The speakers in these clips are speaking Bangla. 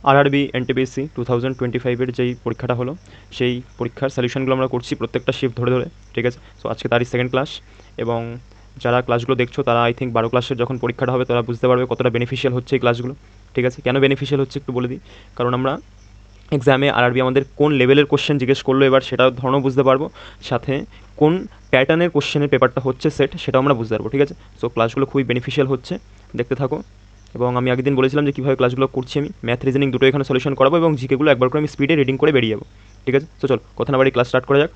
আরআরবি এনটিপিসি 2025-এর যেই পরীক্ষাটা হলো সেই পরীক্ষার সলিউশনগুলো আমরা করছি প্রত্যেকটা শিফট ধরে ধরে, ঠিক আছে। সো আজকে তারই সেকেন্ড ক্লাস, এবং যারা ক্লাসগুলো দেখছো তারা আই থিঙ্ক 12 ক্লাসের যখন পরীক্ষাটা হবে তারা বুঝতে পারবে কতটা বেনিফিশিয়াল হচ্ছে এই ক্লাসগুলো, ঠিক আছে। কেন বেনিফিশিয়াল হচ্ছে একটু বলে দিই। কারণ আমরা এক্সামে আরআরবি আমাদের কোন লেভেলের কোশ্চেন জিজ্ঞেস করলো এবার সেটাও ধরনও বুঝতে পারবো, সাথে কোন প্যাটার্নের কোশ্চেনের পেপারটা হচ্ছে সেট সেটাও আমরা বুঝতে পারবো, ঠিক আছে। সো ক্লাসগুলো খুবই বেনিফিশিয়াল হচ্ছে, দেখতে থাকো। এবং আমি আগের দিন বলেছিলাম যে কীভাবে ক্লাসগুলো করছি আমি, ম্যাথ রিজনিং দুটো এখানে সলিউশন করাবো এবং জিকেগুলো একবার করে আমি স্পিডে রিডিং করে বেরিয়ে যাবো, ঠিক আছে। তো চল কথা না বাড়ি ক্লাস স্টার্ট করা যাক।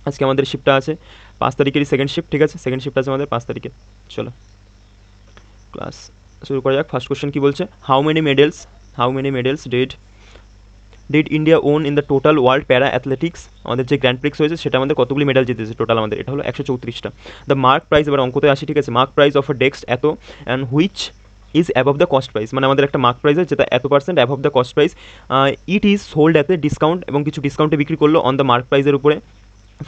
আজকে আমাদের শিফটটা আছে 5 তারিখেরই সেকেন্ড শিফট, ঠিক আছে। সেকেন্ড শিফট আছে আমাদের 5 তারিখে। চলো ক্লাস শুরু করা যাক। ফার্স্ট কোশ্চেন কী বলছে, how many medals did India on in the total world para athletics. আমাদের যে গ্র্যান্ড প্রিক্স হয়েছে সেটা আমাদের কতগুলি মেডাল জিতেছে টোটাল আমাদের, এটা হলো 134টা। দ্য মার্ক প্রাইস, এবার অঙ্কতে আসি, ঠিক আছে। Mark price of a desk এত and which is above the cost price, মানে আমাদের একটা মার্ক প্রাইস আছে যেটা এত% above the cost price. It is sold at a discount, এবং কিছু ডিসকাউন্টে বিক্রি করলো অন দ্য মার্ক প্রাইসের উপরে।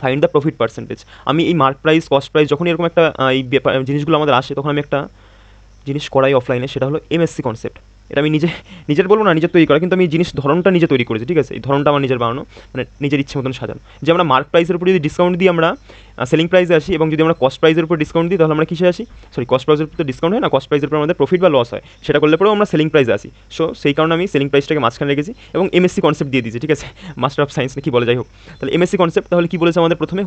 Find the profit percentage. আমি এই মার্ক প্রাইস কস্ট প্রাইস যখন এরকম একটা এই জিনিসগুলো আমাদের আসে তখন আমি একটা জিনিস করাই অফলাইনে, সেটা হলো এমএসসি কনসেপ্ট। এটা আমি নিজের বলবো না, নিজের তৈরি করা, কিন্তু আমি জিনিস ধরনটা নিজে তৈরি করেছি, ঠিক আছে। এই ধরনটা আমার নিজের বানানো, মানে নিজের ইচ্ছে মতন সাজানো। যে আমরা মার্ক প্রাইসের উপর যদি ডিসকাউন্ট দিই আমরা সেলিং প্রাইসে আসি, এবং যদি আমরা কস্ট প্রাইসের উপর ডিসকাউন্ট দিই তাহলে আমরা কিসে আসি, সরি কস্ট প্রাইসের উপর তো ডিসকাউন্ট হয় না, কস্ট প্রাইসের উপর আমাদের প্রফিট বা লস হয়, সেটা করলে পরেও আমরা সেলিং প্রাইসে আসি। সো সেই কারণে আমি সেলিং প্রাইসটাকে মাঝখানে রেখেছি এবং এমএসসি কনসেপ্ট দিয়ে দিয়েছি, ঠিক আছে। মাস্টার অফ সায়েন্স না কি বলে, যাই হোক। তাহলে এমএসসি কনসেপ্ট তাহলে কী বলেছে আমাদের প্রথমে,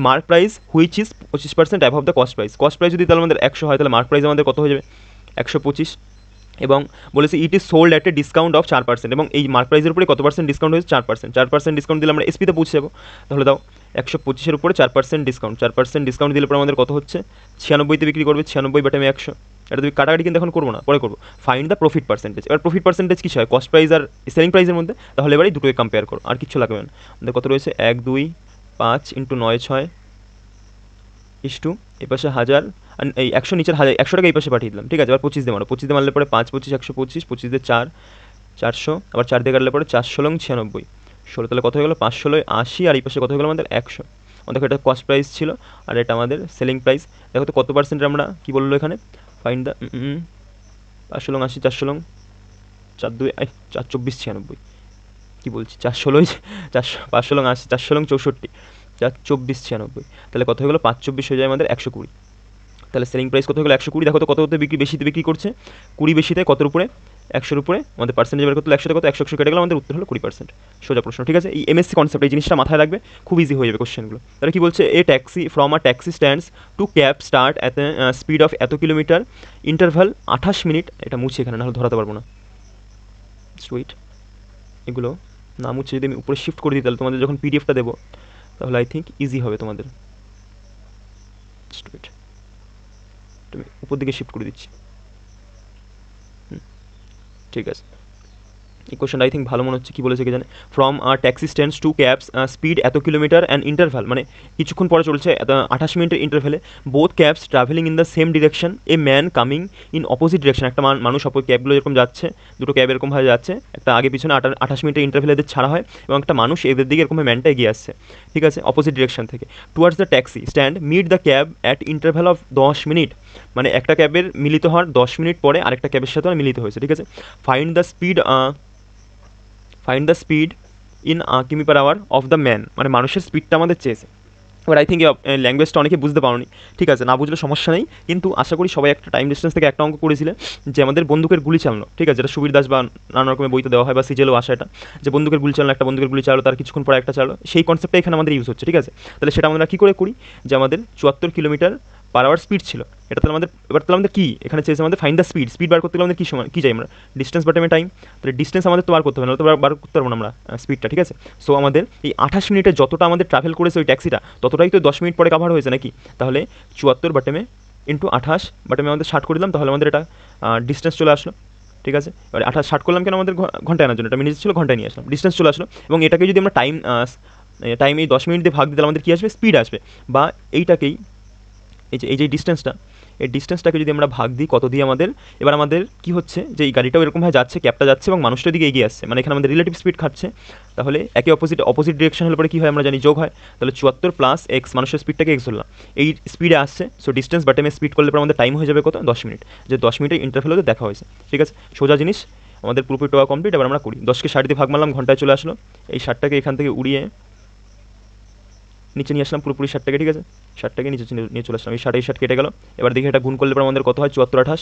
mark price which is 25% above the cost price. Cost price যদি তাহলে আমাদের 100 হয় তাহলে মার্ক প্রাইস আমাদের কত হয়ে যাবে, 125। এবং বলেছে ইট is sold at a discount of 4%, এবং এই মার্ক প্রাইসের উপরে কত পার্সেন্ট ডিসকাউন্ট হয়েছে, 4%। 4% ডিসকাউন্ট দিলে আমরা এসপিতে পৌঁছে যাবো। তাহলে দাও 125-এর উপরে 4% ডিসকাউন্ট, 4% ডিসকাউন্ট দিলে পরে আমাদের কত হচ্ছে, 96তে বিক্রি করবে, 96 বাটে আমি 100। এটা তুমি কাটাকাটি কিন্তু এখন করবো না, পরে করবো। Find the profit percentage. এবার প্রফিট পার্সেন্টেজ কিছু হয় কস্ট প্রাইস আর সেলিং প্রাইসের মধ্যে, তাহলে এবারে দুটোকে কম্পেয়ার করো, আর কিছু লাগবে না। আমাদের কত রয়েছে, 1 2 5 × 9 6 ইস্টু এপাশে 1000, এই 100 নিচের 1000, 100 টাকা এই পাশে পাঠিয়ে দিলাম, ঠিক আছে। এবার 25 দিয়ে মারো, 25 দিয়ে মারলে পরে 5 25 125, 25 দিয়ে 4 400, আবার 4 দিয়ে কাটলে পরে 4 লং 96, 16 তাহলে কত হয়ে গেলো, 5 16 80, আর এই পাশে কত হয়ে গেলো আমাদের 100। দেখো এটা কস্ট প্রাইস ছিল আর এটা আমাদের সেলিং প্রাইস। দেখো তো কত পার্সেন্ট আমরা কী বললো এখানে, ফাইন্ড দ্য 5 লং 80, 4 লং 4 2 4 24 96, কী বলছি 4 16, 400 5 লং 80, 4 লং 64, 4 24 96, তাহলে কত হয়ে গেলো 5 24 হয়ে যায় আমাদের 120। তাহলে সেলিং প্রাইস কত হয়ে গেলো 120। দেখো তো কত হতে বেশিতে বিক্রি করছে, 20 বেশিতে কতর উপরে, 100-র উপরে। আমাদের পার্সেন্টেজ বের করতে 100-তে কত, 100 কেটে গেলো, আমাদের উত্তর হলো 20%। সোজা প্রশ্ন, ঠিক আছে। এই এমএসসি কনসেপ্ট এই জিনিসটা মাথায় রাখবে, খুব ইজি হয়ে যাবে কোশ্চেনগুলো। তাহলে কি বলছে, a taxi from a taxi stands two cab start at speed of এত কিলোমিটার, ইন্টারভাল 28 মিনিট। এটা মুছে এখানে, নাহলে ধরাতে পারবো না। সুইট এগুলো না মুছে যদি আমি উপরে শিফট করে দিই তাহলে তোমাদের যখন পিডিএফটা দেবো তাহলে আই থিঙ্ক ইজি হবে তোমাদের। স্টুইট তুমি উপর দিকে শিফট করে দিচ্ছি, ঠিক আছে। এই কোশ্চেন আই থিঙ্ক ভালো মনে হচ্ছে, কী বলেছে কে জানে। From taxi stands to cabs speed এত কিলোমিটার অ্যান্ড ইন্টারভাল, মানে কিছুক্ষণ পরে চলছে 28 মিনিটের ইন্টারভ্যালে। Both cabs travelling in the same direction, a man coming in opposite direction. একটা মানুষ ক্যাবগুলো যেরকম যাচ্ছে, দুটো ক্যাব এরকমভাবে যাচ্ছে, একটা আগে পিছনে 28 মিনিটের ইন্টারভ্যালে এদের ছাড়া হয়, এবং একটা মানুষ এদের দিকে এরকমভাবে ম্যানটা এগিয়ে আসছে, ঠিক আছে, অপোজিট ডিরেকশন থেকে। Towards the taxi stand meet the cab at interval of 10 minute, মানে একটা ক্যাবের মিলিত হওয়ার 10 মিনিট পরে আরেকটা ক্যাবের সাথে মিলিত হয়েছে, ঠিক আছে। Find the speed in km per hour of the man, মানে মানুষের স্পিডটা আমাদের চেয়েছে। এবার আই থিঙ্ক ল্যাঙ্গুয়েজটা অনেকে বুঝতে পারোনি, ঠিক আছে, না বুঝলে সমস্যা নেই, কিন্তু আশা করি সবাই একটা টাইম ডিস্টেন্স থেকে একটা অঙ্ক করেছিলে যে আমাদের বন্দুকের গুলি চালানো, ঠিক আছে, যেটা সুবীর দাস বা নানা রকমের বইতে দেওয়া হয় বা সিজেলও আসা, এটা যে বন্দুকের গুলি চালানো, একটা বন্দুকের গুলি চালালো তার কিছুক্ষণ পরে একটা চালালো, সেই কনসেপ্টটা এখানে আমাদের ইউজ হচ্ছে, ঠিক আছে। তাহলে সেটা আমরা কী করে করি, যে আমাদের 74 কিলোমিটার পার আওয়ার স্পিড ছিল, এটা তাহলে আমাদের এবার তাহলে আমাদের কী এখানে চেয়েছে আমাদের ফাইন্ড দ্য স্পিড বার করতে গেলে আমাদের কী সময় কী চাই আমরা, ডিস্টেন্স বা টাইম। তাহলে ডিস্টেন্স আমাদের তো বার করতে হবে না, তো বার করতে পারবো না আমরা স্পিডটা, ঠিক আছে। সো আমাদের এই 28 মিনিটে যতটা আমাদের ট্রাভেল করেছে ওই ট্যাক্সিটা ততটাই তো 10 মিনিট পরে কাভার হয়েছে নাকি। তাহলে 74 বাটেমে ইন্টু 28 বাটেমে আমাদের 60 করে দিলাম, তাহলে আমাদের এটা ডিস্টেন্স চলে আসলো, ঠিক আছে। এবার 60 করলাম কেন, আমাদের ঘন্টায় আনার জন্য, এটা মিনিট ছিল ঘন্টায় নিয়ে আসলাম, ডিস্টেন্স চলে আসলো। এবং এটাকে যদি আমরা টাইম এই 10 মিনিট দিয়ে ভাগ দিতে আমাদের কী আসবে, স্পিড আসবে। বা এইটাকেই এই যে ডিস্টেন্সটা, এই ডিস্টেন্সটাকে যদি আমরা ভাগ দিই কত দিয়ে আমাদের, এবার আমাদের কী হচ্ছে যে এই গাড়িটাও এরকমভাবে যাচ্ছে, ক্যাবটা যাচ্ছে এবং মানুষটার দিকে এগিয়ে আসছে, মানে এখানে আমাদের রিলেটিভ স্পিড খাচ্ছে। তাহলে একে অপোজিট ডিরেকশন হলে পরে কী হয় আমরা জানি, যোগ হয়। তাহলে 74 প্লাস এক্স, মানুষের স্পিডটাকে এক্স ধরলাম, এই স্পিডে আসছে। সো ডিস্টেন্স বা টাইমে স্পিড করলে পরে আমাদের টাইম হয়ে যাবে কত, 10 মিনিট, যে 10 মিনিটের ইন্টারভ্যালে দেখা হয়েছে, ঠিক আছে। সোজা জিনিস আমাদের পুরোপুরি টোয়া কমপ্লিট। এবার আমরা করি 10কে 60 দিয়ে ভাগ মারলাম, ঘন্টায় চলে আসলো। এই 60টাকে এখান থেকে উড়িয়ে নিচে নিয়ে আসলাম পুরোপুরি 60টাকে, ঠিক আছে, 60টাকে নিচে নিয়ে চলে আসলাম। এই 60 কেটে গেল। এবার দেখি এটা গুণ করলে পর আমাদের কত হয়, 74 28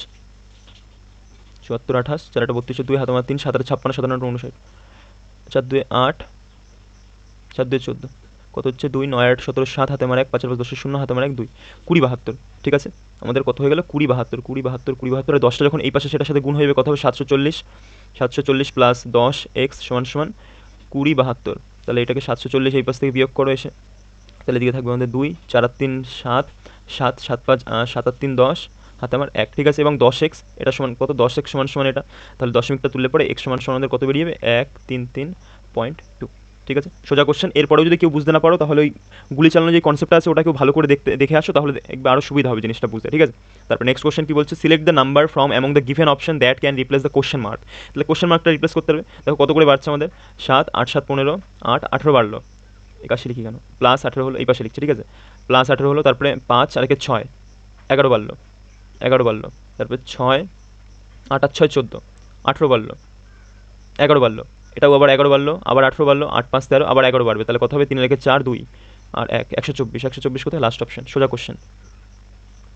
74 28 4 32 2 হাতে আমার 3 7 56 57 59 4 2 8 4 2 14 কত হচ্ছে 2 9 8 17 7 হাতে আমার 1 5 5 10 0 হাতে আমার 1 2 20 72, ঠিক আছে। আমাদের কত হয়ে গেল 20 72 20 72 20 72 আর 10টা যখন এই পাশে সেটার সাথে গুণ হয়ে যাবে কত হবে 740 740 প্লাস 10 x সমান সমান 20 72। তাহলে এটাকে 740 এই পাশ থেকে বিয়োগ করো এসে, তাহলে এদিকে থাকবে আমাদের 2 4 আর 3 7 7 7 5 7 আর 3 10 হাতে আমার 1, ঠিক আছে। এবং 10x এটা সমান কত, 10x সমান সমান এটা, তাহলে দশমিকটা তুললে পরে x সমান সমান আমাদের কত বেরিয়ে যাবে 133.2, ঠিক আছে। সোজা কোশ্চেন। এরপরেও যদি কেউ বুঝতে না পারো তাহলে ওই গুলি চালানোর যে কনসেপ্টটা আছে ওটা কেউ ভালো করে দেখে আসো, তাহলে একবার আরও সুবিধা হবে জিনিসটা বুঝতে, ঠিক আছে। তারপর নেক্সট কোশ্চেন কি বলছে, select the number from among the given option that can replace the question mark. তাহলে কোশ্চেন মার্কটা রিপ্লেস করতে হবে। দেখো কত করে বাড়ছে আমাদের, 7 8 7 15 8 18 বাড়লো, 81 লিখি কেন, প্লাস 18 হলো, এই পাশে লিখছি, ঠিক আছে, প্লাস 18 হলো, তারপরে 5 আর 6 11 বাড়লো, 11 বাড়লো, তারপরে 6 8 আর 6 14 18 বাড়লো, 11 বাড়লো, এটাও আবার 11 বাড়লো, আবার 18 বাড়লো, 8 5 13 আবার 11 বাড়বে, তাহলে কত হবে 3 রেখে 4 2 আর 1 124 124 কোথায়, লাস্ট অপশন, সোজা কোশ্চেন।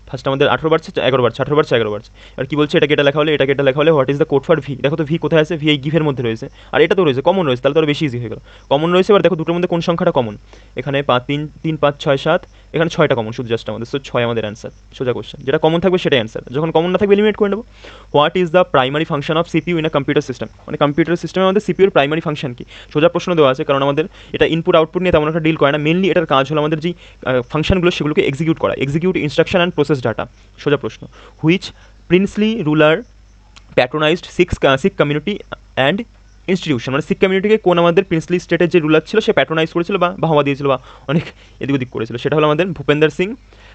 ফার্স্ট আমাদের 18 বাড়ছে 11 বাড়ছে, 18 বাড়ছে 11 বাড়ছে। আর কি বলছে, এটাকে এটা লেখা হলে এটাকে এটা লেখা হলে what is the code for V. দেখো তো ভি কোথায় আছে, ভি এই গিভের মধ্যে রয়েছে, আর এটা তো রয়েছে কমন রয়েছে, তাহলে তো আরও বেশি ইজি হয়ে গেল। কমন রয়েছে, এবার দেখো দুটোর মধ্যে কোন সংখ্যাটা কমন, এখানে 3 5 6 7, এখানে 6টা কমন শুধু জাস্ট আমাদের, সো 6 আমাদের অ্যান্সার, সোজা কোশ্চেন। যেটা কমন থাকবে সেটাই অ্যান্সার, যখন কমন না থাকবে এলিমিনেট করে নেবো। What is the primary function of CPU in a computer system, মানে কম্পিউটার সিস্টেমে আমাদের সিপিইউর প্রাইমারি ফাংশন কি, সোজা প্রশ্ন দেওয়া আছে, কারণ আমাদের এটা ইনপুট আউটপুট নিয়ে তেমন একটা ডিল করে না, মেনলি এটার কাজ হলো আমাদের যে ফাংশনগুলো সেগুলোকে এক্সিকিউট করা, execute instruction and process data, সোজা প্রশ্ন। Which princely ruler patronised Sikh community and institution, মানে শিখ কমিউনিটিকে কোন আমাদের প্রিন্সলি স্টেটের যে রুলার ছিল সে প্যাট্রোনাইজ করেছিল বা বাহবা দিয়েছিল বা অনেক এদিক ওদিক করেছিল, সেটা হলো আমাদের ভূপেন্দ্র সিং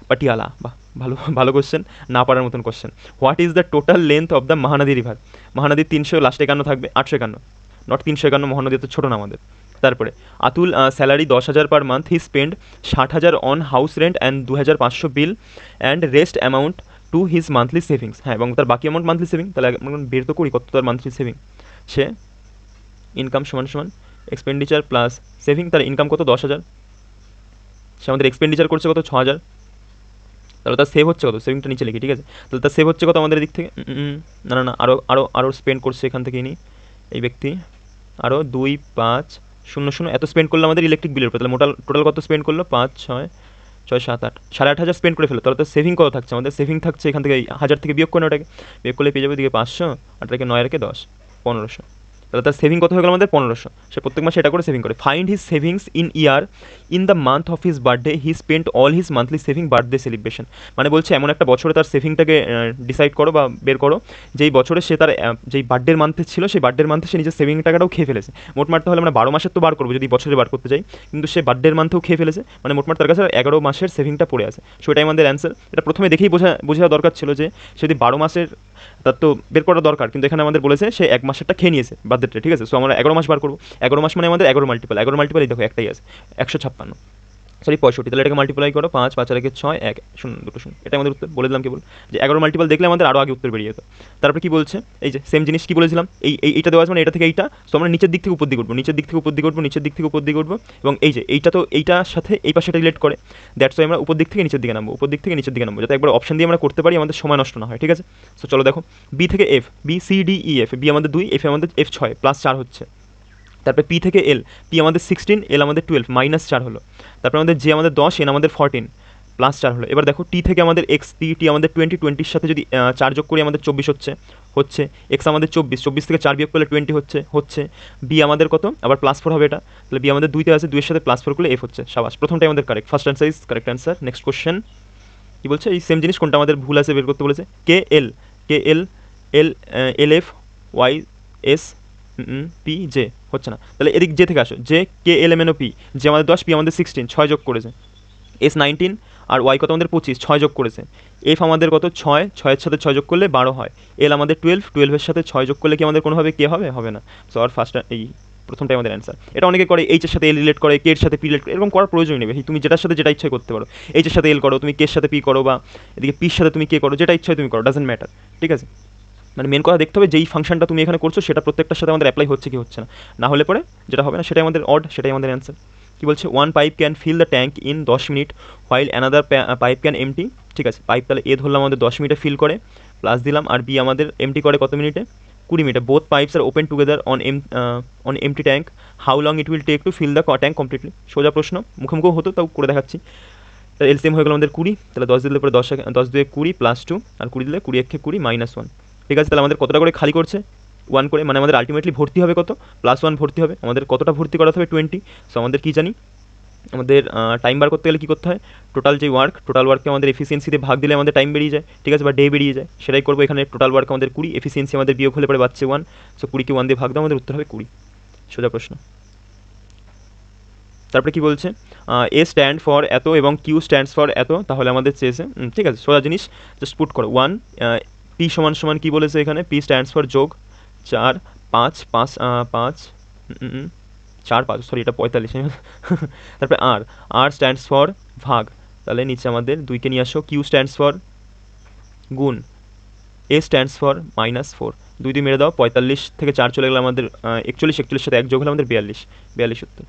পাটিয়ালা। বা ভালো ভালো কোশ্চেন, না পারার মতন question. What is the total length of the Mahanadi river, Mahanadi 300 লাস্টে 51 থাকবে, 851 নট 351, মহানদী তো ছোটো না আমাদের। তারপরে Atul salary 10,000 per month, he spend 60,000 on house rent and 2,500 bill and rest amount to his monthly savings. হ্যাঁ, এবং তার বাকি অ্যামাউন্ট মান্থলি সেভিং, তাহলে বের তো করি কত তার মান্থলি সেভিং। সে ইনকাম সমান সমান এক্সপেন্ডিচার প্লাস সেভিং, তার ইনকাম কত 10,000, সে আমাদের এক্সপেন্ডিচার করছে কত 6,000, তাহলে তার সেভ হচ্ছে কত, সেভিংটা নিচে লিখি, ঠিক আছে। তাহলে তার সেভ হচ্ছে কত আমাদের দিক থেকে, না না না আরও আরও আরও স্পেন্ড করছে এখান থেকে নিই এই ব্যক্তি, আরও 2 5 0 0 এত স্পেন্ড করলো আমাদের ইলেকট্রিক বিলের উপর, তাহলে টোটাল কত স্পেন্ড করলো 5 6 6 7 8 8,500 স্পেন্ড করে ফেলো, তাহলে তো সেভিং কত থাকছে আমাদের, সেভিং থাকছে এখান থেকে 1000 থেকে বিয়োগ করে ওটাকে, বিয়োগ করলে পেয়ে যাবে দিকে 500, 8 রেখে 9 রেখে 10 1500, তাহলে তার সেভিং কত হয়ে গেল আমাদের 1500। সে প্রত্যেক মাসে এটা করে সেভিং করে। Find his savings in year in the month of his birthday he spend all his monthly saving birthday celebration, মানে বলছে এমন একটা বছরে তার সেভিংটাকে ডিসাইড করো বা বের করো যেই বছরে সে তার যেই বার্থডের মান্থে ছিল সেই বার্থডের মান্থে সে নিজের সেভিং টাকাটাও খেয়ে ফেলেছে। মোটমাট তাহলে আমরা 12 মাসের তো বার করবো যদি বছরে বার করতে যাই, কিন্তু সে বার্থডের মান্থেও খেয়ে ফেলেছে, মানে মোটমাট তার কাছে 11 মাসের সেভিংটা পড়ে আছে। সেটাই আমাদের অ্যান্সার। এটা প্রথমে দেখেই বোঝা দরকার ছিল যে সে যদি 12 মাসের, তার তো বের করা দরকার, কিন্তু এখানে আমাদের বলেছে সে 1 মাসেরটা খেয়ে নিয়েছে বার্থডেটা, ঠিক আছে। সো আমরা 11 মাস বার করবো, 11 মাস মানে আমাদের 11 মাল্টিপল এই দেখো একটাই আছে 156, সরি 65, তাহলে এটাকে মাল্টিপ্লাই করো 5 5 রেখে 6 1 0 2 0, এটা আমাদের উত্তর। বলে দিলাম কেবল যে 11 মাল্টিপল দেখলে আমাদের আরও আগে উত্তর বেরিয়ে যেত। তারপরে কি বলছে, এই যে সেম জিনিস কি বলেছিলাম, এইটা দেওয়া আছে মানে এটা থেকে এইটা, সো আমরা নিচের দিক থেকে উপর দিকে উঠবো, নিচের দিক থেকে উপর দিকে উঠবো, নিচের দিক থেকে উপর দিকে উঠবো, এবং এই যে এইটা তো এইটার সাথে এই পাশে রিলেট করে, দ্যাটস ওয়াই আমরা উপর দিক থেকে নিচের দিকে নামবো, উপর দিক থেকে নিচের দিকে নামবো, যাতে একবার অপশন দিয়ে আমরা করতে পারি, আমাদের সময় নষ্ট না হয়, ঠিক আছে। সো চলো দেখো, বি থেকে F, B C D E F, B আমাদের 2, এফ আমাদের F 6 প্লাস 4 হচ্ছে। তারপরে পি থেকে এল, পি আমাদের 16, এল আমাদের 12 মাইনাস 4 হলো। তারপরে আমাদের জে আমাদের 10, এন আমাদের 14 প্লাস 4 হলো। এবার দেখো টি থেকে আমাদের এক্স, টি আমাদের 20, 20-র সাথে যদি 4 যোগ করি আমাদের 24 হচ্ছে, এক্স আমাদের 24 থেকে 4 বিয়োগ করলে 20 হচ্ছে। বি আমাদের কত, আবার প্লাস 4 হবে এটা, তাহলে বি আমাদের 2তে আছে, 2-এর সাথে প্লাস 4 করলে এফ হচ্ছে। সাবাস, প্রথমটাই আমাদের correct, first answer is correct answer. Next question কি বলছে, এই সেম জিনিস কোনটা আমাদের ভুল আছে বের করতে বলেছে। K L L F Y S P J হচ্ছে না, তাহলে এদিক জে থেকে আসো, J K L M N O P, যে আমাদের 10, পি আমাদের 16 6 যোগ করেছে, এস 19 আর ওয়াই কত আমাদের 25 6 যোগ করেছে, এফ আমাদের কত 6, 6-এর সাথে 6 যোগ করলে 12 হয়, এল আমাদের 12, 12-এর সাথে 6 যোগ করলে কি আমাদের কোনোভাবে কে হবে না। সো আর ফার্স্ট এই প্রথমটাই আমাদের অ্যান্সার। এটা অনেকে করে এইচের সাথে এল রিলেট করে, কে এর সাথে পি রিলেট করে, এরকম করার প্রয়োজন নেই, তুমি যেটার সাথে যেটা ইচ্ছা করতে পারো, এইচের সাথে এল করো, তুমি কে এর সাথে পি করো, বা এদিকে পির সাথে তুমি কে করো, যেটা ইচ্ছা তুমি করো, ডাজেন্ট ম্যাটার, ঠিক আছে। মানে মেন কথা দেখতে হবে যেই ফাংশনটা তুমি এখানে করছো সেটা প্রত্যেকটার সাথে আমাদের অ্যাপ্লাই হচ্ছে কি হচ্ছে না, না হলে পরে যেটা হবে না সেটাই আমাদের অড, সেটাই আমাদের অ্যান্সার। কি বলছে, one pipe can fill the tank in 10 minute while another pipe can empty. ঠিক আছে, পাইপ তাহলে এ ধরলাম আমাদের 10 মিনিটে ফিল করে, প্লাস দিলাম, আর বি আমাদের এমটি করে কত মিনিটে, 20 মিনিটে। Both pipes are open together on empty tank, how long it will take to fill the tank completely. সোজা প্রশ্ন, মুখোমুখি হতো তাও করে দেখাচ্ছি। তাহলে এলসিএম হয়ে গেল আমাদের 20, তাহলে 10 দিলে পরে 10 2 20 প্লাস 2, আর 20 দিলে 20 1 20 -1। ঠিক আছে, তাহলে আমাদের কতটা করে খালি করছে, 1 করে, মানে আমাদের আলটিমেটলি ভর্তি হবে কত, +1 ভর্তি হবে। আমাদের কতটা ভর্তি করাতে হবে, 20। সো আমাদের কী জানি, আমাদের টাইম বার করতে গেলে কী করতে হয়, টোটাল ওয়ার্ককে আমাদের এফিসিয়েন্সিতে ভাগ দিলে আমাদের টাইম বেরিয়ে যায়। ঠিক আছে, বা ডে বেরিয়ে যায়, সেটাই করবো এখানে। টোটাল ওয়ার্ক আমাদের 20, এফিসিয়েন্সি আমাদের বিয়োগ হলে পরে বাচ্চে 1। সো 20কে 1 দিয়ে ভাগ দাও, আমাদের উত্তর হবে 20। সোজা প্রশ্ন। তারপরে কি বলছে, এ স্ট্যান্ড ফর এত এবং কিউ স্ট্যান্ডস ফর এত, তাহলে আমাদের চেয়েছে, ঠিক আছে, সোজা জিনিস, জাস্ট পুট করো। 1 পি সমান সমান কী বলেছে এখানে, পি স্ট্যান্ডস ফর যোগ 4 5 5 5 4 5, সরি এটা 45। তারপরে আর স্ট্যান্ডস ফর ভাগ, তাহলে নিচে আমাদের 2কে নিয়ে আসো। কিউ স্ট্যান্ডস ফর গুণ, এ স্ট্যান্ডস ফর -4, 2 দিয়ে মেরে দাও, 45 থেকে 4 চলে গেলে আমাদের 41, 41 সাথে 1 যোগ হলে আমাদের 42 উত্তর,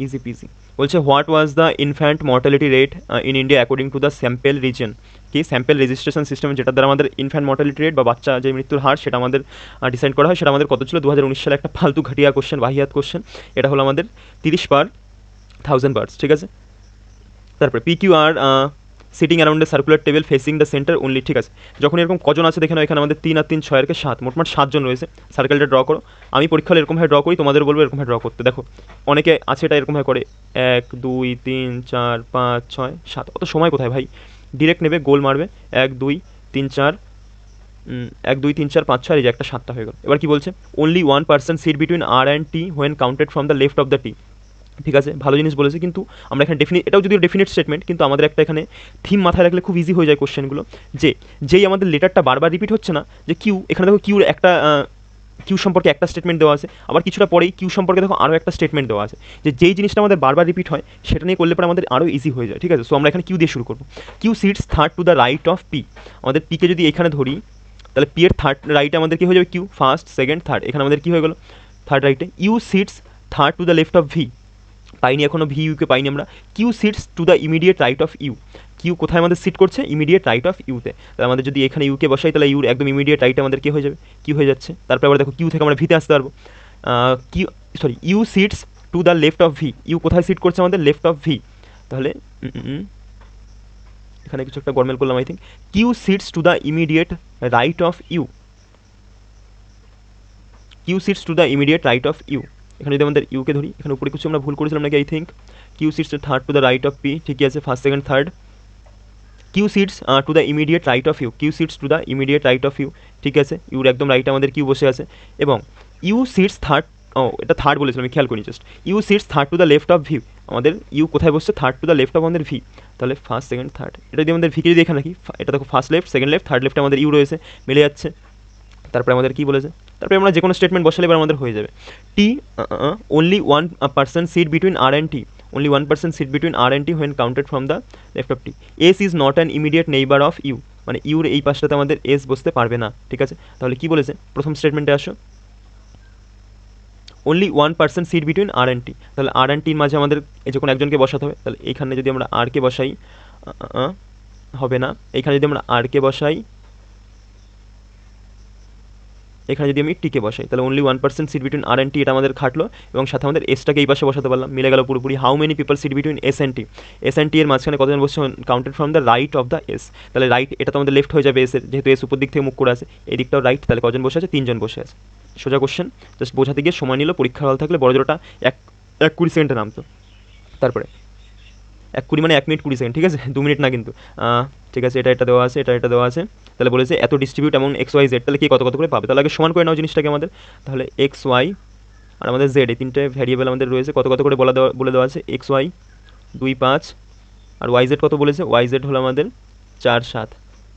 ইজি পিজি। বলছে what was the infant mortality rate in India according to the sample reason. কি স্যাম্পেল রেজিস্ট্রেশন সিস্টেম, যেটা দ্বারা আমাদের ইনফ্যান্ট মর্টালিটি রেট বা বাচ্চা যে মৃত্যুর হার সেটা আমাদের ডিসাইড করা হয়, সেটা আমাদের কত ছিল 2019 সালে, একটা ফালতু ঘাটিয়া কোশ্চেন, বাহিয়াত কোশ্চেন। এটা হলো আমাদের 30/1000 বার্ডস। ঠিক আছে, তারপরে P Q R sitting around a circular table facing the centre only. ঠিক আছে, যখন এরকম কজন আছে দেখে নাও, এখানে আমাদের 3 আর 3 6 এর 7, মোটমাট 7 জন রয়েছে। সার্কেলটা ড্র করো, আমি পরীক্ষা হলে এরকমভাবে ড্র করি, তোমাদের বলবো এরকমভাবে ড্র করতে। দেখো অনেকে আছে এটা এরকমভাবে করে, 1 2 3 4 5 6 7, অত সময় কোথায় ভাই, ডিরেক্ট নেবে, গোল মারবে, 1 2 3 4 1 2 3 4 5 6, এই যে একটা 7টা হয়ে গেল। এবার কি বলছে, only 1% sit between R and T when counted from the left of the T. ঠিক আছে, ভালো জিনিস বলেছে, কিন্তু আমরা এখানে এটাও যদি ডেফিনিট স্টেটমেন্ট, কিন্তু আমাদের একটা এখানে থিম মাথায় রাখলে খুব ইজি হয়ে যায় কোশ্চেনগুলো, যে যেই আমাদের লেটারটা বারবার রিপিট হচ্ছে না, যে কিউ, এখানে দেখো কিউর একটা কিউ সম্পর্কে একটা স্টেটমেন্ট দেওয়া আছে, আবার কিছুটা পরেই কিউ সম্পর্কে দেখো আরও একটা স্টেটমেন্ট দেওয়া আছে, যে যেই জিনিসটা আমাদের বারবার রিপিট হয় সেটা নিয়ে করলে পরে আমাদের আরও ইজি হয়ে যায়। ঠিক আছে, সো আমরা এখানে কিউ দিয়ে শুরু করবো। Q sits third to the right of P, আমাদের পিকে যদি এখানে ধরি, তাহলে পি এর থার্ড রাইটে আমাদের কী হয়ে যাবে, কিউ ফার্স্ট সেকেন্ড থার্ড, এখানে আমাদের কী হয়ে গেলো, থার্ড রাইটে। U sits third to the left of V, পাইনি এখনও, ভি ইউকে পাইনি আমরা। Q sits to the immediate right of U, Q কোথায় আমাদের সিট করছে, ইমিডিয়েট রাইট অফ ইউতে। তাহলে আমাদের যদি এখানে ইউকে বসাই, তাহলে ইউর একদম ইমিডিয়েট রাইটে আমাদের কী হয়ে যাবে, কিউ হয়ে যাচ্ছে। তারপরে আবার দেখো কিউ থেকে আমরা ভিতে আসতে পারবো, Q sorry U sits to the left of V, U কোথায় সিট করছে আমাদের, লেফট অফ ভি। তাহলে এখানে কিছু একটা গরমেল করলাম I think, Q sits to the immediate right of U, Q sits to the immediate right of U. এখানে যদি আমাদের ইউকে ধরি, এখানে উপরে কিছু আমরা ভুল করেছিলাম নাকি, I think Q sits third to the right of P, ঠিকই আছে, first second third. Q sits to the immediate right of U, Q sits to the immediate right of U, ঠিক আছে, ইউর একদম রাইটে আমাদের কিউ বসে আছে। এবং ইউ সিটস থার্ড, এটা থার্ড বলেছিলাম আমি খেয়াল করি just, U sits third to the left of V, আমাদের ইউ কোথায় বসছে, third to the left of আমাদের ভি, তাহলে ফার্স্ট সেকেন্ড থার্ড। এটা যদি আমাদের ভিকে যদি এখানে রাখি, এটা দেখো first left second left third লেফটে আমাদের ইউ রয়েছে, মিলে যাচ্ছে। তারপরে আমাদের কী বলেছে, তারপরে আমরা যে কোনো স্টেটমেন্ট বসালে এবার আমাদের হয়ে যাবে। T only 1% sit between R and T, only 1% sit between R and T when counted from the left of T. S is not an immediate neighbor of U, মানে ইউর এই পাশটাতে আমাদের এস বসতে পারবে না। ঠিক আছে, তাহলে কি বলেছে, প্রথম স্টেটমেন্টে আসো, only 1% sit between R and T, তাহলে আর অ্যান্ড টির মাঝে আমাদের এই যখন একজনকে বসাতে হবে, তাহলে এইখানে যদি আমরা আরকে বসাই হবে না, এইখানে যদি আমরা আরকে বসাই, এখানে যদি আমি টিকে বসাই, তাহলে only 1% sit between R and T, এটা আমাদের খাটলো, এবং সাথে আমাদের এসটাকে এই পাশে বসাতে পারলাম, মিলে গেল পুরোপুরি। How many people sit between S and T, S and T এর মাঝখানে কতজন বসছে, counted from the right of the S, তাহলে রাইট এটা তো আমাদের লেফট হয়ে যাবে এসের, যেহেতু এস উপর দিক থেকে মুখ করে আছে, এই দিকটাও রাইট, তাহলে কজন বসে আছে, 3 জন বসে আছে। সোজা কোশ্চেন, জাস্ট বোঝাতে গিয়ে সময় নিল, পরীক্ষার হল থাকলে বড় জোরটা 1 20 সেকেন্ডে নামতো। তারপরে 1 20 মানে 1 মিনিট 20 সেকেন্ড, ঠিক আছে, 2 মিনিট না কিন্তু, ঠিক আছে, এটা দেওয়া আছে, এটা দেওয়া আছে। তাহলে বলেছে এত ডিস্ট্রিবিউট এমন এক্স ওয়াই জেড, তাহলে কি কত কত করে পাবে, তাহলে আগে সমান করে নাও জিনিসটাকে আমাদের। তাহলে এক্স ওয়াই আর আমাদের জেড, এই 3টে ভ্যারিয়েবল আমাদের রয়েছে, কত কত করে বলে দেওয়া আছে, এক্স ওয়াই 2 5, আর ওয়াই জেড কত বলেছে, ওয়াই জেড হলো আমাদের 4 7,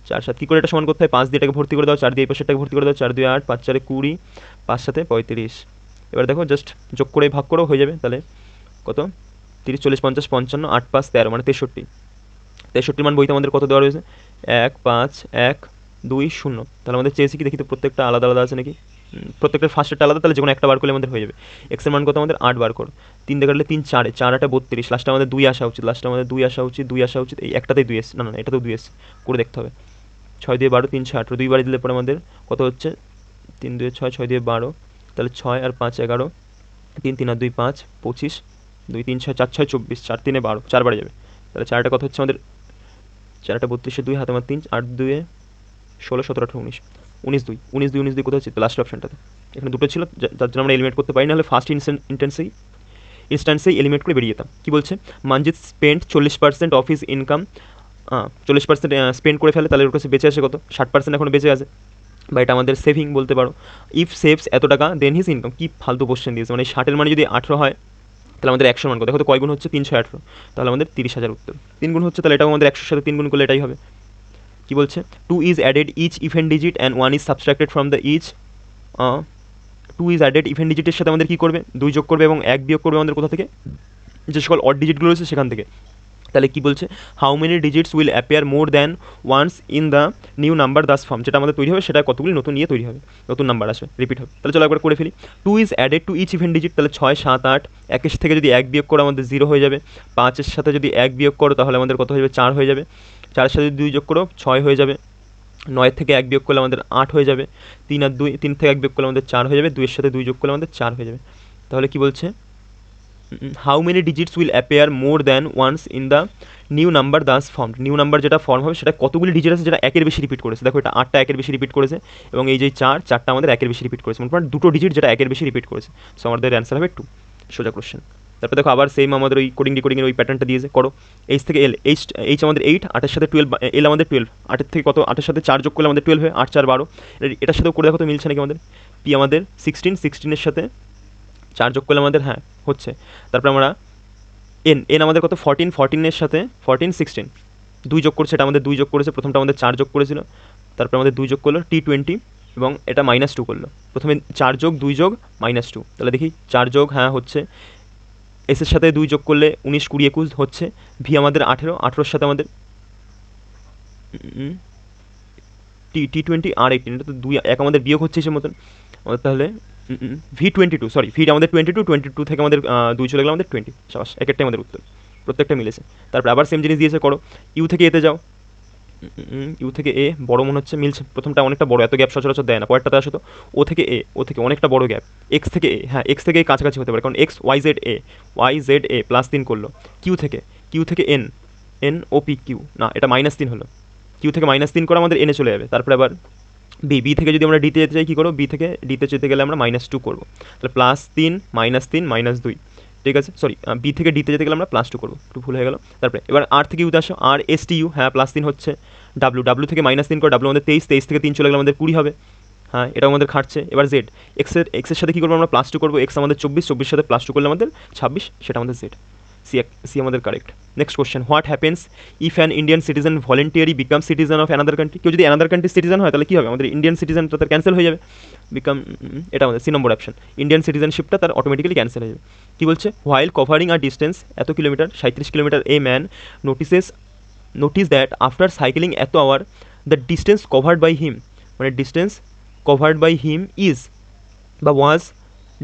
4 7। কী করে এটা সমান করতে হয়, 5 দিয়ে এটাকে ভর্তি করে দাও, 4 দিয়ে এই পাশেরটাকে ভর্তি করে দাও, 4 2 8, 5 4 20, 5 7 35। এবার দেখো জাস্ট যোগ করে ভাগ করো, হয়ে যাবে। তাহলে কত, 30 40 50 55, 8 5 13, মানে 63। 63 মান বইতে আমাদের কত দেওয়া রয়েছে, 1 5 1 2 0। তাহলে আমাদের চেয়েছি কি দেখি তো প্রত্যেকটা আলাদা আলাদা আছে নাকি, প্রত্যেকটা ফার্স্টেরটা আলাদা, তাহলে যে কোনো একটা বার করলে আমাদের হয়ে যাবে। এক্সের মান কত আমাদের 8 বার কর, 3 দিয়ে কাটলে 3 4 4 8 32, লাস্টে আমাদের 2 আসা উচিত, দুই আসা উচিত, এই একটাতেই 2 এসছে, না না এটাতেও 2 এসছে, করে দেখতে হবে। 6 দিয়ে 12 3 6 18, 2 বারে দিলে পরে আমাদের কত হচ্ছে, 3 2 6, 6 দিয়ে 12, তাহলে 6 আর 5 11, 3 3 আর 2 5 25, 2 3 6 4 6 24, 4 3 12, 4 বারে যাবে। তাহলে 4টা কত হচ্ছে আমাদের, 4টা 32, 2 হাতে আমার 3, 8 2 16 17 18 19, 19 2 19 2 19 2 কোথায় হচ্ছে লাস্ট অপশনটাতে, এখানে দুটো ছিল যার জন্য আমরা এলিমিনেট করতে পারি না, হলে ফার্স্ট ইনস্ট্যান্সেই এলিমিনেট করে বেরিয়ে যেতাম। কী বলছে, Manjit spend 40% of his income, 40% spend করে ফেলে, তাহলে ওর কাছে বেঁচে আসে কত, 60% এখন বেঁচে আছে, বা এটা আমাদের সেভিং বলতে পারো। ইফ সেভস এত টাকা দেন হিজ ইনকাম, কি ফালতু কোশ্চেন দিয়েছে, মানে 60-এর মানে যদি 18 হয় তাহলে আমাদের 100 মান কত, দেখো তো কয় গুণ হচ্ছে, 318, তাহলে আমাদের 30,000 উত্তর। 3 গুণ হচ্ছে, তাহলে এটাও আমাদের 100-এর সাথে 3 গুণ করলে এটাই হবে। কি বলছে, 2 is added each even digit and 1 is subtracted from the each, 2 is added even ডিজিটের সাথে আমাদের কী করবে, 2 যোগ করবে এবং 1 বিয়োগ করবে আমাদের কোথা থেকে, যে সকল অড ডিজিটগুলো রয়েছে সেখান থেকে। তাহলে কি বলছে, how many digits will appear more than once in the new number thus form, যেটা আমাদের তৈরি হবে সেটা কতগুলি নতুন নিয়ে তৈরি হবে, নতুন নাম্বার আসবে, রিপিট হবে। তাহলে চলো একবার করে ফেলি। 2 is added to each even digit, তাহলে 6 7 8, 1-এর থেকে যদি 1 বিয়োগ করো আমাদের 0 হয়ে যাবে, 5-এর সাথে যদি 1 বিয়োগ করো তাহলে আমাদের কত হয়ে যাবে, 4 হয়ে যাবে, 4-এর সাথে যদি 2 যোগ করো 6 হয়ে যাবে, 9 থেকে 1 বিয়োগ করলে আমাদের 8 হয়ে যাবে, 3 আর 2, 3 থেকে 1 বিয়োগ করলে আমাদের 4 হয়ে যাবে, 2-এর সাথে 2 যোগ করলে আমাদের 4 হয়ে যাবে। তাহলে কি বলছে, how many digits will appear more than once in the new number thus form, new number যেটা ফর্ম হবে সেটা কতগুলি ডিজিট আছে যেটা 1-এর বেশি রিপিট করেছে, দেখো এটা 8টা 1-এর বেশি রিপিট করেছে, এবং এই যে 4টা আমাদের 1-এর বেশি রিপিট করেছে, মানে দুটো ডিজিট যেটা 1-এর বেশি রিপিট করেছে। সো আমাদের অ্যান্সার হবে 2, সোজা কোশ্চেন। তারপর দেখো আবার সেম আমাদের ওই কোডিংয়ের ওই প্যাটার্নটা দিয়েছে, করো এইচ থেকে এল, এইচ আমাদের 8, 8-এর সাথে 12, এল আমাদের 12, 8-এর থেকে কত, 8-এর সাথে 4 যোগ করলে আমাদের 12 হয়, 8 4 12, এটার সাথেও করে দেখো তো মিলছে নাকি আমাদের। পি আমাদের 16, 16-এর সাথে 4 যোগ করলে আমাদের হ্যাঁ হচ্ছে। তারপর আমরা এন আমাদের কত, 14, 14-এর সাথে 14 16, 2 যোগ করছে, এটা আমাদের 2 যোগ করেছে, প্রথমটা আমাদের 4 যোগ করেছিল, তারপর আমাদের 2 যোগ করলো T20, এবং এটা -2 করলো, প্রথমে 4 যোগ 2 যোগ -2, তাহলে দেখি 4 যোগ হ্যাঁ হচ্ছে, এসের সাথে 2 যোগ করলে 19 20 21 হচ্ছে, ভি আমাদের 18, 18-এর সাথে আমাদের T20 আর 18, এটা তো 2 1 আমাদের বিয়োগ হচ্ছে হিসেবে মতন আমাদের, তাহলে V22, সরি ভি আমাদের 22 থেকে আমাদের 2 চলে গেল আমাদের 20, সাবাস, এক একটাই আমাদের উত্তর, প্রত্যেকটা মিলেছে। তারপর আবার সেম জিনিস দিয়েছে, করো ইউ থেকে এতে যাও, ইউ থেকে এ বড় মনে হচ্ছে, মিলছে, প্রথমটা অনেকটা বড়, এত গ্যাপ সচরাচর দেয় না, পরেরটাতে আসো তো, ও থেকে অনেকটা বড় গ্যাপ, এক্স থেকে এ, হ্যাঁ এক্স থেকে কাছাকাছি হতে পারে, কারণ এক্স ওয়াই জেড এ +3 করলো, কিউ থেকে এন, ও পি কিউ, না এটা -3 হলো, কিউ থেকে -3 করে আমাদের এনে চলে যাবে। তারপরে আবার বি থেকে যদি আমরা ডিতে যেতে চাই কী করবো, বি থেকে ডিতে যেতে গেলে আমরা -2 করবো, তাহলে +3 -3 -2, ঠিক আছে, সরি বি থেকে ডিতে যেতে গেলে আমরা +2 করবো, একটু ভুল হয়ে গেল। তারপরে এবার আর থেকে ইউতে আসো, আর এস টি ইউ, হ্যাঁ +3 হচ্ছে, ডাব্লু থেকে -3 করে, ডাব্লু আমাদের 23 থেকে 3 চলে গেলে আমাদের 20 হবে, হ্যাঁ এটাও আমাদের খাটছে। এবার জেড, এক্সের সাথে কী করবো আমরা, +2 করবো, এক্স আমাদের 24 সাথে +2 করলে আমাদের 26, সেটা আমাদের জেড, সি আমাদের correct. Next question, what happens if an Indian citizen voluntary become citizen of another country, কেউ যদি অ্যানাদার কান্ট্রির সিটিজেন হয় তাহলে কী হবে, আমাদের ইন্ডিয়ান সিটিজেনটা তার ক্যান্সেল হয়ে যাবে, বিকাম, এটা আমাদের সি নম্বর অপশন, ইন্ডিয়ান সিটিজেনশিপটা তার অটোমেটিক্যালি ক্যান্সেল হয়ে যাবে। কী বলছে, হোয়াইল কভারিং আর ডিস্টেন্স এত kilometre, 37 kilometre, a man notice that after cycling এত hour the distance covered by him, মানে distance covered by him is বা was,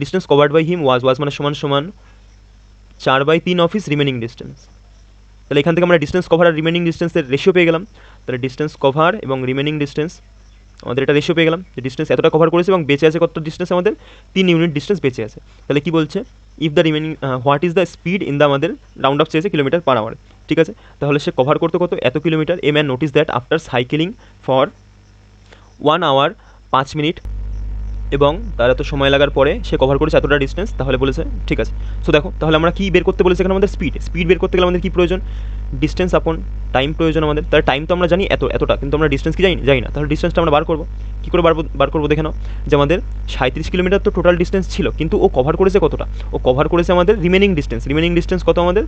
distance covered by him was মানে সমান 4/3 অফ হিস রিমেনিং ডিস্টেন্স। তাহলে এখান থেকে আমরা ডিস্টেন্স কভার আর রিমেনিং ডিস্টেন্সের রেশিও পেয়ে গেলাম, তাহলে ডিস্টেন্স কভার এবং রিমেনিং ডিস্টেন্স আমাদের এটা রেশিও পেয়ে গেলাম, যে ডিস্টেন্স এতটা কভার করেছে এবং বেঁচে আছে কত ডিস্টেন্স, আমাদের 3 ইউনিট ডিস্টেন্স বেঁচে আছে। তাহলে কি বলছে, if the remaining, what is the speed in the, আমাদের রাউন্ড অফ চেয়েছে কিলোমিটার পার আওয়ার, ঠিক আছে, তাহলে সে কভার করতে কত এত kilometre, a man notice that after cycling for 1 hour 5 minute, এবং তার এত সময় লাগার পরে সে কভার করেছে এতটা ডিস্টেন্স, তাহলে বলেছে ঠিক আছে। সো দেখো তাহলে আমরা কী বের করতে বলেছি এখানে, আমাদের স্পিড বের করতে গেলে আমাদের কী প্রয়োজন, ডিস্টেন্স আপন টাইম প্রয়োজন আমাদের, তাহলে টাইম তো আমরা জানি এতটা, কিন্তু আমরা ডিস্টেন্স কি জানি না, তাহলে ডিস্টেন্সটা আমরা বার করবো, কী করে বার করবো দেখে নাও, যে আমাদের 37 কিলোমিটার তো টোটাল ডিস্টেন্স ছিল, কিন্তু ও কভার করেছে কতটা, ও কভার করেছে আমাদের রিমেনিং ডিস্টেন্স কত আমাদের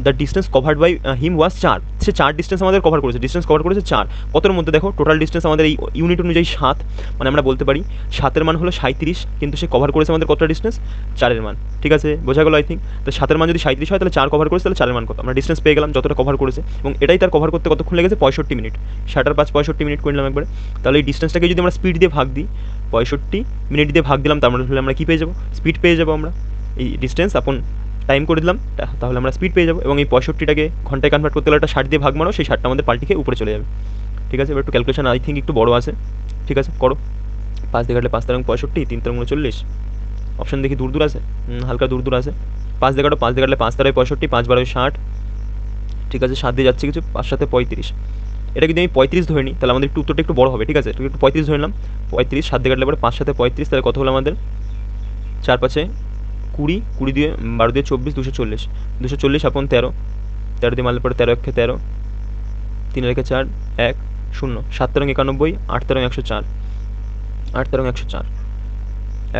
the distance covered by him was 4, সে 4 ডিস্টেন্স আমাদের কভার করেছে, ডিস্টেন্স কভার করেছে 4, কতর মধ্যে দেখো টোটাল ডিস্টেন্স আমাদের এই ইউনিট অনুযায়ী 7, মানে আমরা বলতে পারি 7-এর মান হলো 37, কিন্তু সে কভার করেছে আমাদের কতটা ডিস্টেন্স, 4-এর মান, ঠিক আছে, বোঝা গেল আই থিঙ্ক। তো 7-এর মান যদি 37 হয় তাহলে 4 কভার করেছে, তাহলে 4-এর মান কত, আমরা ডিস্টেন্স পেয়ে গেলাম যতটা কভার করেছে, এবং এটাই তার কভার করতে কতক্ষণ লেগেছে, 65 মিনিট, 7-5 65 মিনিট করে নিলাম একবারে। তাহলে এই ডিস্টেন্সটাকে যদি আমরা স্পিড দিয়ে ভাগ দিই, 65 মিনিট দিয়ে ভাগ দিলাম, তার মানে হলে আমরা কী পেয়ে যাবো, স্পিড পেয়ে যাবো আমরা, এই ডিস্টেন্স আপন টাইম করে দিলাম, তাহলে আমরা স্পিড পেয়ে যাবো। এবং এই 65টাকে ঘন্টায় কনভার্ট করতে গেলে একটা 60 দিয়ে ভাগ মারো, সেই 60টা আমাদের পাল্টিকে উপরে চলে যাবে, ঠিক আছে। এবার একটু ক্যালকুলেশন আই থিঙ্ক একটু বড় আছে, ঠিক আছে, করো। 5 দিয়ে কাটলে 5 তেরো 65, 3 তেরো 39, অপশন দেখি দূর দূর আছে, হালকা দূর দূর আছে। 5 দিয়ে কাটো, 5 দিয়ে কাটলে 5 তেরো 65, 5 12 60, ঠিক আছে, 7 দিয়ে যাচ্ছে কিছু, 5 7 35, এটা যদি আমি 35 ধরে নিই তাহলে আমাদের একটু উত্তরটা একটু বড় হবে, ঠিক আছে, একটু 35 ধরে নিলাম, 35, 7 দিয়ে কাটলে পরে 5 7 35, তাহলে কত হলো আমাদের, 4 5 20, 20 দিয়ে 12 দিয়ে 24, 240, 240 আপন 13, 13 দিয়ে মারলে পরে 13 1 13, 3 রেখে 4 1 0, 7 তেরো 91, 8 তেরো 104, 8 তেরো 104,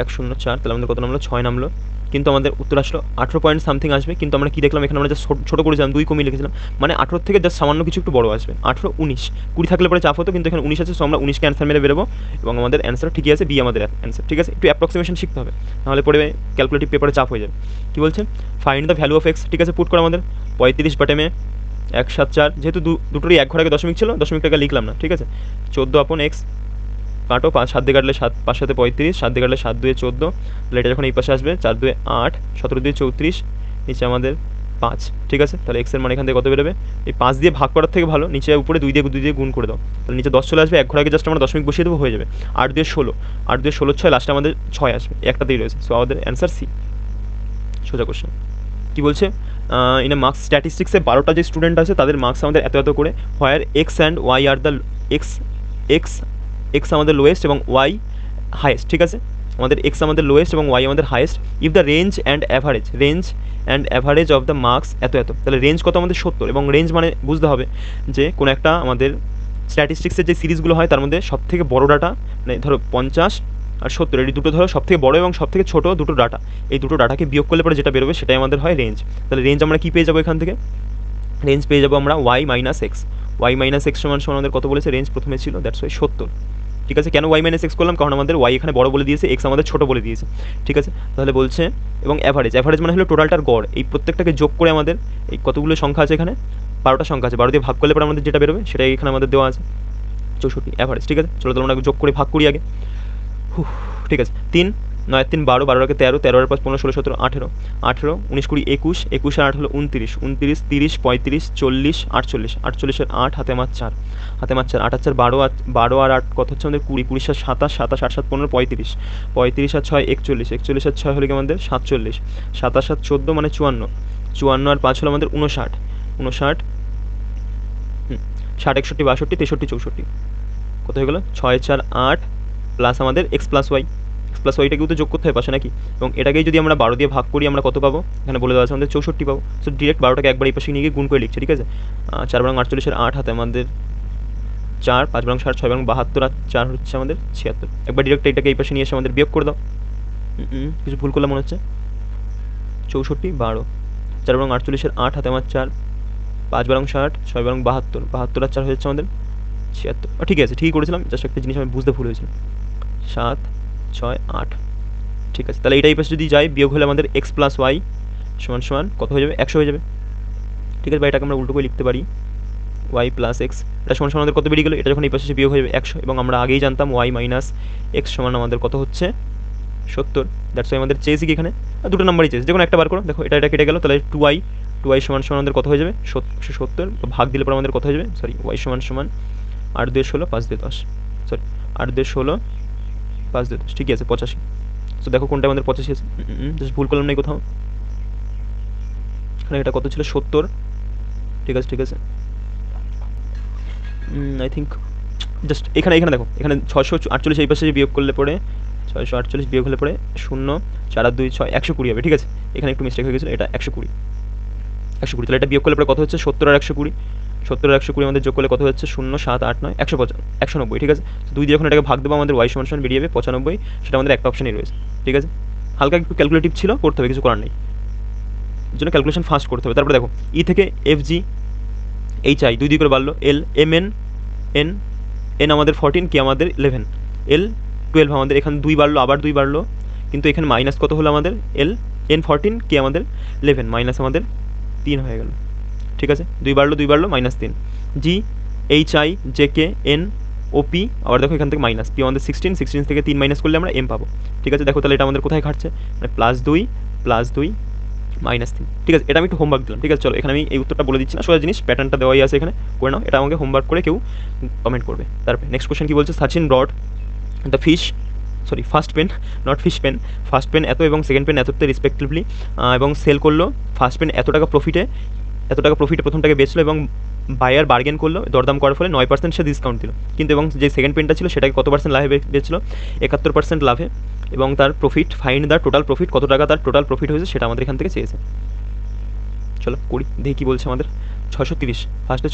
104, তাহলে আমাদের কত নামলো, 6 নামলো, কিন্তু আমাদের উত্তর আসলো 18 পয়েন্ট সামথিং আসবে। কিন্তু আমরা কি দেখলাম, এখানে আমরা জাস্ট ছোটো করেছিলাম, 2 কমিয়ে লিখেছিলাম, মানে 18 থেকে জাস্ট সামান্য কিছু একটু বড় আসবে, 18 19, 20 থাকলে পরে চাপ হতো, কিন্তু এখানে 19 আছে, সো আমরা 19কে অ্যান্সার মেরে বেরোবো, এবং আমাদের অ্যান্সার ঠিকই আছে, বি আমাদের অ্যান্সার, ঠিক আছে। একটু অ্যাপ্রক্সিমেশন শিখতে হবে, নাহলে পরে ক্যালকুলেটিভ পেপারে চাপ হয়ে যাবে। কী বলছে, find the value of x, ঠিক আছে, পুট করে আমাদের 35 বাটেমে 174, যেহেতু দুটোরই এক ঘর আগে দশমিক ছিল, দশমিকটাকে লিখলাম না, ঠিক আছে, 14 আপন এক্স, কাটো, 7 দিয়ে কাটলে 7 5 7 35, 7 দিয়ে কাটলে 7 2 14, তাহলে এটা যখন এই পাশে আসবে 4 2 8, 17 2 34, নিচে আমাদের 5, ঠিক আছে। তাহলে এক্সের মান এখান থেকে কত বেরোবে, এই 5 দিয়ে ভাগ করার থেকে ভালো নিচে উপরে 2 দিয়ে গুণ করে দাও, তাহলে নিচে 10 চলে আসবে, এক ঘর আগে জাস্ট আমরা দশমিক বসিয়ে দেবো, হয়ে যাবে। 8 দিয়ে 16, 8 দিয়ে 16 6, লাস্টে আমাদের 6 আসবে, একটাতেই রয়েছে, সো আমাদের অ্যান্সার সি, সোজা কোশ্চেন। কী বলছে, ইন এ মার্কস স্ট্যাটিস্টিক্সে 12টা যে স্টুডেন্ট আছে তাদের মার্কস আমাদের এত এত করে, where X and Y are the X X X আমাদের লোয়েস্ট এবং ওয়াই হাইয়েস্ট, ঠিক আছে, আমাদের এক্স আমাদের লোয়েস্ট এবং ওয়াই আমাদের highest, if the range and average of the marks এত এত, তাহলে রেঞ্জ কত আমাদের 70, এবং রেঞ্জ মানে বুঝতে হবে যে কোনো একটা আমাদের স্ট্যাটিস্টিক্সের যে সিরিজগুলো হয় তার মধ্যে সবথেকে বড় ডাটা, মানে ধরো 50 আর 70, এই দুটো ধরো সবথেকে বড় এবং সবথেকে ছোটো দুটো ডাটা, এই দুটো ডাটাকে বিয়োগ করলে পরে যেটা বেরোবে সেটাই আমাদের হয় রেঞ্জ। তাহলে রেঞ্জ আমরা কী পেয়ে যাবো এখান থেকে, রেঞ্জ পেয়ে যাবো আমরা Y minus X, Y minus X সমান আমাদের কত বলেছে, রেঞ্জ প্রথমে ছিল, দ্যাটস ওয়াই 70, ঠিক আছে। কেন ওয়াই মাইনাস এক্স করলাম, কারণ আমাদের ওয়াই এখানে বড় বলে দিয়েছে, এক্স আমাদের ছোটো বলে দিয়েছে, ঠিক আছে। তাহলে বলছে এবং অ্যাভারেজ মানে হলো টোটালটার গড়, এই প্রত্যেকটাকে যোগ করে আমাদের এই কতগুলো সংখ্যা আছে এখানে, 12টা সংখ্যা আছে, 12 দিয়ে ভাগ করলে পরে আমাদের যেটা বেরোবে সেটাই এখানে আমাদের দেওয়া আছে, 64 অ্যাভারেজ, ঠিক আছে। চলো তাহলে আমরা যোগ করে ভাগ করি আগে, ঠিক আছে, 3 9 3 12, 12 আগে 13, 13 5 15 16 17 18, 18 19 20 21, 21 আর 8 হলো 29, 29 30 35 40 48, 48 8 হাতে মার 4, 8 আর 4 12, 12 আর 8 কত হচ্ছে আমাদের 20, 20 আর 27, 27 8 7 15 35, 35 আর 6 41, 41 আর 6 হলো কি আমাদের 47, 27 আর 14 মানে 54, 54 আর 5 হলো আমাদের 59, 59 60 61 62 63 64, কত হয়ে গেলো 6 4 8 প্লাস আমাদের এক্স প্লাস ওয়াইটাকেও তো যোগ করতে হয় পাশে নাকি, এবং এটাকেই যদি আমরা 12 দিয়ে ভাগ করি আমরা কত পাবো, এখানে বলে দেওয়া আছে আমাদের 64 পাবো, সো ডিরেক্ট 12টাকে একবার এই পাশে নিয়ে গিয়ে গুণ করে লিখছে, ঠিক আছে। 4 বারং 48 8 হাতে আমাদের 4, 5 বারং 60, 6 বারং 72 আর 4 হচ্ছে আমাদের 76, একবার ডিরেক্ট এটাকে এই পাশে নিয়ে এসে আমাদের বিয়োগ করে দাও, কিছু ভুল করলাম মনে হচ্ছে, 64 12, 4 বারং 48 8 হাতে আমার 4, 5 বারং 60, 6 বারং 72, 72 আর 4 হয়ে যাচ্ছে আমাদের 76, ঠিক আছে, ঠিকই করেছিলাম, জাস্ট একটা জিনিস আমি বুঝতে ভুল হয়েছিল, 7 6 8, ঠিক আছে। তাহলে এইটাই পাশে যদি যাই বিয়োগ হলে আমাদের এক্স প্লাস ওয়াই সমান কত হয়ে যাবে, 100 হয়ে যাবে, ঠিক আছে। বা এটাকে আমরা উল্টো করে লিখতে পারি ওয়াই প্লাস এক্স, এটা সমান আমাদের কত বেরিয়ে গেলো, এটা যখন এই পাশে বিয়োগ হয়ে যাবে 100, এবং আমরা আগেই জানতাম ওয়াই মাইনাস এক্স সমান আমাদের কত হচ্ছে 70, দ্যাটস ওয়াই আমাদের চেয়েছি কি এখানে দুটো নাম্বারই চেয়েছি, যে কোনো একটা বার করো, দেখো এটা কেটে গেলো, তাহলে 2y সমান আমাদের কত হয়ে যাবে 70, ভাগ দিলে পর আমাদের কত হয়ে যাবে, সরি ওয়াই সমান 8 2 16 5 2 10, সরি 8 2 16 5 2 10, ঠিকই আছে 85, তো দেখো কোনটা আমাদের 85 আছে, জাস্ট ভুল করলাম না কোথাও, এখানে এটা কত ছিল 70, ঠিক আছে, আই থিঙ্ক জাস্ট এখানে দেখো, এখানে 648 এই পাশে বিয়োগ করলে পরে 648 বিয়োগ হলে পরে 0 4 আর 2 6 120 হবে, ঠিক আছে। এখানে একটু মিস্টেক হয়ে গেছিলো, এটা 120, তাহলে এটা বিয়োগ করলে পরে কত হচ্ছে 70 আর 120, 70 আর 120 আমাদের যোগ করলে কত হচ্ছে 0 7 8 9 190, ঠিক আছে। তো 2 দিয়ে যখন এটাকে ভাগ দেবো আমাদের ওয়াই সমান বেরিয়ে যাবে 95, সেটা আমাদের একটা অপশানই রয়েছে, ঠিক আছে। হালকা একটু ক্যালকুলেটিভ ছিল, করতে হবে, কিছু করার নেই। জন্য ক্যালকুলেশন ফাস্ট করতে হবে। তারপরে দেখো ই থেকে এফ জি এইচ আই 2 করে বাড়লো, L M N N N আমাদের 14, কে আমাদের 11, এল 12 আমাদের এখানে 2 বাড়লো, আবার 2 বাড়লো, কিন্তু এখানে মাইনাস কত হলো আমাদের, এল এন 14, কে আমাদের 11, মাইনাস আমাদের 3 হয়ে গেল। ঠিক আছে, 2 বাড়লো -3, G H I J K N O P, আবার দেখো এখান থেকে মাইনাস, পি আমাদের 16 থেকে 3 মাইনাস করলে আমরা এম পাবো। ঠিক আছে, দেখো তাহলে এটা আমাদের কোথায় খাটছে, মানে +2 -3 ঠিক আছে, এটা আমি একটু হোমওয়ার্ক দিলাম। ঠিক আছে, চলো এখানে আমি এই উত্তরটা বলে দিচ্ছি না, সোজা জিনিস, প্যাটার্নটা দেওয়াই আছে এখানে, করে নাও, এটা আমাকে হোমওয়ার্ক করে কেউ কমেন্ট করবে। তারপরে নেক্সট কোশ্চেন কি বলছে, Sachin bought the first pen, not fish pen, first pen এত এবং সেকেন্ড পেন এততে রেসপেক্টিভলি, এবং সেল করলো ফার্স্ট পেন এত টাকা প্রফিটে প্রথমটাকে বেচলো, এবং বায়ার বার্গেন করলো, দরদাম করার ফলে 9% সে ডিসকাউন্ট দিল, কিন্তু এবং যে সেকেন্ড পেনটা ছিল সেটাকে কত % লাভে বেচলো, 71% লাভে, এবং তার profit, find the total profit, কত টাকা তার টোটাল প্রফিট হয়েছে সেটা আমাদের এখান থেকে চেয়েছে। চলো করি, দেখি কী বলছে আমাদের। 630, ফার্স্টে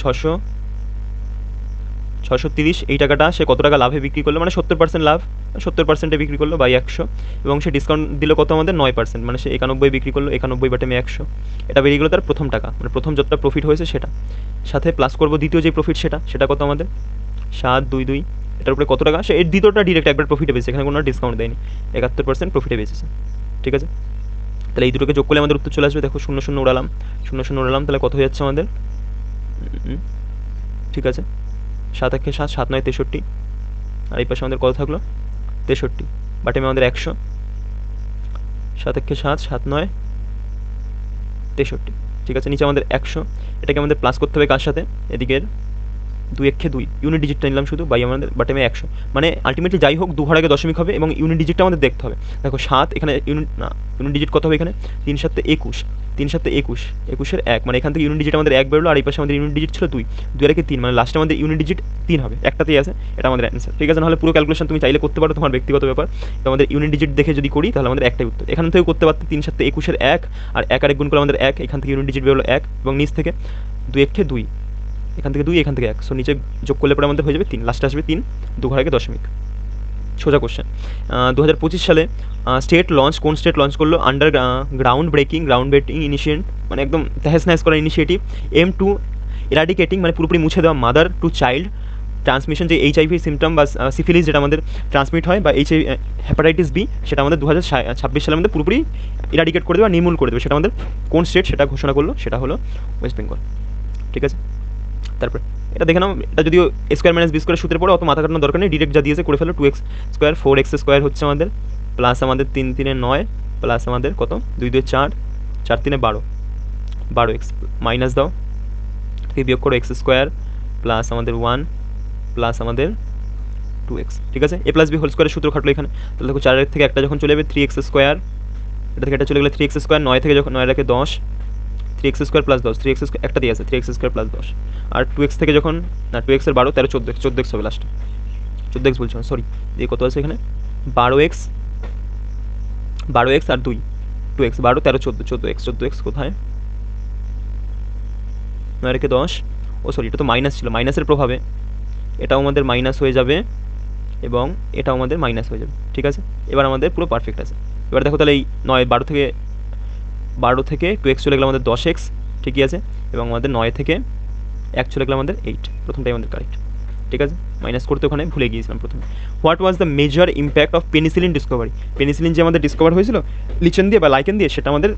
630 এই টাকাটা সে কত টাকা লাভে বিক্রি করলো, মানে 70% লাভ, 70%-এ বিক্রি করলো বাই 100, এবং সে ডিসকাউন্ট দিল কত আমাদের 9%, মানে সে 91 বিক্রি করলো, 91/100, এটা বেরিয়ে গেলো তার প্রথম টাকা, মানে প্রথম যতটা প্রফিট হয়েছে সেটা, সাথে প্লাস করবো দ্বিতীয় যে প্রফিট সেটা কত আমাদের 722, এটার উপরে কত টাকা, সে এর দ্বিতীয়টা ডিরেক্ট একবার প্রফিটে বেঁচেছে, এখানে কোনো ডিসকাউন্ট দেয়নি, 71% প্রফিটে বেঁচেছে। ঠিক আছে, তাহলে এই দুটোকে যোগ করলে আমাদের উত্তর চলে আসবে। দেখো 0 উড়ালাম, 0 উড়ালাম, তাহলে কত হয়ে যাচ্ছে আমাদের, ঠিক আছে, 7 একে 7, 7 9 63, আর এই পাশে আমাদের কত থাকলো 63, বাটেমে আমাদের 100, 7 একে 7, 7 9 63, ঠিক আছে, নিচে আমাদের 100, এটাকে আমাদের প্লাস করতে হবে কার সাথে, এদিকের 2 একে 2 ইউনিট ডিজিটটা নিলাম শুধু, বাই আমাদের বাটেমে 100, মানে আলটিমেটলি যাই হোক 2 ঘর আগে দশমিক হবে, এবং ইউনিট ডিজিটটা আমাদের দেখতে হবে। দেখো 7 এখানে ইউনিট ডিজিট কত হবে এখানে, 3 7 21, 3 7 21, 21-এর 1, মানে এখান থেকে ইউনিট ডিজিট আমাদের 1 বেরোলো, আর এই পাশে আমাদের ইউনিট ডিজিট ছিল 2, 2 আর 3, মানে লাস্টে আমাদের ইউনিট ডিজিট 3 হবে, একটাতেই আছে, এটা আমাদের অ্যান্সার। ঠিক আছে, নাহলে পুরো ক্যালকুলেশন তুমি চাইলে করতে পারো, তোমার ব্যক্তিগত ব্যাপার, তো আমাদের ইউনিট ডিজিট দেখে যদি করি তাহলে আমাদের একটাই উত্তর, এখান থেকেও করতে পারতে, 3 7 21-এর 1, আর 1 আর 1 গুণ করে আমাদের 1, এখান থেকে ইউনিট ডিজিট বেরোলো 1, এবং নিচ থেকে 2 একে 2, এখান থেকে 2, এখান থেকে 1, সো নিচে যোগ করলে পরে আমাদের হয়ে যাবে 3, লাস্টে আসবে 3, 2 ঘর আগে দশমিক। সোজা কোশ্চেন, 2025 সালে কোন স্টেট লঞ্চ করলো আন্ডার গ্রাউন্ড ব্রেকিং ইনিশিয়েট, মানে একদম তহস নহস করা ইনিশিয়েটিভ, এম টু এরাডিকেটিং, মানে পুরোপুরি মুছে দেওয়া মাদার টু চাইল্ড ট্রান্সমিশন, যে HIV সিমটম বা সিফিলিস যেটা আমাদের ট্রান্সমিট হয়, বা হেপাটাইটিস বি, সেটা আমাদের 2026 সালে আমাদের পুরোপুরি ইরাডিকেট করে দেবে, নির্মূল করে দেবে, সেটা আমাদের কোন স্টেট সেটা ঘোষণা করলো, সেটা হলো ওয়েস্ট বেঙ্গল। ঠিক আছে, তারপরে এটা দেখে নাও, এটা যদিও স্কোয়ার মাইনাস বি স্কোয়ার সূত্রে পড়ে, অত মাথা কাটানোর দরকার নেই, ডিরেক্ট যা দিয়েছে করে ফেলো, 2x স্কোয়ার 4x স্কোয়ার হচ্ছে আমাদের, প্লাস আমাদের 3 3 9, প্লাস আমাদের কত 2 2 4, 4 3 12, 12x, মাইনাস দাও, থেকে বিয়োগ করো x স্কোয়ার, প্লাস আমাদের 1, প্লাস আমাদের 2x। ঠিক আছে, a প্লাস বি হোল স্কোয়ারের সূত্র খাটলো এখানে, তাহলে দেখো 4 থেকে একটা যখন চলে যাবে 3x স্কোয়ার, এটা থেকে এটা চলে গেলে 3x স্কোয়ার, 9 থেকে যখন 9 রাখে 10, 3x square plus 10, 3x square একটা দিয়ে আছে, 3x স্কোয়ার প্লাস 10, আর 2x থেকে যখন, না 2x এর 12 13 14x, 14x হবে লাস্টে, 14x বলছি সরি, দিয়ে কত আছে এখানে 12x আর 2, 2x 12 13 14, 14x কোথায়, 9 রেখে 10, ও সরি এটা তো মাইনাস ছিল, মাইনাসের প্রভাবে এটাও আমাদের মাইনাস হয়ে যাবে, এবং এটাও আমাদের মাইনাস হয়ে যাবে। ঠিক আছে, এবার আমাদের পুরো পারফেক্ট আছে। এবার দেখো তাহলে এই 12 থেকে 2x চলে গেলে আমাদের 10x, ঠিকই আছে, এবং আমাদের 9 থেকে 1 চলে গেলে আমাদের 8, প্রথমটাই আমাদের কারেক্ট। ঠিক আছে, মাইনাস করতে ওখানে ভুলে গিয়েছিলাম প্রথমে। What was the major impact of penicillin Discovery, penicillin যে আমাদের ডিসকভার হয়েছিল লিচেন দিয়ে বা লাইকেন দিয়ে, সেটা আমাদের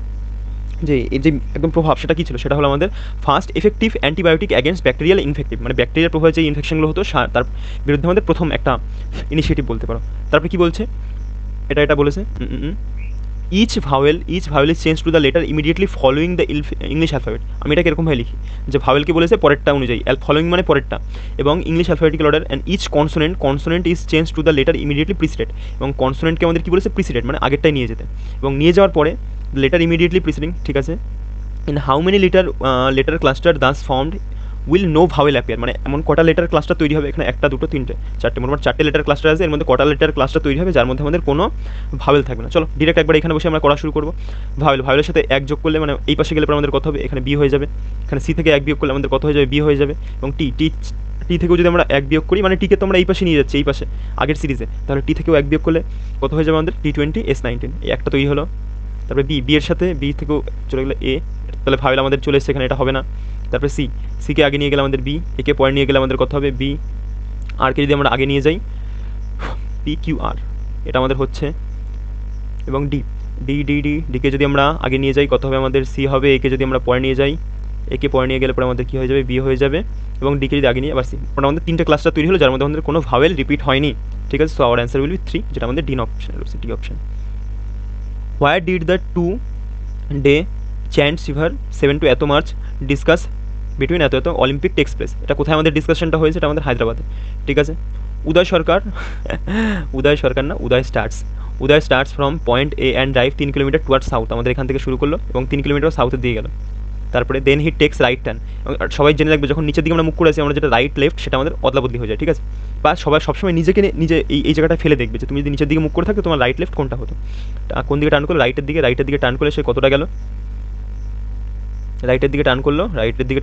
যে এই যে একদম প্রভাব সেটা কী ছিল, সেটা হলো আমাদের first effective antibiotic against bacterial infective, মানে ব্যাকটেরিয়ার প্রভাবে যে ইনফেকশনগুলো হতো তার বিরুদ্ধে আমাদের প্রথম একটা ইনিশিয়েটিভ বলতে পারো। তারপরে কী বলছে, এটা বলেছে, each vowel is change to the letter immediately following the English alphabet. আমি এটাকে এরকমভাবে লিখি যে ভাওয়েলকে বলেছে পরেরটা অনুযায়ী, ফলোয়িং মানে পরেরটা, এবং English alphabetical order, and each consonant is change to the letter immediately preceded, এবং কনসোনেন্টকে আমাদের কী বলেছে প্রিসিডেড, মানে আগেরটাই নিয়ে যেতে, এবং নিয়ে যাওয়ার পরে লেটার ইমিডিয়েটলি প্রিসিডিং। ঠিক আছে, in how many letter cluster thus formed will no vowel appear, মানে এমন কটা লেটার ক্লাস্টার তৈরি হবে, এখানে 1 2 3 4 মোটমাট 4টে লেটার ক্লাস্টার আছে, এর মধ্যে কটা লেটার ক্লাস্টার তৈরি হবে যার মধ্যে আমাদের কোনো ভাওয়েল থাকবে না। চলো ডিরেক্ট একবার এখানে বসে আমরা করা শুরু করবো। ভাওয়েলের সাথে 1 যোগ করলে, মানে এই পাশে গেলে পরে আমাদের কত হবে, এখানে বি হয়ে যাবে, এখানে সি থেকে 1 বিয়োগ করলে আমাদের কত হয়ে যাবে, বি হয়ে যাবে, এবং টি থেকেও যদি আমরা 1 বিয়োগ করি, মানে টিকে তো আমরা এই পাশে নিয়ে যাচ্ছি, এই পাশে আগের সিরিজে, তাহলে টি থেকেও 1 বিয়োগ করলে কত হয়ে যাবে আমাদের T20 S19, এই একটা তৈরি হলো, তারপরে বি এর সাথে বি থেকেও চলে গেলে এ, তাহলে ভাবলে আমাদের চলে এসছে এখানে, এটা হবে না। তারপরে সিকে আগে নিয়ে গেলে আমাদের বি, একে পরে নিয়ে গেলে আমাদের কত হবে বি, আরকে যদি আমরা আগে নিয়ে যাই পি কিউ আর, এটা আমাদের হচ্ছে। এবং ডিকে যদি আমরা আগে নিয়ে যাই কত হবে আমাদের সি হবে, একে যদি আমরা পরে নিয়ে যাই, একে পরে নিয়ে গেলে পরে আমাদের কী হয়ে যাবে বি হয়ে যাবে, এবং ডিকে যদি আগে নিয়ে আবার সি। ওটা আমাদের তিনটে ক্লাসটা তৈরি হলো যার মধ্যে আমাদের কোনো ভাওয়েল রিপিট হয়নি, ঠিক আছে। So our answer will be 3, যেটা আমাদের ডি অপশন রয়েছে, D option. Where did the 2 day Chintan Shivir 7 to এত মার্চ ডিসকাস বিটুইন এত অলিম্পিক টেক্স প্লেস, এটা কোথায় আমাদের ডিসকাশনটা হয়েছে, এটা আমাদের হায়দ্রাবাদে, ঠিক আছে। Uday Sarkar Uday starts from point A and drive 3 kilometre toward south, আমাদের এখান থেকে শুরু করলো এবং 3 কিলোমিটার সাউথের দিকে গেল। তারপরে then he takes right turn, সবাই জেনে রাখবে যখন নিচের দিকে আমরা মুখ করে আসি আমরা যেটা রাইট লেফট সেটা আমাদের অদলাবদলি হয়ে যায়, ঠিক আছে। বা সবাই সবসময় নিজেকে নিজে এই জায়গাটা ফেলে দেখবে যে তুমি যদি নিচের দিকে মুখ করে থাকো তোমার রাইট লেফট কোনটা হতো, কোন দিকে টার্ন করলো, রাইটের দিকে টার্ন করলে সে কতটা গেল, রাইটের দিকে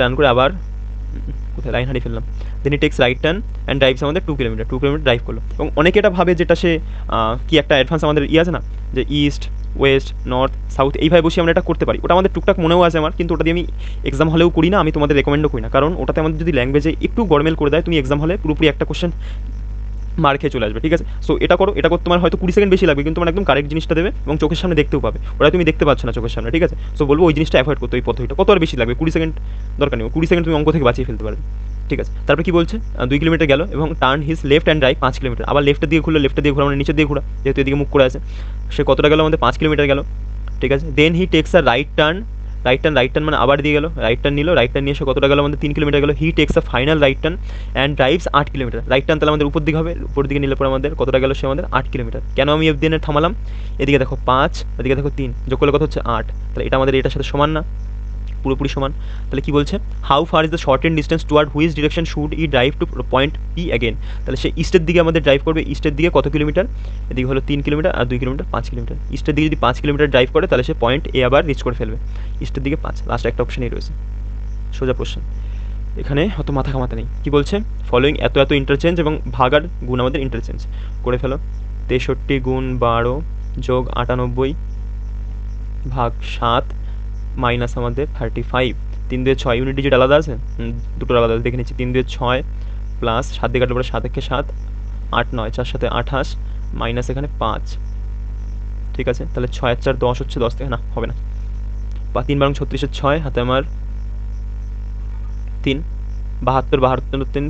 টার্ন করে আবার কোথায় লাইন হারিয়ে ফেললাম, then he takes right turn and drives আমাদের 2 কিলোমিটার ড্রাইভ করলো। এবং অনেকে এটা ভাবে যেটা সে কি একটা অ্যাডভান্স আমাদের আছে না, যে ইস্ট ওয়েস্ট নর্থ সাউথ এইভাবে বসে আমরা এটা করতে পারি, ওটা আমাদের টুকটাক মনেও আছে আমার, কিন্তু ওটা দিয়ে আমি এক্সাম হলেও করি না, আমি তোমাদের রেকমেন্ডও করি না, কারণ ওটাতে আমাদের যদি ল্যাঙ্গুয়েজে একটু গরমেল করে দেয় তুমি এক্সাম হলে পুরোপুরি একটা কোশ্চেন মার খেয়ে চলে আসবে, ঠিক আছে। সো এটা করতে তোমার হয়তো 20 সেকেন্ড বেশি লাগবে, কিন্তু তোমার একদম কারেক্ট জিনিসটা দেবে এবং চোখের সামনে দেখতেও পাবে, ওটা তুমি দেখতে পাচ্ছ না চোখের সামনে, ঠিক আছে। সো বলবো ওই জিনিসটা অ্যাভয়েড করতে, ওই পদ্ধতিটা কত আর বেশি লাগবে, 20 সেকেন্ড দরকার নেই, 20 সেকেন্ড তুমি অঙ্ক থেকে বাঁচিয়ে ফেলতে পারবে, ঠিক আছে। তারপরে কি বলছে 2 কিলোমিটার গেল এবং turn his left and right 5 kilometre, আবার লেফটের দিকে ঘুরা মানে নিচের দিকে ঘোরা, যেহেতু এদিকে মুখ করে আছে, সে কতটা গেল আমাদের 5 কিলোমিটার গেল, ঠিক আছে। Then he takes a right turn মানে আবার দিয়ে গেল, রাইট টার্ন নিয়ে সে কতটা গেল আমাদের 3 কিলোমিটার গেল। হি takes a final right turn and drives 8 kilometre, right turn তাহলে আমাদের উপর দিকে হবে, উপর দিকে নিলে পরে আমাদের কতটা গেল, সে আমাদের 8 কিলোমিটার। কেন আমি এফদিনে থামালাম, এদিকে দেখো 5, এদিকে দেখো 3, যোগ করলে কত হচ্ছে 8, তাহলে এটা আমাদের এটার সাথে সমান না, পুরোপুরি সমান। তাহলে কি বলছে, how far is the shorten distance toward which direction should E drive to point P again, তাহলে সে ইস্টের দিকে আমাদের ড্রাইভ করবে, ইস্টের দিকে কত কিলোমিটার, এদিকে হলো 3 কিলোমিটার আর 2 কিলোমিটার 5 কিলোমিটার, ইস্টের দিকে যদি 5 কিলোমিটার ড্রাইভ করে তাহলে সে পয়েন্ট এ আবার রিচ করে ফেলবে, ইস্টের দিকে 5, লাস্ট একটা অপশনই রয়েছে, সোজা প্রশ্ন, এখানে অত মাথা ঘামাতে নেই। কি বলছে, ফলোয়িং এত ইন্টারচেঞ্জ এবং ভাগ আর গুণ আমাদের ইন্টারচেঞ্জ করে ফেলো, 63 গুণ 12 যোগ 98 ভাগ 7 মাইনাস আমাদের 35, 3 2 6 ইউনিট ডিজিট আলাদা আছে, দুটো আলাদা আছে দেখে নিচ্ছি, 3 2 6 প্লাস 7 দিয়ে কাটলে পরে 7 একে 7 8 9 4 7 28 মাইনাস এখানে 5, ঠিক আছে। তাহলে 6 আর 4 10 হচ্ছে, 10 থেকে না হবে না, 3 বারং 36 6 হাতে আমার 3, 72 72 3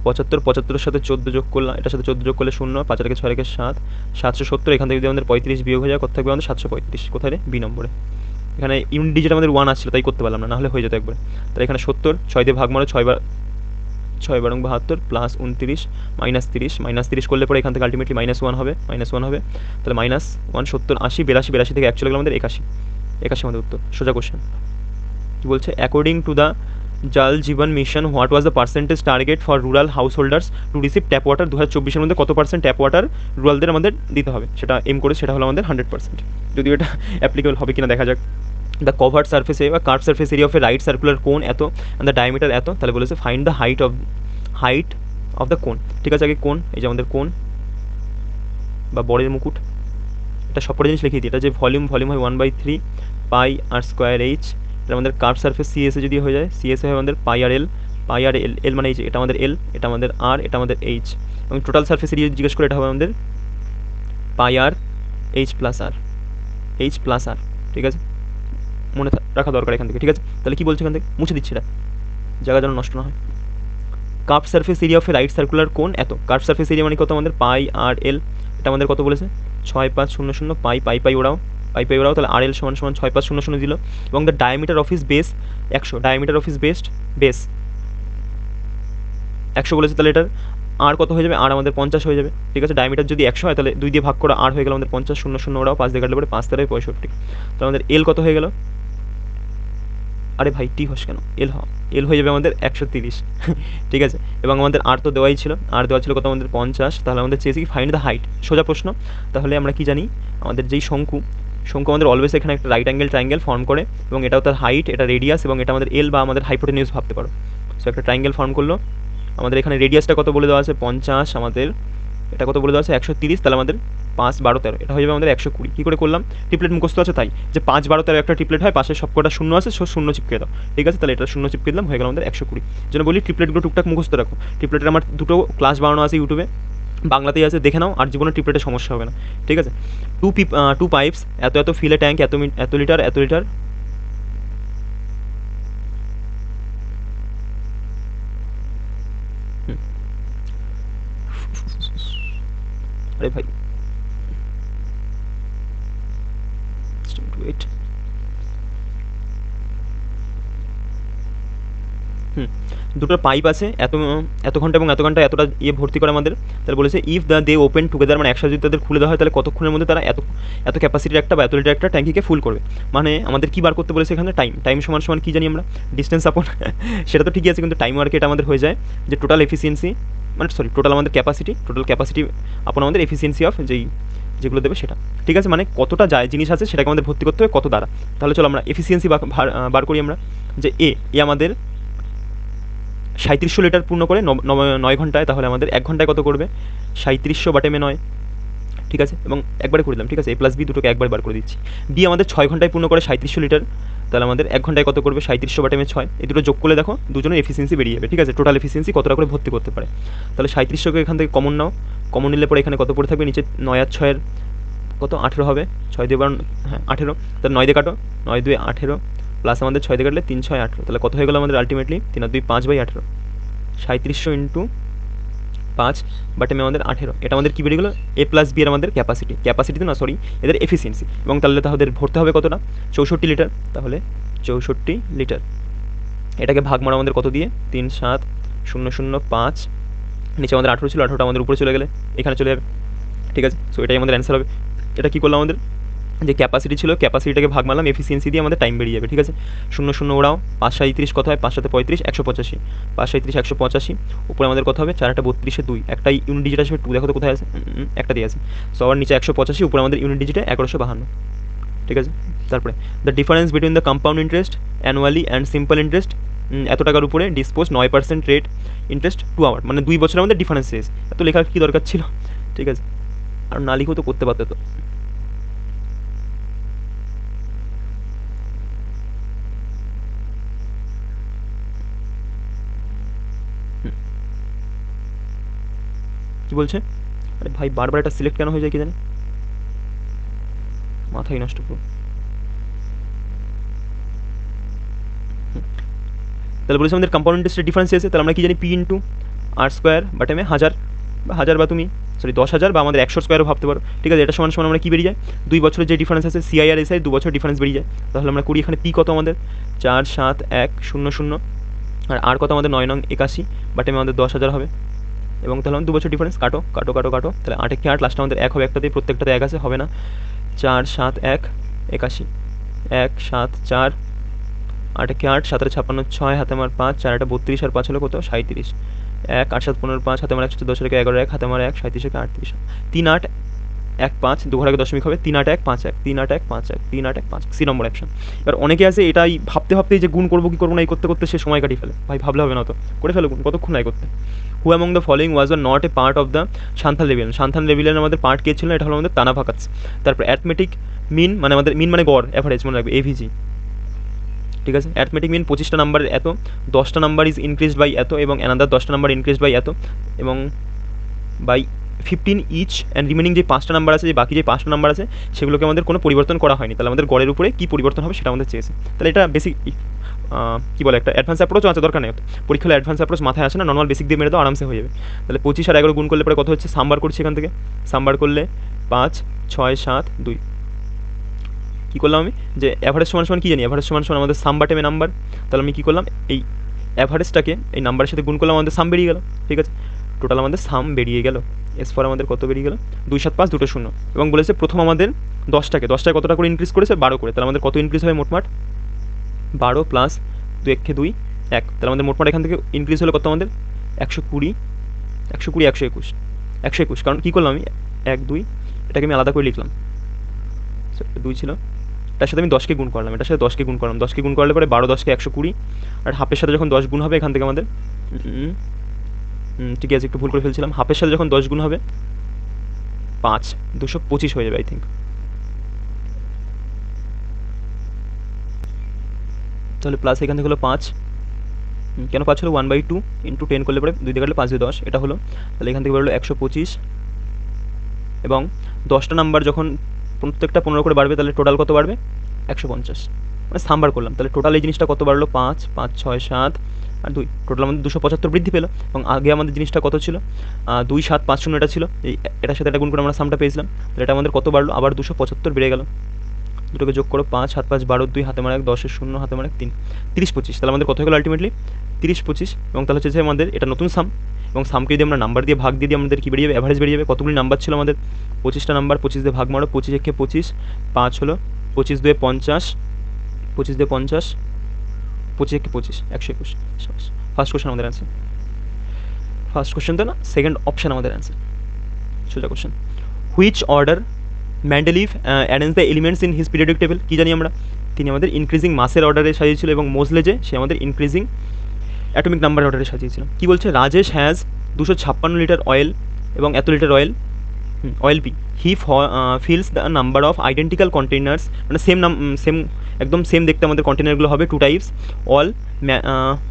75 75 সাথে 14 যোগ করলাম, এটার সাথে 14 যোগ করলে 0, 5 রেখে 6 রেখে 7 770, এখান থেকে যদি আমাদের 35 বিয়োগ হয়ে যায় কত থাকবে আমাদের 735, কোথায় রে বি নম্বরে, এখানে ইউনিট ডিজিট আমাদের 1 আসছিল তাই করতে পারলাম না, নাহলে হয়ে যেত একবার। তাহলে এখানে 70, 6 দিয়ে ভাগ মারো, 6 বারং 72 প্লাস 29 মাইনাস 30 করলে পরে এখান থেকে আলটিমেটলি -1 হবে, তাহলে -1 70 80 82 থেকে 1 চলে গেল আমাদের 81 আমাদের উত্তর, সোজা কোশ্চেন। কি বলছে, according to the Jal Jeevan mission what was the percentage target for rural householders to receive tap water, 2024-এর মধ্যে কত পার্সেন্ট ট্যাপ ওয়াটার রুরালদের আমাদের দিতে হবে, সেটা এম করে, সেটা হলো আমাদের 100%, যদিও এটা অ্যাপ্লিকেবল হবে কিনা দেখা যাক। দ্য কভার্ড সার্ফেস এরিয়া বা curve surface area of A right circular কোন এত অ্যান্ড দ্য ডায়ামিটার এত, তাহলে বলেছে find the height of the কোন, ঠিক আছে। আগে কোন, এই যে আমাদের কোন বা বরের মুকুট, এটা সব জিনিস লিখিয়ে দিই, এটা যে ভলিউম হয় 1/3 পাই আর স্কোয়ার এইচ, এটা আমাদের কার্ভ সার্ফেস সিএসএ যদি হয়ে যায়, সিএসএ হয় আমাদের পাই আর এল মানে এই যে এটা আমাদের এল, এটা আমাদের আর, এটা আমাদের এইচ, এবং টোটাল সার্ফেস এরিয়া জিজ্ঞেস করে এটা হবে আমাদের পাই আর এইচ প্লাস আর, ঠিক আছে, মনে রাখা দরকার এখান থেকে, ঠিক আছে। তাহলে কি বলছে এখান থেকে, মুছে দিচ্ছি এটা, জায়গা যেন নষ্ট না হয়। Curve surface area of A right circular কোন এত, কার্ভ সার্ফেস এরিয়া মানে কত আমাদের পাই আর এল, এটা আমাদের কত বলেছে 6500 পাই ওরাও, তাহলে আর এল সমান 6500 দিল, এবং the diameter of his base 100, diameter of his base 100 বলেছে, তাহলে এটার আর কত হয়ে যাবে, আর আমাদের 50 হয়ে যাবে, ঠিক আছে। ডায়ামিটার যদি 100 হয় তাহলে 2 দিয়ে ভাগ করে আর হয়ে গেল আমাদের 50, 00 ওরাও 5 দিয়ে কাটলে পরে 5 তেরোয় 65, তাহলে আমাদের এল কত হয়ে গেল, আরে ভাই টি হস কেন, এল হয়ে যাবে আমাদের 130, ঠিক আছে। এবং আমাদের আর তো দেওয়াই ছিল, কত আমাদের 50, তাহলে আমাদের চেয়েছি কি ফাইন্ড দ্য হাইট, সোজা প্রশ্ন। তাহলে আমরা কি জানি, আমাদের যেই শঙ্কু আমাদের অলওয়েজ এখানে একটা রাইট অ্যাঙ্গেল ট্রায়াঙ্গেল ফর্ম করে, এবং এটাও তার হাইট, এটা রেডিয়াস, এবং এটা আমাদের এল বা আমাদের হাইপোটেনিউস ভাবতে পারো। সো একটা ট্রায়াঙ্গেল ফর্ম করলো, আমাদের এখানে রেডিয়াসটা কত বলে দেওয়া আছে 50, আমাদের এটা কত বলে দেওয়া আছে 130, তাহলে আমাদের 5, 12, 13, এটা হয়ে যাবে আমাদের 120। কী করে করলাম? ট্রিপলেট মুখস্থ আছে তাই, যে 5, 12, 13 একটা ট্রিপলেট হয়, পাশে সবকটা শূন্য আছে, শূন্য চিপকে দাও। ঠিক আছে, তাহলে এটা শূন্য চিপকে দিলাম, হয়ে গেল আমাদের 120। যেন বলি ট্রিপলেটগুলো টুকটাক মুখস্থ রাখো। ট্রিপলেটের আমার 2টো ক্লাস বানানো আছে ইউটিউবে, বাংলাতেই আছে, দেখে নাও, আর জীবনে ট্রিপলেটের সমস্যা হবে না। ঠিক আছে, 2 পাইপস, এত এত ফিলে ট্যাঙ্ক, এত লিটার, এত লিটার। আরে ভাই, ওয়েট। দুটো পাইপ আছে, এত ঘন্টা এবং এত ঘন্টা এতটা ভর্তি করে আমাদের। তাহলে বলেছে ইফ দে ওপেন টুগেদার, মানে একসাথে যদি তাদের খুলে দেওয়া হয়, তাহলে কতক্ষণের মধ্যে তারা এত ক্যাপাসিটির একটা বা এত লিটার একটা ট্যাঙ্কিকে ফুল করবে। মানে আমাদের কি বার করতে বলেছে এখানে? টাইম সমান সমান কি জানি আমরা, ডিস্টেন্স আপন সেটা তো ঠিকই আছে, কিন্তু টাইম ওয়ার্কে এটা আমাদের হয়ে যায় যে টোটাল এফিসিয়েন্সি, মানে টোটাল আমাদের ক্যাপাসিটি আপন আমাদের এফিসিয়েন্সি অফ যেগুলো দেবে সেটা। ঠিক আছে, মানে কতটা যায় জিনিস আছে সেটাকে আমাদের ভর্তি করতে হবে কত দ্বারা। তাহলে চলো আমরা এফিসিয়েন্সি বার করি আমরা, যে এ আমাদের 3700 লিটার পূর্ণ করে 9 ঘন্টায়, তাহলে আমাদের 1 ঘন্টায় কত করবে? 3700/9। ঠিক আছে, এবং একবারে করে দিলাম। ঠিক আছে, A+B দুটোকে একবার বার করে দিচ্ছি। বি আমাদের 6 ঘন্টায় পূর্ণ করে 3700 লিটার, তাহলে আমাদের 1 ঘন্টায় কত করবে? 3700/6। এই দুটো যোগ করলে দেখো দুজনের এফিসিয়েন্সি বেরিয়ে যাবে। ঠিক আছে, টোটাল এফিসিয়েন্সি কতটা করে ভর্তি করতে পারে। তাহলে 3700কে এখান থেকে কমন নাও, কমন নিলে পরে এখানে কত পড়ে থাকবে? নিচে 9 আর 6 কত? 18 হবে। 6 দিয়ে 12, হ্যাঁ 18, তাহলে 9 দিয়ে কাটো, 9 2 18, প্লাস আমাদের 6 দিয়ে কাটলে 3 6 18, তাহলে কত হয়ে গেল আমাদের আলটিমেটলি? 3 আর 2 5/18, 3700 ইন্টু 5/18 আমাদের 18। এটা আমাদের কী বেরিয়ে গেলো? A+B এর আমাদের ক্যাপাসিটি না, সরি, এদের এফিসিয়েন্সি। এবং তাহলে তাদের ভরতে হবে কতটা? 64 লিটার, তাহলে 64 লিটার। এটাকে ভাগ মারা আমাদের কত দিয়ে? 3 7 0 0 5, নিচে আমাদের 18 ছিল, 18টা আমাদের উপরে চলে গেলে এখানে চলে যাবে। ঠিক আছে, সো এটাই আমাদের অ্যান্সার হবে। এটা কী করলাম? আমাদের যে ক্যাপাসিটি ছিল, ক্যাপাসিটিটাকে ভাগ মারলাম এফিসিয়েন্সি দিয়ে, আমাদের টাইম বেরিয়ে যাবে। ঠিক আছে, 0 0 ওরাও, 5 37 কত হয়? 5 7 35, 185, 5 37 185, উপরে আমাদের কত হবে? 4 8 32, 2, একটা ইউনিট ডিজিট আসবে 2, দেখো তো কোথায় আছে? একটা দিয়ে আছে। সো আবার নিচে 185, উপরে আমাদের ইউনিট ডিজিটে 1152। ঠিক আছে, তারপরে the difference between the compound interest annually and simple interest, এত টাকার উপরে ডিসপোজ 9% রেট ইন্টারেস্ট 2 আওয়ার, মানে 2 বছরের আমাদের ডিফারেন্স শেষ। এত লেখার কী দরকার ছিল? ঠিক আছে, আর না লিখেও তো করতে পারতো তো। কী বলছে? আরে ভাই, বারবার এটা সিলেক্ট কেন হয়ে যায় কি জানি, মাথায় নষ্ট পুরো। তাহলে বলেছি আমাদের কম্পাউন্ড ইন্টারেস্টের ডিফারেন্স আছে, তাহলে আমরা কি জানি? P/R² 1000, বা 1000 বা তুমি 10,000 বা আমাদের 100 ভাবতে পারো। ঠিক আছে, এটা সমান সমান আমরা কি বেরিয়ে যায়? 2 বছরের যে ডিফারেন্স আছে CI আর SI, 2 বছর ডিফারেন্স বেরিয়ে যায়। তাহলে আমরা করি এখানে P কত আমাদের? 4 7 1 0 0, আর আর কত আমাদের? 9 9 81/10 আমাদের 10,000 হবে। এবং তাহলে 2 বছর ডিফারেন্স কাটো কাটো কাটো কাটো, তাহলে 8 কে 8, লাস্টে আমাদের 1 হবে, একটাতে প্রত্যেকটাতে 1 আছে, হবে না। 4 7 1 81, 1 7 4, 8 কে 8, 7 56, 6 হাতে আমার 5, 4 8 32, আর 5 হলো কত? 37, 1 8 7 15 5, হাতে আমার 1, 10 রেখে 11 1, হাতে আমার 1, 37 38, 3 8 1 5, 2 ঘর আগে দশমিক হবে, 3 8 1 5 1, 3 8 1 5 1, 3 8 1 5, সি নম্বর অপশন। এবার অনেকে আছে এটাই ভাবতে ভাবতে যে গুণ করবো কি করবো না, এই করতে করতে সে সময় কাটিয়ে ফেলে। ভাই ভাবলে হবে না, তো করে ফেলো গুণ, কতক্ষণ লাগে করতে। Who among the following was not a part of the Santhal rebellion? Santhal rebellion আমাদের পার্ট কে ছিল? এটা হলো আমাদের তানাভাকাতস। তারপর অ্যাথমেটিক মিন, মানে আমাদের মিন মানে গড়, অ্যাভারেজ মনে রাখবে, AVG। ঠিক আছে, অ্যাথমেটিক মিন 25টা নাম্বার এত, 10টা নাম্বার ইজ ইনক্রিজড বাই এত, এবং অ্যানাদার 10টা নাম্বার ইনক্রিজড বাই এত, এবং বাই 15 ইচ, অ্যান্ড রিমেনিং যে 5টা নাম্বার আছে, যে বাকি যে 5টা নাম্বার আছে সেগুলোকে আমাদের কোনো পরিবর্তন করা হয়নি। তাহলে আমাদের গড়ের উপরে কী পরিবর্তন হবে সেটা আমাদের চেয়েছে। তাহলে এটা বেসিক কী বলে, একটা অ্যাডভান্স অ্যাপ্রোচও আছে, দরকার নেই, পরীক্ষা হলে অ্যাডভান্স অ্যাপ্রোচ মাথায় আসে না, নর্মাল বেসিক দিয়ে মেরে দাও, আরামসে হয়ে যাবে। তাহলে 25 আর 11 গুণ করলে পরে কত হচ্ছে? সাম্বার করছি এখান থেকে, সাম্বার করলে 5 6 7 2। কী করলাম আমি? যে অ্যাভারেজ সমান সমান কী জানি? অ্যাভারেজ সমান সমান আমাদের সাম/টেমে নাম্বার। তাহলে আমি কী করলাম? এই অ্যাভারেজটাকে এই নাম্বারের সাথে গুণ করলাম, আমাদের সাম বেরিয়ে গেল। ঠিক আছে, টোটাল আমাদের সাম বেরিয়ে গেল। এরপর আমাদের কত বেরিয়ে গেল? 2 7 5 2 0। এবং বলেছে প্রথম আমাদের 10টাকে কতটা করে ইনক্রিজ করেছে? 12 করে। তাহলে আমাদের কত ইনক্রিজ হয় মোটমাট? 12 প্লাস 2 1 কে 2 1, তাহলে আমাদের মোটমাট এখান থেকে ইনক্রিজ হলো কত আমাদের? 120 120 121 121। কারণ কী করলাম আমি? 1 2, এটাকে আমি আলাদা করে লিখলাম, 2 ছিল, তার সাথে আমি 10কে গুণ করলাম, এটার সাথে 10কে গুণ করলাম, 10কে গুণ করলে পরে 12 10কে 120, আর হাফের সাথে যখন 10 গুণ হবে এখান থেকে আমাদের ঠিক আছে, একটু ভুল করে ফেলছিলাম, হাফের সাথে যখন 10 গুণ হবে 5, 225 হয়ে যাবে আই থিঙ্ক। তাহলে প্লাস এখান থেকে হলো 5, কেন 5 হলো 1/2 ইন্টু 10 করলে পরে 2 দিয়ে কাটলে 5 দিয়ে 10, এটা হলো। তাহলে এখান থেকে বেরোলো 125, এবং 10টা নাম্বার যখন প্রত্যেকটা 15 করে বাড়বে তাহলে টোটাল কত বাড়বে? 150, মানে সাম্বার করলাম। তাহলে টোটাল এই জিনিসটা কত বাড়লো? 5, 5, 6, 7 আর 2, টোটাল আমাদের 275 বৃদ্ধি পেলো। এবং আগে আমাদের জিনিসটা কত ছিল? 2, 7, 5, 0 এটা ছিল, এই এটার সাথে এটা গুণ করে আমরা সামটা পেয়েছিলাম। তাহলে এটা আমাদের কত বাড়লো? আবার 275 বেড়ে গেল। দুটোকে যোগ করো, 5, 7, 5, 12, 2 হাতে মারা 1, 10 0 হাতে মারা 3, 30, 25। তাহলে আমাদের কত হয়ে গেল আলটিমেটলি? 30, 25। এবং তাহলে হচ্ছে আমাদের এটা নতুন সাম, এবং সামকে যদি আমরা নাম্বার দিয়ে ভাগ দিয়ে দিই আমাদের কী বেরিয়ে যাবে? অ্যাভারেজ বেরিয়ে যাবে। কতগুলি নাম্বার ছিল আমাদের? 25টা নাম্বার, 25 দিয়ে ভাগ মারো, 25 একে 25, 5 হলো, 25 2 50, 25 2 50, 25 একে 25, 121। ফার্স্ট কোশ্চেন আমাদের অ্যান্সার। ফার্স্ট কোশ্চেন তো না, সেকেন্ড অপশান আমাদের অ্যান্সার। সোজা question. Which order Mendeleev arrange the elements in his periodic table? কী জানি আমরা? তিনি আমাদের ইনক্রিজিং মাসের অর্ডারে সাজিয়েছিল, এবং মোজলেজে সে আমাদের ইনক্রিজিং অ্যাটমিক নাম্বার অর্ডারে সাজিয়েছিল। কী বলছে? রাজেশ হ্যাজ 256 লিটার অয়েল, এবং এত litre oil, oil P. He fills the number of identical containers, মানে সেম একদম সেম দেখতে আমাদের কন্টেনারগুলো হবে, 2 types, all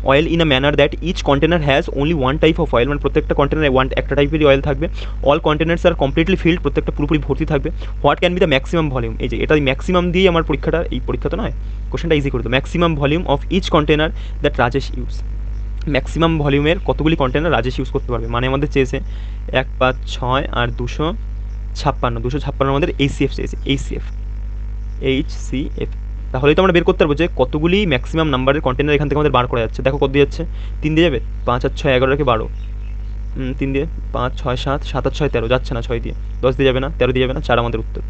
oil in a manner that each container has only 1 type of oil, মানে প্রত্যেকটা কন্টেনারে একটা টাইপেরই অয়েল থাকবে। All containers are completely filled, প্রত্যেকটা পুরোপুরি ভর্তি থাকবে। What can be the maximum volume? এই যে এটা ম্যাক্সিমাম দিয়ে আমার পরীক্ষাটা, এই পরীক্ষা তো নয়, কোশ্চেনটা ইজি করে দিত। Maximum volume of each container that Rajesh use. Maximum ভলিউমের কতগুলি কন্টেনার রাজেশ ইউজ করতে পারবে? মানে আমাদের চেয়েছে 1, 5, 6 আর 256 আমাদের এইচসিএফ চেয়েছে, এইচসিএফ। তাহলেই তো আমরা বের করতে পারবো যে কতগুলি ম্যাক্সিমাম নাম্বারের কন্টেনার এখান থেকে আমাদের বার করা যাচ্ছে। দেখো কত দিয়ে যাচ্ছে? 3 দিয়ে যাবে, 5 আর 6 11 রেখে 12, 3 দিয়ে 5, 6, 7, 7 আর 6 13, যাচ্ছে না 6 দিয়ে, 10 দিয়ে যাবে না, 13 দিয়ে যাবে না, 4 আমাদের উত্তর।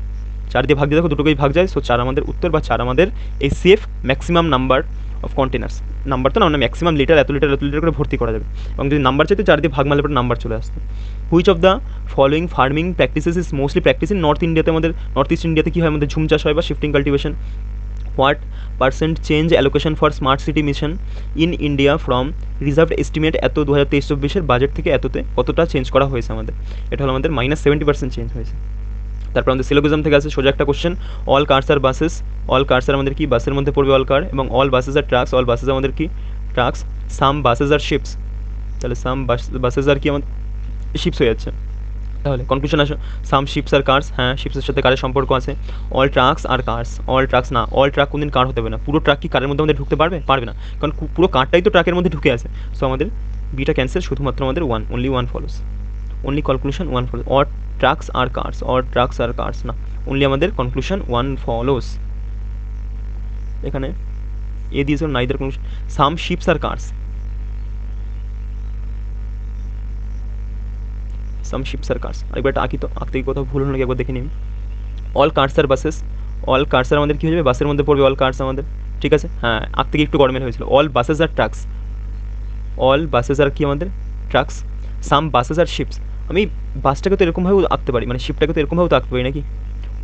4 দিয়ে ভাগ দিয়ে দেখো দুটোকেই ভাগ যায়, সো 4 আমাদের উত্তর, বা 4 আমাদের HCF maximum number of containers. Number তো না, মানে ম্যাক্সিমাম লিটার এত লিটার করে ভর্তি করা যাবে, এবং যদি নাম্বার চাইতে 4 দিয়ে ভাগ মারলে পরে নাম্বার চলে আসতো। Which of the following farming practices is mostly practice in north ইন্ডিয়াতে? আমাদের নর্থ ইস্ট ইন্ডিয়াতে কী হয়? আমাদের ঝুম চাষ হয় বা shifting cultivation. What percent change allocation for smart city mission in India from reserve estimate এত 2023-24 বাজেট থেকে এততে কতটা চেঞ্জ করা হয়েছে আমাদের? এটা হলো আমাদের -70% চেঞ্জ হয়েছে। তারপর আমাদের সিলোগিজম থেকে আছে সোজা একটা কোশ্চেন, অল কার্স আর বাসেস। অল কার্স আর আমাদের কি? বাসের মধ্যে পড়বে অল কার, এবং অল বাসেস আর ট্রাক্স। অল বাসেস আমাদের কি? ট্রাক্স। সাম বাসেস আর শিপস, তাহলে সাম বাসেস আর কি আমাদের শিপস হয়ে যাচ্ছে। তাহলে কনক্লুশন আসো, সাম শিপস আর কার্স, হ্যাঁ শিপসের সাথে কারের সম্পর্ক আছে। All trucks are cars, all tracks না, অল ট্রাক কোনদিন কার হতে হবে না। পুরো ট্রাক কি কারের মধ্যে আমাদের ঢুকতে পারবে? পারবে না, কারণ পুরো কারটাই তো ট্রাকের মধ্যে ঢুকে আছে। সো আমাদের বিটা ক্যান্সেল, শুধুমাত্র আমাদের only one follows, only conclusion one follows. All trucks are cars, all trucks are cars না, অনলি আমাদের কনক্লুশন ওয়ান ফলোস। এখানে এ দিয়েছিল neither conclusion. Some ships are cars, some ships are cars. আরেকবার আঁকি তো, আঁকতে গিয়ে কোথাও ভুল হলো নাকি একবার দেখে নিন। অল কার্স আর বাসেস, অল কার্স আর আমাদের কী হয়ে যাবে? বাসের মধ্যে পড়বে অল কার্স আমাদের, ঠিক আছে। হ্যাঁ আঁকতে গিয়ে একটু গরমেল হয়েছিল। অল বাসেস আর ট্রাক্স, অল বাসেস আর কি আমাদের? ট্রাক্স। সাম বাসেস আর শিপস, আমি বাসটাকে তো এরকমভাবেও আঁকতে পারি, মানে শিপটাকে তো এরকমভাবেও তো আঁকতে পারি নাকি?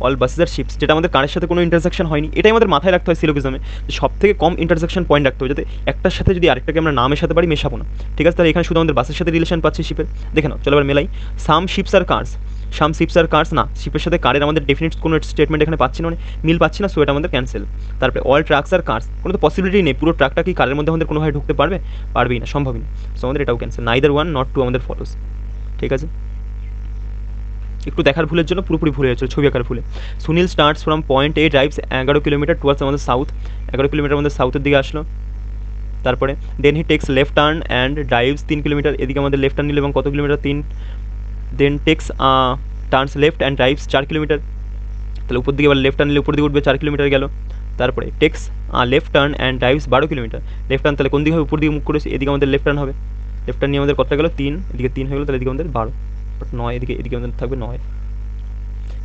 অল বাসেস আর শিপস, যেটা আমাদের কারের সাথে কোনো ইন্টারসেকশন হয়নি, এটাই আমাদের মাথায় রাখতে হয় সিলোগিজমে, সব থেকে কম ইন্টারসেকশন পয়েন্ট রাখতে হবে, যাতে একটার সাথে যদি আরেকটাকে আমরা না মেশাতে পারি, মেশাবো না, ঠিক আছে। তাহলে এখানে শুধু আমাদের বাসের সাথে রিলেশন পাচ্ছি শিপের, দেখে নাও। চলো এবার মেলাই। সাম ships are cars, some ships are cars না, শিপের সাথে কারের আমাদের ডেফিনিট কোনো স্টেটমেন্ট এখানে পাচ্ছি না, মানে মিল পাচ্ছি না, সো এটা আমাদের ক্যান্সেল। তারপরে অল ট্রাক্স আর কার্স, কোনো তো পসিবিলিটি নেই, পুরো ট্রাকটা কি কারের মধ্যে আমাদের কোনোভাবে ঢুকতে পারবে? পারবেই না, সম্ভবই না, সো আমাদের এটাও ক্যান্সেল। নাইদার ওয়ান নট টু আমাদের ফলোস, ঠিক আছে। একটু দেখার ভুলের জন্য পুরোপুরি ভুলে যাচ্ছিল, ছবি আঁকার ভুলে। Sunil starts from point A, drives 11 kilometre towards আমাদের সাউথ, 11 কিলোমিটার আমাদের সাউথের দিকে আসলো। তারপরে then he takes left turn and drives 3 kilometre, এদিকে আমাদের লেফট টার্ন নিল এবং কত kilometre? 3। Then takes turns left and drives 4 kilometre, তাহলে উপর দিকে এবার লেফট টার্ন নিলে উপর দিকে উঠবে, 4 কিলোমিটার গেল। তারপরে takes left turn and drives 12 kilometre. Left turn তাহলে কোন দিকে হবে? উপর দিকে মুখ করেছে, এদিকে আমাদের লেফট টার্ন হবে। লেফট টার্ন নিয়ে আমাদের কতটা গেল? 3, এদিকে 3 হয়ে গেলো, তাহলে এদিকে আমাদের 12, বাট 9, এদিকে আমাদের থাকবে 9।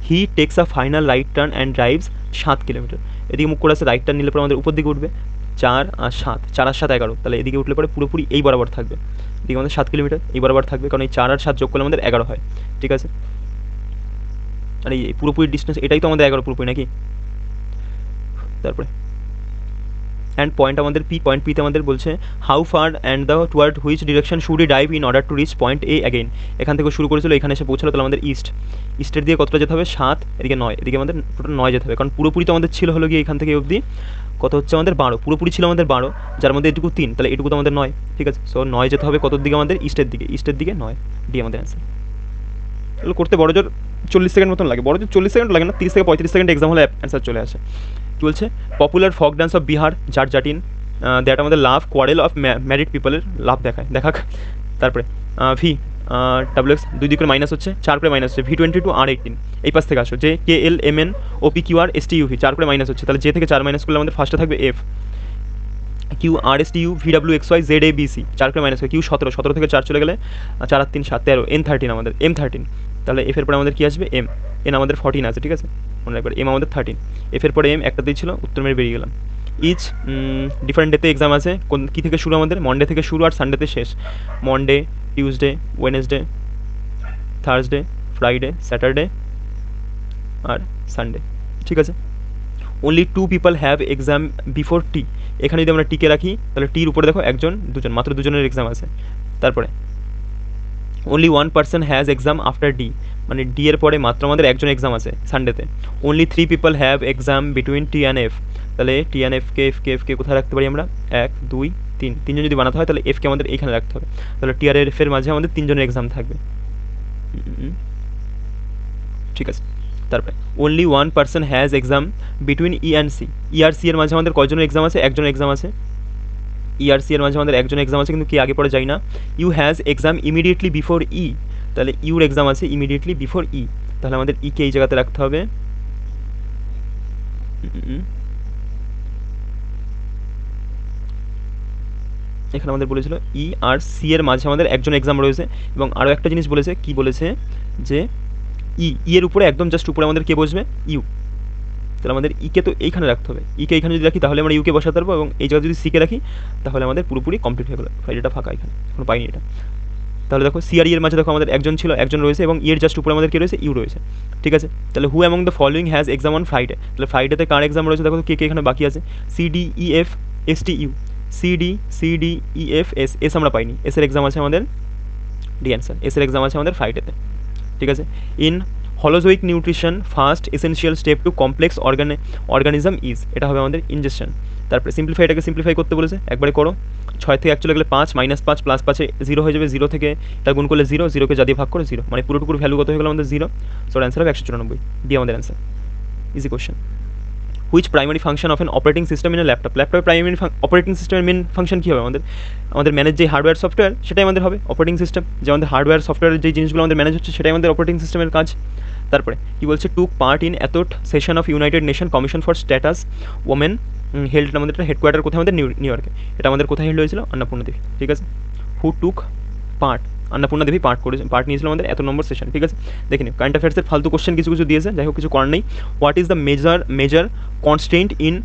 হি takes a final right turn and drives 7 kilometre, এদিকে মুখ করে আছে, রাইট টার্ন নিলে পরে আমাদের উপর দিকে উঠবে 4 আর 7, 4 আর 7 11, তাহলে এদিকে উঠলে পরে পুরোপুরি এই বরাবর থাকবে, এদিকে আমাদের 7 কিলোমিটার এই বরাবর থাকবে, কারণ এই 4 আর 7 যোগ করলে আমাদের 11 হয়, ঠিক আছে। আর এই পুরোপুরি ডিস্টেন্স এটাই তো আমাদের 11 পুরোপুরি নাকি? তারপরে অ্যান্ড পয়েন্ট আমাদের পি, পয়েন্ট পিতে আমাদের বলছে how fur and the toward which direction should E dive in order to reach point A again. এখান থেকে শুরু করেছিল, এখানে এসে পৌঁছালো, তাহলে আমাদের ইস্টের দিকে কতটা যেতে হবে 7, এদিকে 9, এদিকে আমাদের টোটাল 9 যেতে হবে, কারণ পুরোপুরি তো আমাদের ছিল হলো গিয়ে এখান থেকে অবধি কত হচ্ছে আমাদের 12, পুরোপুরি ছিল আমাদের 12, যার মধ্যে এটুকু 3, তাহলে এটুকু তো আমাদের 9, ঠিক আছে। সো 9 যেতে হবে কতর দিকে আমাদের ইস্টের দিকে 9, ডি আমাদের অ্যান্সার। এগুলো করতে বড় জোর 40 সেকেন্ড মতন লাগে, বড় জোর 40 সেকেন্ড লাগে না, 30 থেকে 35 সেকেন্ড এক্সাম হলে অ্যান্সার চলে আসে। কী বলছে popular folk dance of Bihar Jatin that আমাদের লাভ কোয়ারেল অফ ম্যারিড পিপলের লাভ দেখাক। তারপরে ভি ডাব্লিউ এক্স 2 দিকের মাইনাস হচ্ছে, 4 করে মাইনাস হচ্ছে, V22 R18 এই পাশ থেকে আসো, যে KLMN OPQR STUV 4 করে মাইনাস হচ্ছে, তাহলে যে থেকে 4 মাইনাস করলে আমাদের ফার্স্টে থাকবে F। QRSTU VWXY ZABC 4 করে মাইনাস হয়, Q17 থেকে 4 চলে গেলে 4 আর 3 7 13, N13 আমাদের M13, তাহলে F এর পরে আমাদের কী আসবে M, N আমাদের 14 আছে, ঠিক আছে মনে রাখবে, M আমাদের 13, F এর পরে M একটাতেই ছিল, উত্তর মেরে বেরিয়ে গেলাম। ইচ ডিফারেন্ট ডেতে এক্সাম আছে, কোন কী থেকে শুরু আমাদের, মন্ডে থেকে শুরু আর সানডেতে শেষ, Monday, Tuesday, Wednesday, Thursday, Friday, Saturday আর সানডে, ঠিক আছে। Only 2 people have exam before T, এখানে যদি আমরা টিকে রাখি তাহলে টির উপরে দেখো 1 2 মাত্র 2 জনের এক্সাম আছে। তারপরে only 1 person has exam after D, মানে ডি এর পরে মাত্র আমাদের 1 জন এক্সাম আছে সানডেতে। Only 3 people have exam between T and F, তাহলে টি অ্যান্ড এফকে কোথায় রাখতে পারি আমরা, 1 2 3, 3 জন যদি বানাতে হয় তাহলে এফকে আমাদের এইখানে রাখতে হবে, তাহলে টি আর এফের মাঝে আমাদের 3 জনের এক্সাম থাকবে, ঠিক আছে। তারপরে only 1 person has exam between E and C, E আর সি এর মাঝে আমাদের কয়জনের এক্সাম আছে, 1 জনের এক্সাম আছে, ই আর সি এর মাঝে আমাদের 1 জনের এক্সাম আছে, কিন্তু কি আগে পরে যাই না। U has exam immediately before E, তাহলে ইউর এক্সাম আছে ইমিডিয়েটলি বিফোর ই, তাহলে আমাদের ইকে এই জায়গাতে রাখতে হবে। এখানে আমাদের বলেছিল ই আর সি এর মাঝে আমাদের 1 জন এক্সাম রয়েছে, এবং আরও একটা জিনিস বলেছে, কি বলেছে যে ই এর উপরে একদম জাস্ট উপরে আমাদের কে বসবে, ইউ, তাহলে আমাদের ইকে তো এইখানে রাখতে হবে, ইকে এখানে যদি রাখি তাহলে আমরা ইউকে বসাতে পারবো, এবং এই জায়গায় যদি সিকে রাখি তাহলে আমাদের পুরোপুরি কমপ্লিট হয়ে গেলো। ফ্রাইডেটা ফাঁকা, এখানে এখন পাইনি এটা, তাহলে দেখো সি আর ই এর মাঝে দেখো আমাদের 1 জন ছিল, 1 জন রয়েছে, এবং ইয়ের জাস্ট উপরে আমাদের কে রয়েছে, ইউ রয়েছে, ঠিক আছে। তাহলে হু among the following has exam on Friday, তাহলে ফ্রাইডেতে কার এক্সাম রয়েছে দেখো, কে এখানে বাকি আছে, CDEF STU, CDEF এস আমরা পাইনি, এস এর এক্সাম আছে আমাদের, ডি অ্যান্সার, এস এর এক্সাম আছে আমাদের ফ্রাইডেতে, ঠিক আছে। In holozoic nutrition first essential step to complex organism is, এটা হবে আমাদের ইনজেকশন। তারপরে সিম্পলিফাইটাকে সিম্পলিফাই করতে বলেছে, একবারে করো, 6 থেকে 1 চলে গেলে 5, -5 + 5 0 হয়ে যাবে, 0 থেকে এটা গুণ করলে 0, 0কে যা দিয়ে ভাগ করে 0, মানে পুরোটুকুর ভ্যালু কত হয়ে গেল আমাদের 0, সো অ্যান্সার হবে 194, ডি আমাদের answer. Easy question. Which primary function of N operating system in a ল্যাপটপের প্রাইমারি অপারেটিং সিস্টেমের মেন ফাংশন কী হবে আমাদের ম্যানেজ যে হার্ডওয়্যার সফটওয়্যার সেটাই আমাদের হবে অপারেটিং সিস্টেম, যে আমাদের হার্ডওয়্যার সফটওয়্যারের যে জিনিসগুলো আমাদের ম্যানেজ হচ্ছে সেটাই আমাদের অপারেটিং সিস্টেমের কাজ। তারপরে কী বলছে, টুক পার্ট ইন এত session of United nation commission for status women held, আমাদের হেডকোয়ার্টার কোথায় আমাদের নিউ ইয়র্কে, এটা আমাদের কোথায় হেল্ড হয়েছিল, অন্নপূর্ণা দেবী, ঠিক আছে। হু টুক পার্ট, অন্নপূর্ণা দেবী পার্ট নিয়েছিল আমাদের এত নম্বর সেশন, ঠিক আছে। দেখে নিন কারেন্ট অ্যাফেয়ার্সের ফালতু কোশ্চেন কিছু দিয়েছে, যাই হোক কিছু করার নেই। What is the major constraint in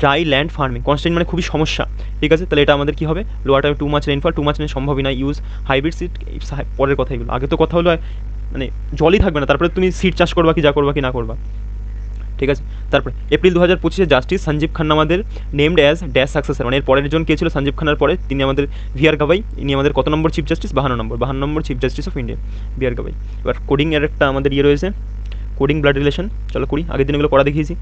dry land farming, constraint মানে খুবই সমস্যা, ঠিক আছে। তাহলে এটা আমাদের কী হবে, lower time too much rainfall, too much rain সম্ভবই না, ইউজ হাইব্রিড সিড, পরের কথা এগুলো, আগে তো কথা হলো মানে জলই থাকবে না, তারপরে তুমি সিড চাষ করবা কি যা করবা কি না করবা, ঠিক আছে। তারপরে এপ্রিল 2025 জাস্টিস সঞ্জীব খান্না আমাদের নেমড অ্যাজ ড্যাশ সাকসেসর, মানে এর পরের জন কে ছিল সঞ্জীব খান্নার পরে, তিনি আমাদের ভিআর গাভাই, ইনি আমাদের কত নম্বর চিফ জাস্টিস, 52 নম্বর chief justice of India, VR Gavai. এবার কোডিং এর একটা আমাদের রয়েছে, কোডিং ব্লাড রিলেশন, চলো করি, আগের দিনগুলো করা দেখিয়েছি।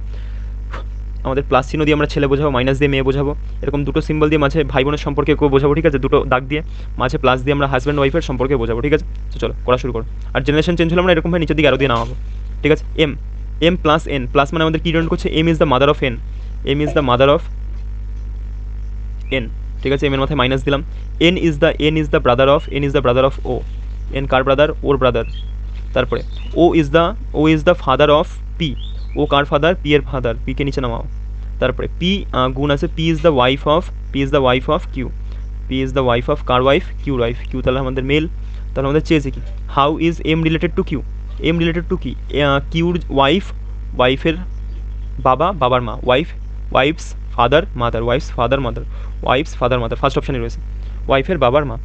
আমাদের প্লাস চিহ্ন দিয়ে আমরা ছেলে বোঝাবো, মাইনাস দিয়ে মেয়ে বোঝাবো, এরকম দুটো সিম্বল দিয়ে মাঝে ভাই বোনের সম্পর্কে কেউ বোঝাবো, ঠিক আছে, দুটো দাগ দিয়ে মাঝে প্লাস দিয়ে আমরা হাজব্যান্ড ওয়াইফের সম্পর্কে বোঝাবো, ঠিক আছে। তো চলো করা শুরু করো, আর জেনারেশন চেঞ্জ হলে আমরা এরকম ভাবে নিচের দিকে আরও দিয়ে নামাবো, ঠিক আছে। এম প্লাস এন, প্লাস মানে আমাদের কী ডিনোট করছে, M is the mother of N, M is the mother of N, ঠিক আছে। এম এর মাথায় মাইনাস দিলাম। N is the brother of O, N কার ব্রাদার, ওর ব্রাদার। তারপরে O is the father of P, O কার ফাদার, পি এর ফাদার, পি কে নিচে নামাও। তারপরে পি গুণ আছে, P is the wife of Q, P is the wife of car wife, কিউর ওয়াইফ, কিউ তাহলে আমাদের মেল, তাহলে আমাদের চেয়েছে কি, how is M related to Q, M related to কি, কিউর ওয়াইফের বাবার মা, ওয়াইফস ফাদার মাদার, ফার্স্ট অপশানে রয়েছে ওয়াইফের বাবার মা।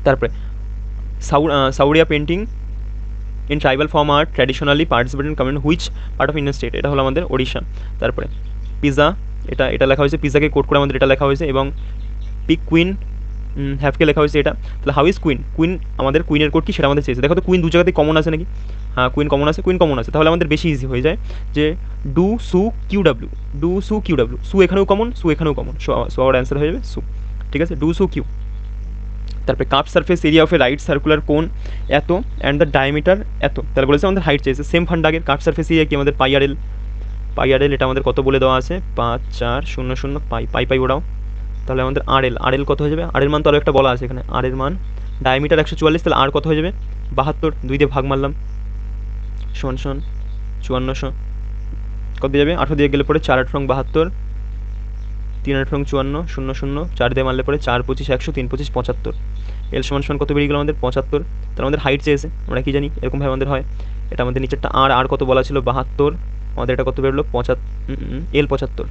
তারপরে Sauria painting in tribal form আর traditionally participate in community which part of Indian state, এটা হলো আমাদের ওড়িশা। তারপরে পিজা এটা এটা লেখা হয়েছে, পিজাকে কোড করে আমাদের এটা লেখা হয়েছে, এবং পিক কুইন হ্যাভকে লেখা হয়েছে এটা। তাহলে হাউ ইজ কুইন, কুইন আমাদের কুইনের কোড কি সেটা আমাদের চেয়েছে। দেখো তো কুইন দু জায়গাতেই কমন আছে নাকি, হ্যাঁ কুইন কমন আছে, কুইন কমন আছে, তাহলে আমাদের বেশি ইজি হয়ে যায় যে ডু সু কিউ ডাব্লিউ, ডু সু কিউ ডাব্লিউ, সু এখানেও কমন, সু এখানেও কমন, সো আমার অ্যান্সার হয়ে যাবে সু। ঠিক আছে, ডু সু কিউ। তারপরে curve surface area of A right circular কোন এত অ্যান্ড দ্য ডায়ামিটার এত, তাহলে বলেছে আমাদের হাইট চেয়েছে, সেম ফান্ড আগের। কার্ভ সারফেস এরিয়া কি আমাদের পাই আর এল, পাই আর এল এটা আমাদের কত বলে দেওয়া আছে 5400 পাই, পাই পাই ওরাও, তাহলে আমাদের আর এল, আর এল কত হয়ে যাবে, আর এর মান তো আরও একটা বলা আছে এখানে, আর এর মান ডায়ামিটার 144, তাহলে আর কত হয়ে যাবে 72, 2 দিয়ে ভাগ মারলাম সমান সমান 5400, কত দিয়ে যাবে 18 দিয়ে গেলে পরে 4 8 72, 3 8 54, 0 0, 4 দিয়ে মারলে পরে 4 25 100, 3 25 75, এল সমান সমান কত বেরিয়ে গেল আমাদের 75। তাহলে আমাদের হাইট চেয়েছে, আমরা কি জানি এরকমভাবে আমাদের হয়, এটা আমাদের নিচেরটা আর আর কত বলা ছিল 72, আমাদের এটা কত বেরোলো 75, এল 75,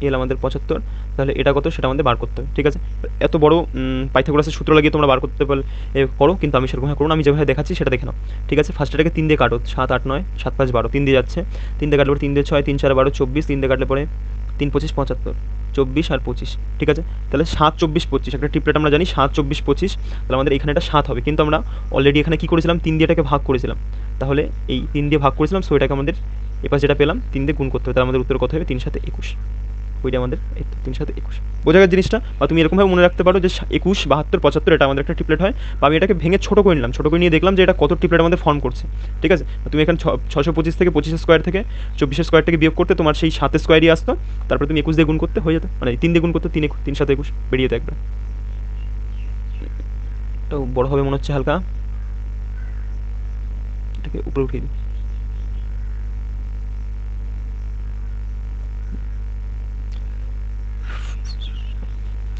এল আমাদের 75, তাহলে এটা কত সেটা আমাদের বার করতে হবে। ঠিক আছে, এত বড় পাইথাগোরাসের সূত্র লাগিয়ে তোমরা বার করতে পারলে করো, কিন্তু আমি সেরকম করো না, আমি যেভাবে দেখাচ্ছি সেটা দেখে নাও। ঠিক আছে, ফার্স্ট এটাকে 3 দিয়ে কাটো, 7 8 9 7 5 12, 3 দিয়ে যাচ্ছে, 3 দিয়ে কাটলে পরে 3 দিয়ে 6, 3 4 12 24, 3 দিয়ে কাটলে পরে 3 25 75, 24 আর 25। ঠিক আছে, তাহলে 7 24 25 একটা ট্রিপলেট আমরা জানি 7 24 25, তাহলে আমাদের এখানে এটা 7 হবে, কিন্তু আমরা অলরেডি এখানে কী করেছিলাম 3 দিয়ে এটাকে ভাগ করেছিলাম, তাহলে এই 3 দিয়ে ভাগ করেছিলাম, সো এটাকে আমাদের এপাশ যেটা পেলাম 3 দিয়ে গুণ করতে হবে, তাহলে আমাদের উত্তর কত হবে 3 7 21, ওইটা আমাদের এই 3 7 21 বোঝা গেল জিনিসটা। বা তুমি এরকমভাবে মনে রাখতে পারো যে 21 72 75 এটা আমাদের একটা ট্রিপলেট হয়, বা আমি এটাকে ভেঙে ছোটো করে নিলাম, ছোটো করে নিয়ে দেখলাম যে এটা কত ট্রিপলেট আমাদের ফর্ম করছে। ঠিক আছে, তুমি এখানে 625 থেকে 25 স্কোয়ার থেকে 24 স্কোয়ার থেকে বিয়োগ করতে তোমার সেই 7 স্কোয়ারই আসতো, তারপরে তুমি 21 দিয়ে গুণ করতে হয়ে যেত, মানে 3 দিয়ে গুণ করতে 3 7 21 বেরিয়ে যেত একবার। এটাও বড় হবে মনে হচ্ছে হালকা, এটাকে উপরে উঠিয়ে দিই।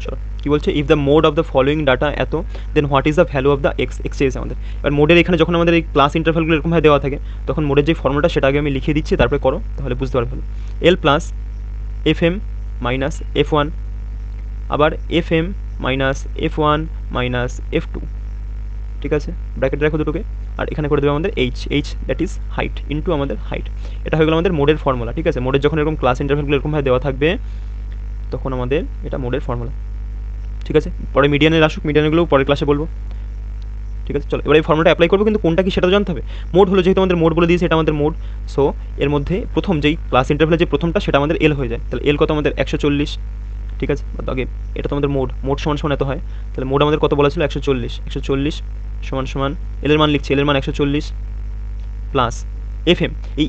চলো কি বলছে, if the mode of the following data এত then what is the value of the X, X চেয়েছে আমাদের। এবার মোডের এখানে যখন আমাদের এই ক্লাস ইন্টারভ্যালগুলো এরকমভাবে দেওয়া থাকে, তখন মোডের যে ফর্মুলাটা সেটা আগে আমি লিখে দিচ্ছি, তারপরে করো তাহলে বুঝতে পারবে ভালো। L plus F M minus F one, আবার F M minus F one minus F two. ঠিক আছে, ব্র্যাকেটে রাখো দুটোকে, আর এখানে করে দেবে আমাদের H, H that is height into আমাদের হাইট। এটা হয়ে গেল আমাদের মোডের ফর্মুলা। ঠিক আছে, মোডের যখন এরকম ক্লাস ইন্টারভ্যালগুলো এরকমভাবে দেওয়া থাকবে, তখন আমাদের এটা মোডের ফর্মুলা। ঠিক আছে, পরে মিডিয়ানের আসুক, মিডিয়ানগুলোও পরের ক্লাসে বলবো। ঠিক আছে, চলো এবার এই ফর্মুলাটা অ্যাপ্লাই করবো, কিন্তু কোনটা কি সেটা জানতে হবে। মোড হলো যেহেতু আমাদের মোড বলে দিয়েছে, এটা আমাদের মোড, সো এর মধ্যে প্রথম যেই ক্লাস ইন্টারভ্যালের যে প্রথমটা সেটা আমাদের এল হয়ে যায়, তাহলে এল কত আমাদের 140। ঠিক আছে, আগে এটা তো আমাদের মোড, মোড সমান সমান এত হয়, তাহলে মোড আমাদের কত বলা ছিল 140, 140 সমান সমান এলের মান লিখছি, এলের মান 140 প্লাস এফ এম, এই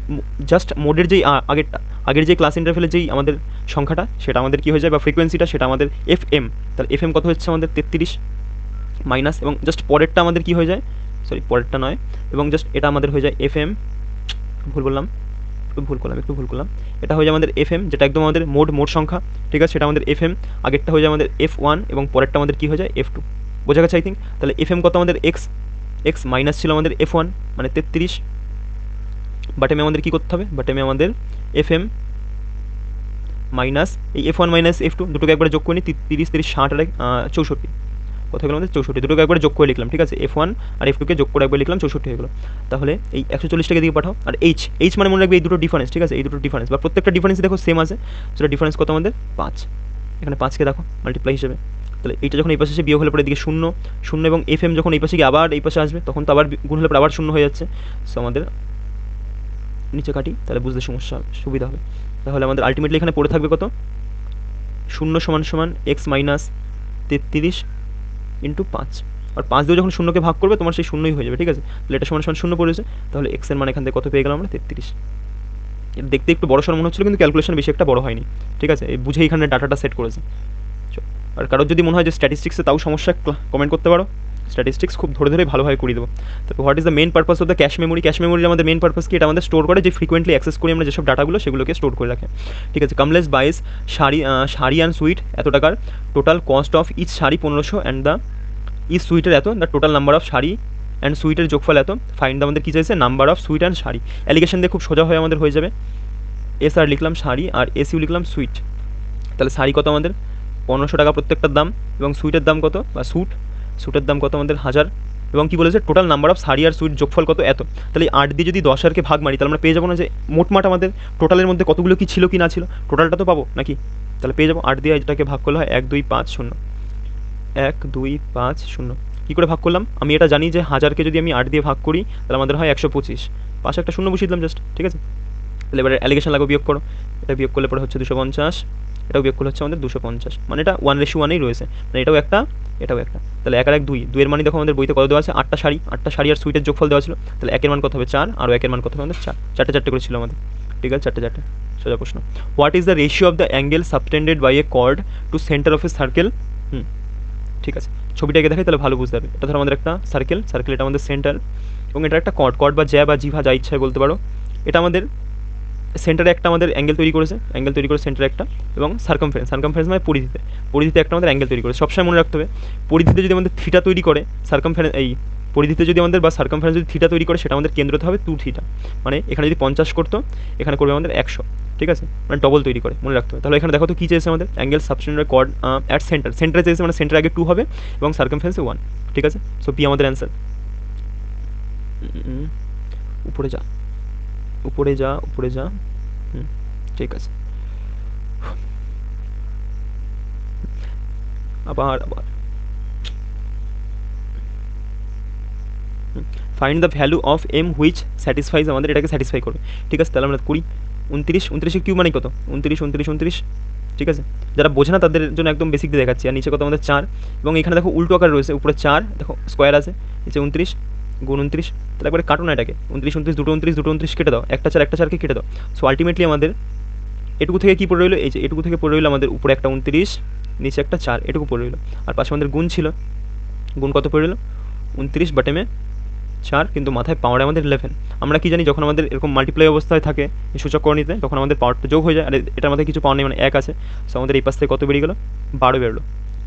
জাস্ট মোডের যেই আগের যে ক্লাস ইন্টারভ্যালের যেই আমাদের সংখ্যাটা সেটা আমাদের কী হয়ে যায়, বা ফ্রিকোয়েন্সিটা সেটা আমাদের এফ এম, তাহলে এফ এম কত হচ্ছে আমাদের 33 মাইনাস, এবং জাস্ট পরেরটা আমাদের কী হয়ে যায়, সরি পরেরটা নয়, এবং জাস্ট এটা আমাদের হয়ে যায় এফ এম, ভুল বললাম, একটু ভুল করলাম, এটা হয়ে যায় আমাদের এফ এম, যেটা একদম আমাদের মোড সংখ্যা। ঠিক আছে, সেটা আমাদের এফ এম, আগেরটা হয়ে যায় আমাদের এফ ওয়ান, এবং পরেরটা আমাদের কী হয়ে যায় এফ টু। বোঝা গেছে আই থিঙ্ক। তাহলে এফ এম কত আমাদের এক্স, এক্স মাইনাস ছিল আমাদের এফ ওয়ান মানে 33, বাটেমে আমাদের কী করতে হবে, বাটেমে আমাদের এফ এম মাইনাস এই F one minus F two দুটোকে একবারে যোগ করে নিই, 30 30 60 আর 64, কোথায় গেলো আমাদের 64, দুটোকে একবারে যোগ করে লিখলাম। ঠিক আছে, এফ ওয়ান আর এফ টুকে যোগ করে একবার লিখলাম, 64 হয়ে গেলো। তাহলে এই 140টাকে দিকে পাঠাও, আর এইচ, এইচ মানে মনে রাখবে এই দুটো ডিফারেন্স। ঠিক আছে, এই দুটো ডিফারেন্স বা প্রত্যেকটা ডিফারেন্স দেখো সেম আছে, সেটা ডিফারেন্স কত আমাদের 5, এখানে 5কে দেখো মাল্টিপ্লাই হিসেবে, তাহলে এইটা যখন এই পাশে এসে বিয়োগ হলে পরে এদিকে 0 0, এবং এফ এম যখন এই পাশে গিয়ে আবার এই পাশে আসবে, তখন তো আবার গুণ হলে পরে আবার 0 হয়ে যাচ্ছে। সো আমাদের নিচে কাটি, তাহলে বুঝতে সুবিধা হবে। তাহলে আমাদের আলটিমেটলি এখানে পড়ে থাকবে কত, 0 সমান সমান এক্স মাইনাস 33 ইন্টু 5, আর 5 দিয়ে যখন 0কে ভাগ করবে তোমার সেই 0ই হয়ে যাবে। ঠিক আছে, তাহলে এটা সমান সমান 0 পড়েছে, তাহলে এক্সের মান এখান থেকে কত পেয়ে গেলাম আমরা 33। এটা দেখতে একটু বড় সড় মনে হচ্ছিল, কিন্তু ক্যালকুলেশন বেশি একটা বড় হয়নি। ঠিক আছে, এই বুঝে এখানে ডাটাটা সেট করেছে। আর কারোর যদি মনে হয় যে স্ট্যাটিস্টিক্সে তাও সমস্যা, কমেন্ট করতে পারো, স্ট্যাটিস্টিক্স খুব ধরে ধরে ভালোভাবে করে দেবো। তো what is the main purpose of the cache memory, cache মেমোরির আমাদের মেন পারপাস কি, এটা আমাদের স্টোর করে, যে ফ্রিকোয়েন্টলি অ্যাক্সেস করি আমরা যেসব ডাটাগুলো সেগুলোকে স্টোর করে রাখে। ঠিক আছে, Kamlesh buys sari and sweet এত টাকার, total cost of each sari 1500 and the each সুইটের এত, the total number of sari and সুইটের যোগফল এত, ফাইন্ড দ্য আমাদের কী চাইছে number of sweet and sari. Alligation দিয়ে খুব সোজা হয়ে আমাদের হয়ে যাবে, এস আর লিখলাম শাড়ি আর এসইউ লিখলাম সুইট। তাহলে শাড়ি কত আমাদের 1500 টাকা প্রত্যেকটার দাম, এবং সুইটের দাম কত, বা সুটের দাম কত আমাদের 1000, এবং কি বলেছে টোটাল নাম্বার অফ সারি আর সুইট যোগফল কত এত। তাহলে 8 দিয়ে যদি 10 ভাগ মারি তাহলে আমরা পেয়ে যাবো না যে মোটমাট আমাদের টোটালের মধ্যে কতগুলো কি ছিল কি না ছিল, টোটালটা তো পাবো নাকি। তাহলে পেয়ে যাবো 8 দিয়ে এটাকে ভাগ করলে হয় 1 2 5 0, 1 2 5 0। কী করে ভাগ করলাম, আমি এটা জানি যে 1000কে যদি আমি 8 দিয়ে ভাগ করি তাহলে আমাদের হয় 125, পাশে একটা শূন্য বসিয়ে দিলাম জাস্ট, ঠিক আছে। তাহলে এবারে অ্যালিগেশন লাগবে, বিয়োগ করো, এটা বিয়োগ করলে পরে হচ্ছে 250, এটাও বিয়োগ করলে হচ্ছে আমাদের 250, মানে এটা 1:1 রয়েছে, মানে এটাও একটা এটাও একটা। তাহলে 1 আর 1 2, 2 এর মানে দেখো আমাদের বইতে কত দেওয়া আছে, 8টা শাড়ি আর সুইটের যোগফল দেওয়া ছিল। তাহলে 1 এর মান কত হবে 4, আর 1 এর মান কত হবে আমাদের 4, 4টে করে ছিল আমাদের, ঠিক আছে, 4টে। সোজা প্রশ্ন, what is the ratio of the angle subtended by a chord to centre of a circle. ঠিক আছে, ছবিটাকে দেখাই তাহলে ভালো বুঝতে হবে। এটা ধরো আমাদের একটা সার্কেল, এটা আমাদের সেন্টার, এবং এটা একটা কর্ড বা জ্যা বা জিভা যা ইচ্ছায় বলতে পারো। এটা আমাদের সেন্টারে একটা আমাদের অ্যাঙ্গেল তৈরি করে সেন্টারে একটা, এবং সার্কামফারেন্স মানে পরিধিতে একটা আমাদের অ্যাঙ্গেল তৈরি করে। সবসময় মনে রাখতে হবে পরিধিতে যদি আমাদের থিটা তৈরি করে পরিধিতে যদি আমাদের বা সার্কামফারেন্স যদি থিটা তৈরি করে সেটা আমাদের কেন্দ্রতে হবে 2 থিটা, মানে এখানে যদি 50 করতো এখানে করবে আমাদের 100, ঠিক আছে, মানে ডবল তৈরি করে, মনে রাখতে হবে। তাহলে এখানে দেখো তো কী চেয়েছে আমাদের, অ্যাঙ্গেল সাবটেন্ডেড কর্ড অ্যাট সেন্টারে চেয়েছে, মানে সেন্টার আগে 2 হবে এবং সার্কামফারেন্সে 1, ঠিক আছে। সো পি আমাদের অ্যান্সার। উপরে যা, ঠিক আছে। আবার find the value of M which satisfies, আমাদের এটাকে স্যাটিসফাই করবে, ঠিক আছে। তাহলে আমরা করি 29 কিউ মানে কত 29, ঠিক আছে। যারা বোঝে না তাদের জন্য একদম বেসিক দিয়ে দেখাচ্ছি। আর নিচে কত আমাদের 4, এবং এখানে দেখো উল্টো আকার রয়েছে, উপরে 4 দেখো স্কোয়ার আছে, নিচে 29 গুণ 29, তাহলে একবারে কাটো না এটাকে, 29 দুটো 29 কেটে দাও, একটা 4কে কেটে দাও। সো আলটিমেটলি আমাদের এটুকু থেকে কী পড়ে রইলো, এই যে এটুকু থেকে পড়ে রইলো আমাদের উপরে একটা 29, নিচে একটা 4, এটুকু পড়ে রইলো। আর পাশে আমাদের গুণ ছিল, গুণ কত পড়ে রইলো 29 বাটেমে 4, কিন্তু মাথায় পাওয়ারে আমাদের 11। আমরা কি জানি যখন আমাদের এরকম মাল্টিপ্লাই অবস্থায় থাকে সূচক করণীতে তখন আমাদের পাওয়ারটা যোগ হয়ে যায়, আর এটার মধ্যে কিছু পাওয়ার নেই, মানে 1 আছে। সো আমাদের এই পাশ থেকে কত বেরিয়ে গেলো 12 বেরোলো,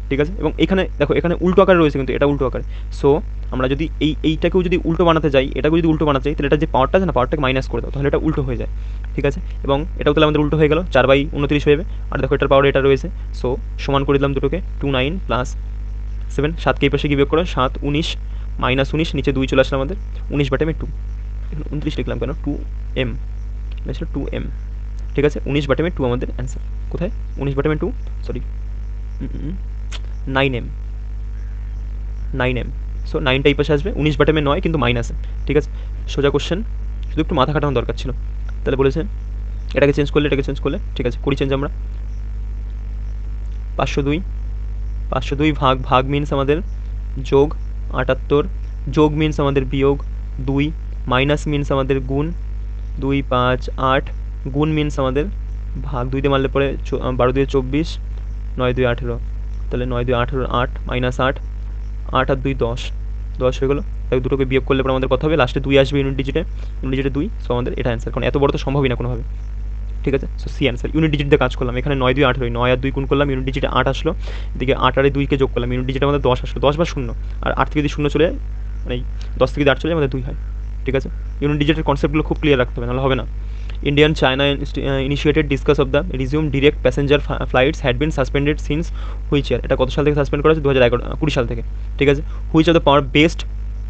ঠিক আছে। এবং এখানে দেখো এখানে উল্টো আকারে রয়েছে, কিন্তু এটা উল্টো আকারে। সো আমরা যদি এইটাকেও যদি উল্টো বানাতে যাই, এটাকেও যদি উল্টো বানাতে চাই, তাহলে এটা যে পাওয়ারটা আছে না, পাওয়ারটাকে মাইনাস করে দাও, তাহলে এটা উল্টো হয়ে যায়, ঠিক আছে। এবং এটাও তাহলে আমাদের উল্টো হয়ে গেল, 4/29 হয়ে যাবে। আর দেখো এটার পাওয়ার এটা রয়েছে, সো সমান করে দিলাম দুটোকে, 29 + 7, 7কে এই পাশে কি বিয়োগ করো, 7 19 -19, নিচে 2 চলে আসলে আমাদের 19 বাটেমে 2, এখানে 29 লিখলাম কেন, 2m, এটা ছিল 2m, ঠিক আছে। 19 বাটেমে 2 আমাদের অ্যান্সার। কোথায় 19 বাটেমে 2, সরি 9m, সো 9টা এই পাশে আসবে, 19 বাটেমে 9 কিন্তু মাইনাসে, ঠিক আছে। সোজা কোশ্চেন, শুধু একটু মাথা খাটানোর দরকার ছিল। তাহলে বলেছে এটাকে চেঞ্জ করলে, ঠিক আছে, করি চেঞ্জ আমরা। 502 ভাগ মিনস আমাদের যোগ 78, যোগ মিনস আমাদের বিয়োগ 2, মাইনাস মিনস আমাদের গুণ 2 5 8, গুণ মিনস আমাদের ভাগ 2 দিয়ে মারলে পরে 12 2 24, 9 2 18, তাহলে 9 2 18, 8 -8, 8 আর 2 10 হয়ে গেলো। তাই দুটোকে বিয়োগ করলে পরে আমাদের কথা হবে, লাস্টে 2 আসবে ইউনিট ডিজিটে 2, সো আমাদের এটা অ্যান্সার, কারণ এত বড় তো সম্ভবই না কোনোভাবে, ঠিক আছে। So C answer. Unit digit দিয়ে কাজ করলাম, এখানে 9 2 18, 9 আর 2 গুণ করলাম, ইউনিট ডিজিটে 8 আসলো, এদিকে 8 আর 2কে যোগ করলাম, ইউনিট ডিজিটে আমাদের 10 আসলো, 10 বা 0, আর 8 থেকে যদি 0 চলে যায়, মানে 10 থেকে যদি 8 চলে যায় আমাদের 2 হয়, ঠিক আছে। ইউনিট ডিজিটের কনসেপ্টগুলো খুব ক্লিয়ার রাখতে হবে, নাহলে হবে না। Indian China initiated discuss of the resumed direct passenger flights had been suspended since which year, এটা কত সাল থেকে সাসপেন্ড করা হয়েছে 2020 সাল থেকে, ঠিক আছে। which of the power based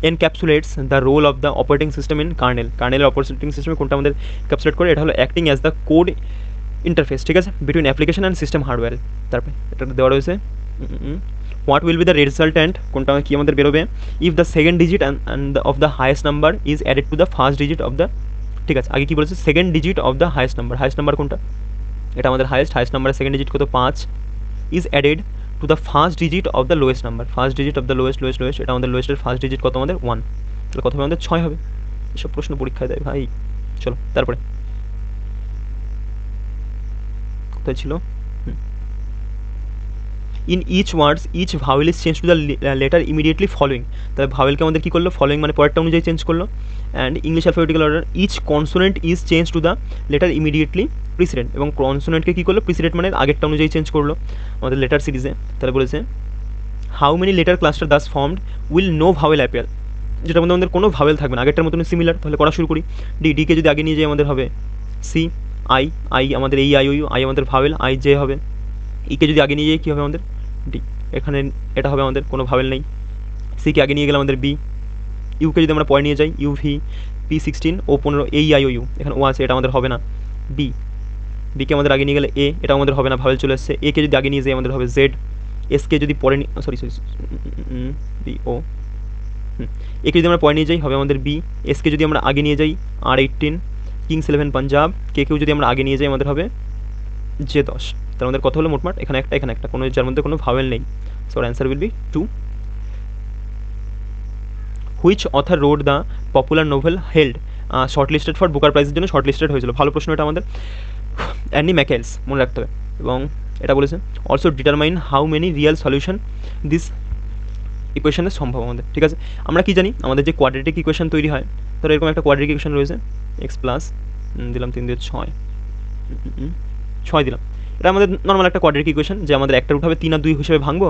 encapsulates the role of the operating system in কার্নেলের অপারেটিং সিস্টেমে কোনটা আমাদের ক্যাপসুলেট করে, এটা হলো acting as the code interface, ঠিক আছে, between application and system hardware. তারপরে এটা দেওয়া রয়েছে what will be the resultant, কোনটা কি আমাদের বেরোবে, if the second digit and of the highest number is added to the first digit of the, ঠিক আছে। আগে কি বলেছে, second digit of the highest number কোনটা, এটা আমাদের হায়েস্ট নাম্বারের সেকেন্ড ডিজিট কত 5, is added to the first digit of the lowest number, first digit of the lowest, এটা আমাদের লোয়েস্টের ফার্স্ট ডিজিট কত আমাদের 1, তাহলে কত হবে আমাদের 6 হবে। এসব প্রশ্ন পরীক্ষায় দেয় ভাই। চলো তারপরে কোথায় ছিল, in each words each vowel is change to the letter immediately following, তাহলে ভাওয়েলকে আমাদের কী করলো, ফলোয়িং মানে পরেরটা অনুযায়ী চেঞ্জ করলো। And English alphabetical order each consonant is change to the letter immediately precedent, এবং কনসোনেন্টকে কী করলো, প্রিসিডেন্ট মানে আগেরটা অনুযায়ী চেঞ্জ করলো আমাদের লেটার সিরিজে। তাহলে বলেছে how many letter cluster thus formed will no vowel appear, যেটার মধ্যে আমাদের কোনো ভাওয়েল থাকবে না, আগেরটার মতন সিমিলার। তাহলে পড়া শুরু করি, ডিকে যদি আগে নিয়ে যাই আমাদের হবে সি, আই আমাদের এই আই আমাদের ভাওয়েল, আই জে হবে, ইকে যদি আগে নিয়ে যাই কী হবে আমাদের ডি, এখানে এটা হবে আমাদের কোনো ভাওয়েল নেই। সিকে আগে নিয়ে গেলে আমাদের বি, ইউকে যদি আমরা পরে নিয়ে যাই, ইউভি P16 O15 AEIOU, এখানে ও আছে, এটা আমাদের হবে না। বিকে আমাদের আগে নিয়ে গেলে এ, এটা আমাদের হবে না, ভাওয়েল চলে আসছে। একে যদি আগে নিয়ে যাই আমাদের হবে জেড। এসকে যদি পরে সরি বি ও একে যদি আমরা পরে নিয়ে যাই হবে আমাদের বি। এসকে যদি আমরা আগে নিয়ে যাই R18 কিংস11 পাঞ্জাব। কেউ যদি আমরা আগে নিয়ে যাই আমাদের হবে J10। তার আমাদের কত হলো মোটমাট? এখানে একটা কোনো যার মধ্যে কোনো ভাওয়েল নেই। So answer will B 2। Which other wrote the popular novel held shortlisted for Booker প্রাইজের জন্য শর্টলিস্টেড হয়েছিল? ভালো প্রশ্ন এটা আমাদের। অ্যানি ম্যাকেলস, মনে রাখতে হবে। এবং এটা বলেছে also determine how many real solution this ইকুয়েশনের সম্ভব আমাদের। ঠিক আছে, আমরা কি জানি আমাদের যে কোয়াড্রেটিক ইকুয়েশন তৈরি হয়, ধরো এরকম একটা কোয়াড্রেটিক ইকুয়েশন রয়েছে, এক্স প্লাস দিলাম 3 দিয়ে 6 দিলাম। এটা আমাদের নর্মাল একটা কোয়াড্রেটিক ইকুয়েশন, যে আমাদের একটা রুট হবে 3 আর 2 হিসেবে ভাঙবো,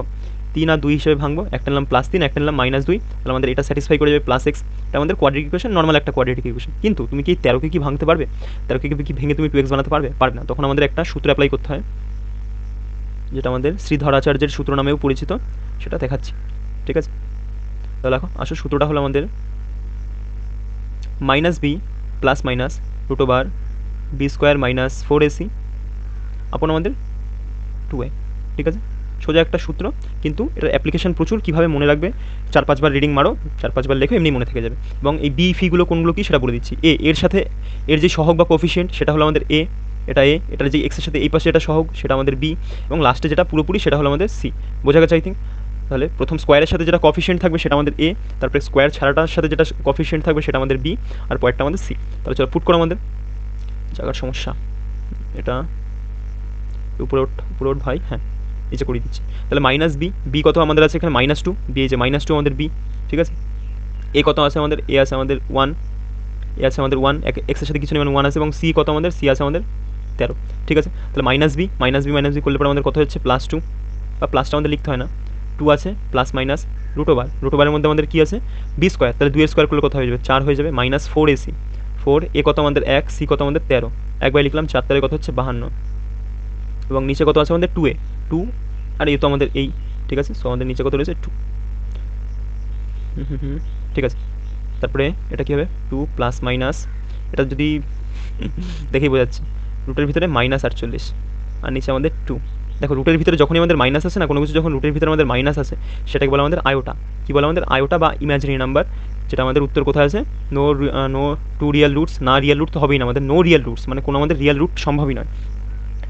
3 আর 2 হিসেবে ভাঙবো, একটা নিলাম +3, একটা নিলাম -2, তাহলে আমাদের এটা স্যাটিসফাই করে যাবে +x। এটা আমাদের কোয়াড্রেটিক ইকুয়েশন, নর্মাল একটা কোয়াড্রেটিক ইকুয়েশন। কিন্তু তুমি কি 13কে কি ভাঙতে পারবে? 13কে কি ভেঙে তুমি 2x বানাতে পারবে? পারবে না। তখন আমাদের একটা সূত্র অ্যাপ্লাই করতে হয়, যেটা আমাদের শ্রীধরাচার্যের সূত্র নামেও পরিচিত, সেটা দেখাচ্ছি। ঠিক আছে, তাহলে দেখো আসো সূত্রটা হলো আমাদের -b plus minus √b² - 4ac আপন আমাদের 2a। ঠিক আছে, সোজা একটা সূত্র, কিন্তু এটার অ্যাপ্লিকেশন প্রচুর। কীভাবে মনে রাখবে? 4-5 বার রিডিং মারো, 4-5 বার লেখো, এমনি মনে থেকে যাবে। এবং এই বি ফিগুলো কোনগুলো কি সেটা বলে দিচ্ছি। এর সাথে এর যে সহগ বা কোফিশিয়েন্ট সেটা হলো আমাদের এ, এটা এ, এটার যে এক্সের সাথে এই পাশে এটা সহগ সেটা আমাদের বি, এবং লাস্টে যেটা পুরোপুরি সেটা হলো আমাদের সি। বোঝা গেছে আই থিঙ্ক? তাহলে প্রথম স্কোয়ারের সাথে যেটা কফিশিয়েন্ট থাকবে সেটা আমাদের এ, তারপরে স্কোয়ার ছাড়াটার সাথে যেটা কফিশিয়েন্ট থাকবে সেটা আমাদের বি, আর পরেরটা আমাদের সি। তাহলে চলো পুট করো, আমাদের জায়গার সমস্যা। এটা উপরে ওঠ ভাই, হ্যাঁ নিচে করে দিচ্ছি। তাহলে -b কত আমাদের আছে এখানে? -2। বি এই যে -2 আমাদের বি। ঠিক আছে, এ কত আছে আমাদের? এ আছে আমাদের 1, এ আছে আমাদের 1, এক্সের সাথে কিছু নেই মানে 1 আছে, এবং সি কত আমাদের? সি আছে আমাদের 13। ঠিক আছে, তাহলে -b করলে পরে আমাদের কত হচ্ছে? +2, বা প্লাসটা আমাদের লিখতে হয় না, 2 আছে প্লাস মাইনাস √এর মধ্যে আমাদের কি আছে? b²। তাহলে 2 এর স্কোয়ার করলে কত হয়ে যাবে? 4 হয়ে যাবে, -4ac। 4 এ কত আমাদের 1, সি কত আমাদের 13, একবার লিখলাম, 4 তারে কত হচ্ছে? 52। এবং নিচে কত আছে আমাদের? 2a, 2, আর এ তো আমাদের এই। ঠিক আছে, সো আমাদের নিচে কত রয়েছে? 2। ঠিক আছে, তারপরে এটা কী হবে? 2 প্লাস মাইনাস, এটা যদি দেখেই বোঝাচ্ছি, রুটের ভিতরে -48, আর নিচে আমাদের 2। দেখো রুটের ভিতরে যখনই আমাদের মাইনাস আসে না, কোনো কিছু যখন রুটের ভিতরে আমাদের মাইনাস আসে, সেটাকে বলে আমাদের আয়োটা। কী বলে আমাদের? আয়োটা বা ইমাজিনারি নাম্বার। যেটা আমাদের উত্তর কোথায় আছে? No two real roots. না রিয়েল রুট তো হবেই না আমাদের, নো রিয়েল রুটস মানে কোনো আমাদের রিয়েল রুট সম্ভবই নয়।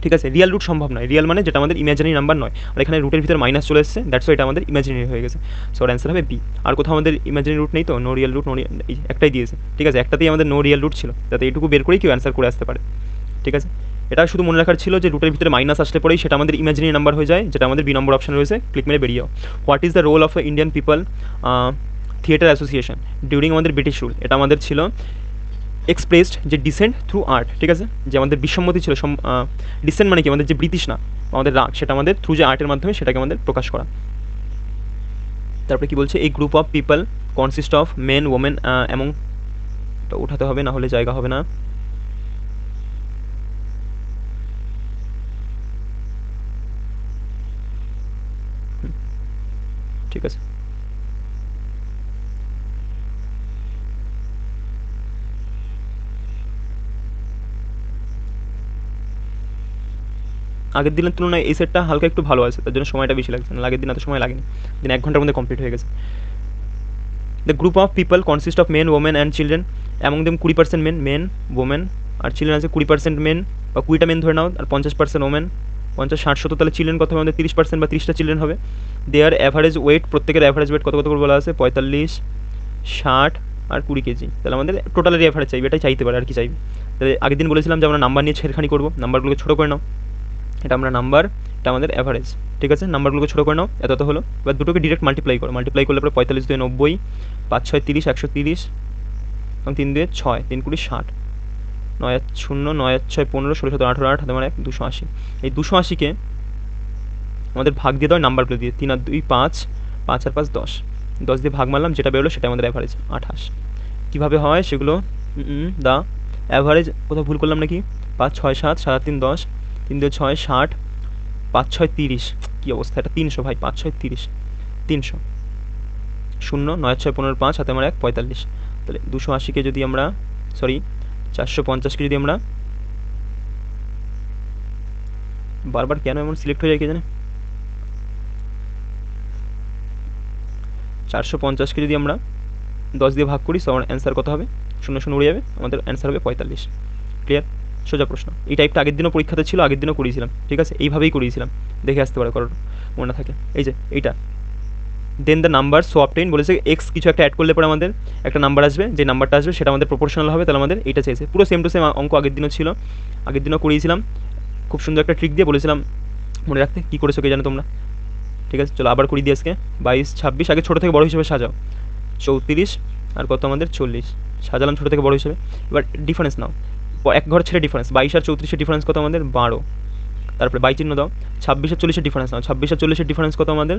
ঠিক আছে, রিয়েল রুট সম্ভব নয়, রিয়েল মানে যেটা আমাদের ইমাজিনারি নাম্বার নয়। আর এখানে রুটের ভিতরে মাইনাস চলে এসেছে, দ্যাটস এটা আমাদের ইমাজিনারি হয়ে গেছে। সো অ্যান্সার হবে বি। আর কোথাও আমাদের ইমাজিনারি রুট নেই তো, নো রিয়েল রুট, একটাই দিয়েছে। ঠিক আছে, একটাতেই আমাদের নো রিয়েল রুট ছিল, যাতে এইটুকু বের করেই কেউ অ্যান্সার করে আসতে পারে। ঠিক আছে, এটা শুধু মনে রাখার ছিল যে রুটের ভিতরে মাইনাস আসলে পরেই সেটা আমাদের ইমাজিনারি নাম্বার হয়ে যায়, যেটা আমাদের বি নম্বর অপশন রয়েছে, ক্লিক মেরে বেরিয়ে যাও। What is the role of Indian People Theatre Association during আমাদের ব্রিটিশ রুল? এটা আমাদের ছিল এক্সপ্রেসড যে ডিসেন্ট থ্রু আর্ট। ঠিক আছে, যে আমাদের বিসম্মতি ছিল, ডিসেন্ট মানে কি আমাদের যে ব্রিটিশ না, আমাদের রাগ, সেটা আমাদের থ্রু যে আর্টের মাধ্যমে সেটাকে আমাদের প্রকাশ করা। তারপরে কি বলছে? এই group of people consist of men women এবং এটা উঠাতে হবে, না হলে জায়গা হবে না। ঠিক আছে, আগের দিনের তুলনায় এই সেটটা হালকা একটু ভালো আছে, তার জন্য সময়টা বেশি লাগছে না। আগের দিন এত সময় লাগেনি, দিন 1 ঘন্টার মধ্যে কমপ্লিট হয়ে গেছে। The group of people consist of men women and children among them 20% men women, আর চিলড্রেন আছে 20% মেন, বা 20টা মেন ধরে নাও, আর 50% ওমেন। 50, 60, 70, তাহলে চিলড্রেন কত হবে আমাদের? 30% বা 30টা চিলড্রেন হবে। দেয়ার অ্যাভারেজ ওয়েট, প্রত্যেকের অ্যাভারেজ ওয়েট কত কত করে বলা আছে? 45, 60 আর 20 কেজি। তাহলে আমাদের টোটালের অ্যাভারেজ চাইবে, এটাই চাইতে পারে, আর কি চাইবে। তাহলে আগের দিন বলেছিলাম যে আমরা নাম্বার নিয়ে ছেড়খানি করবো, নাম্বারগুলোকে ছোটো করে নাও। এটা আমরা নাম্বার, এটা আমাদের অ্যাভারেজ। ঠিক আছে, নাম্বারগুলোকে ছোটো করে নাও, এত হলো। এবার দুটোকে ডিরেক্ট মাল্টিপ্লাই করো, মাল্টিপ্লাই করলে পরে 45 2 90, 5 6 30, 130, এবং 3 2 6, 3 20 60, 9 0, 9 6 15, 16 17 18 8, 1 280। এই 280কে আমাদের ভাগ দিয়ে দাও নাম্বারগুলো দিয়ে, 3 আর 2 5, 5 আর 5 10, 10 দিয়ে ভাগ মারলাম, যেটা বেরোলো সেটা আমাদের অ্যাভারেজ 28। কীভাবে হয় সেগুলো? দা অ্যাভারেজ, কোথাও ভুল করলাম নাকি? 5 6 7, 7 3 10, 3 2 6 60, 5 6 30, কী অবস্থা? এটা 300 ভাই, 5 6 30, 300। শূন্য, 9 6 15 5, হাতে আমার 1 45। তাহলে 280কে যদি আমরা 450কে যদি আমরা, বারবার কেন এমন সিলেক্ট হয়ে যায় কে জানে, 450কে যদি আমরা 10 দিয়ে ভাগ করি, সো আমার অ্যান্সার কত হবে, 0 0 উড়ে যাবে, আমাদের অ্যান্সার হবে 45। ক্লিয়ার? সোজা প্রশ্ন। এই টাইপটা আগের দিনও পরীক্ষাতে ছিল, আগের দিনও করিয়েছিলাম, ঠিক আছে, এইভাবেই করিয়েছিলাম, দেখে আসতে পারে কারোর মনে না থাকে। এই যে এইটা, দেন দ্য নাম্বার সো অবটেইন, বলেছে এক্স কিছু একটা অ্যাড করলে পরে আমাদের একটা নাম্বার আসবে, যে নাম্বারটা আসবে সেটা আমাদের প্রপোর্শনাল হবে, তাহলে আমাদের এইটা চেয়েছে। পুরো সেম টু সেম অঙ্ক আগের দিনও ছিল, আগের দিনও করিয়েছিলাম, খুব সুন্দর একটা ট্রিক দিয়ে বলেছিলাম মনে রাখতে, কী করেছো কে জানো তোমরা। ঠিক আছে, চলো আবার করি দিয়ে আজকে। 22 26, আগে ছোটো থেকে বড় হিসেবে সাজাও, 34 আর কত আমাদের 40, সাজালাম ছোটো থেকে বড় হিসেবে। এবার ডিফারেন্স নাও, এক ঘর ছেড়ে ডিফারেন্স, 22 আর 34-এর ডিফারেন্স কত আমাদের 12, তারপরে বাই চিহ্ন দাও। 26 আর 40-এর ডিফারেন্স নাও, 26 আর 40-এর ডিফারেন্স কত আমাদের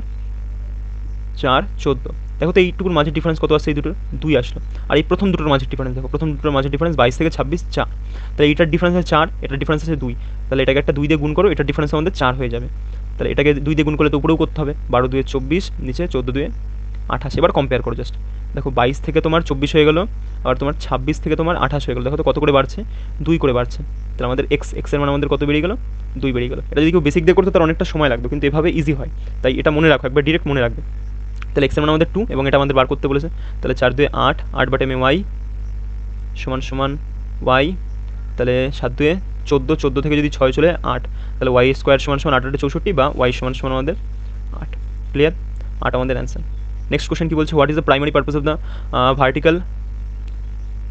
4 14। দেখো তো এইটুকুর মাঝের ডিফারেন্স কত আসছে, এই দুটোর 2 আসলো। আর এই প্রথম দুটোর মাঝের ডিফারেন্স দেখো, প্রথম দুটোর মাঝের ডিফারেন্স 22 থেকে 26 4, তাহলে এইটার ডিফারেন্স আছে 4, এটার ডিফারেন্স আছে 2, তাহলে এটাকে একটা 2 দিয়ে গুণ করো, এটার ডিফারেন্স আমাদের 4 হয়ে যাবে। তাহলে এটাকে 2 দিয়ে গুণ করলে তো উপরেও করতে হবে, 12 2 24, নিচে 14 2 28। এবার কম্পেয়ার করো জাস্ট, দেখো 22 থেকে তোমার 24 হয়ে গেল, আবার তোমার 26 থেকে তোমার 28 হয়ে গেল, দেখো তো কত করে বাড়ছে, 2 করে বাড়ছে। তাহলে আমাদের এক্স এর মানে আমাদের কত বেরিয়ে গেল, 2 বেরিয়ে গেল। এটা যদি কেউ বেসিক দিয়ে করতে তার অনেকটা সময় লাগবে, কিন্তু এভাবে ইজি হয়, তাই এটা মনে রাখো, একবার ডিরেক্ট মনে রাখবে। তাহলে এক্স এর মান আমাদের 2 এবং এটা আমাদের বার করতে বলেছে, তাহলে 4 2 8, 8 বাটে মে ওয়াই সমান সমান ওয়াই, তাহলে 7 2 14, 14 থেকে যদি 6 চলে 8, তাহলে ওয়াই স্কোয়ার সমান সমান 8 8 64, বা ওয়াই সমান সমান আমাদের 8। ক্লিয়ার? 8 আমাদের অ্যান্সার। নেক্সট কোশ্চেন কী বলছে, what is the primary purpose of the vertical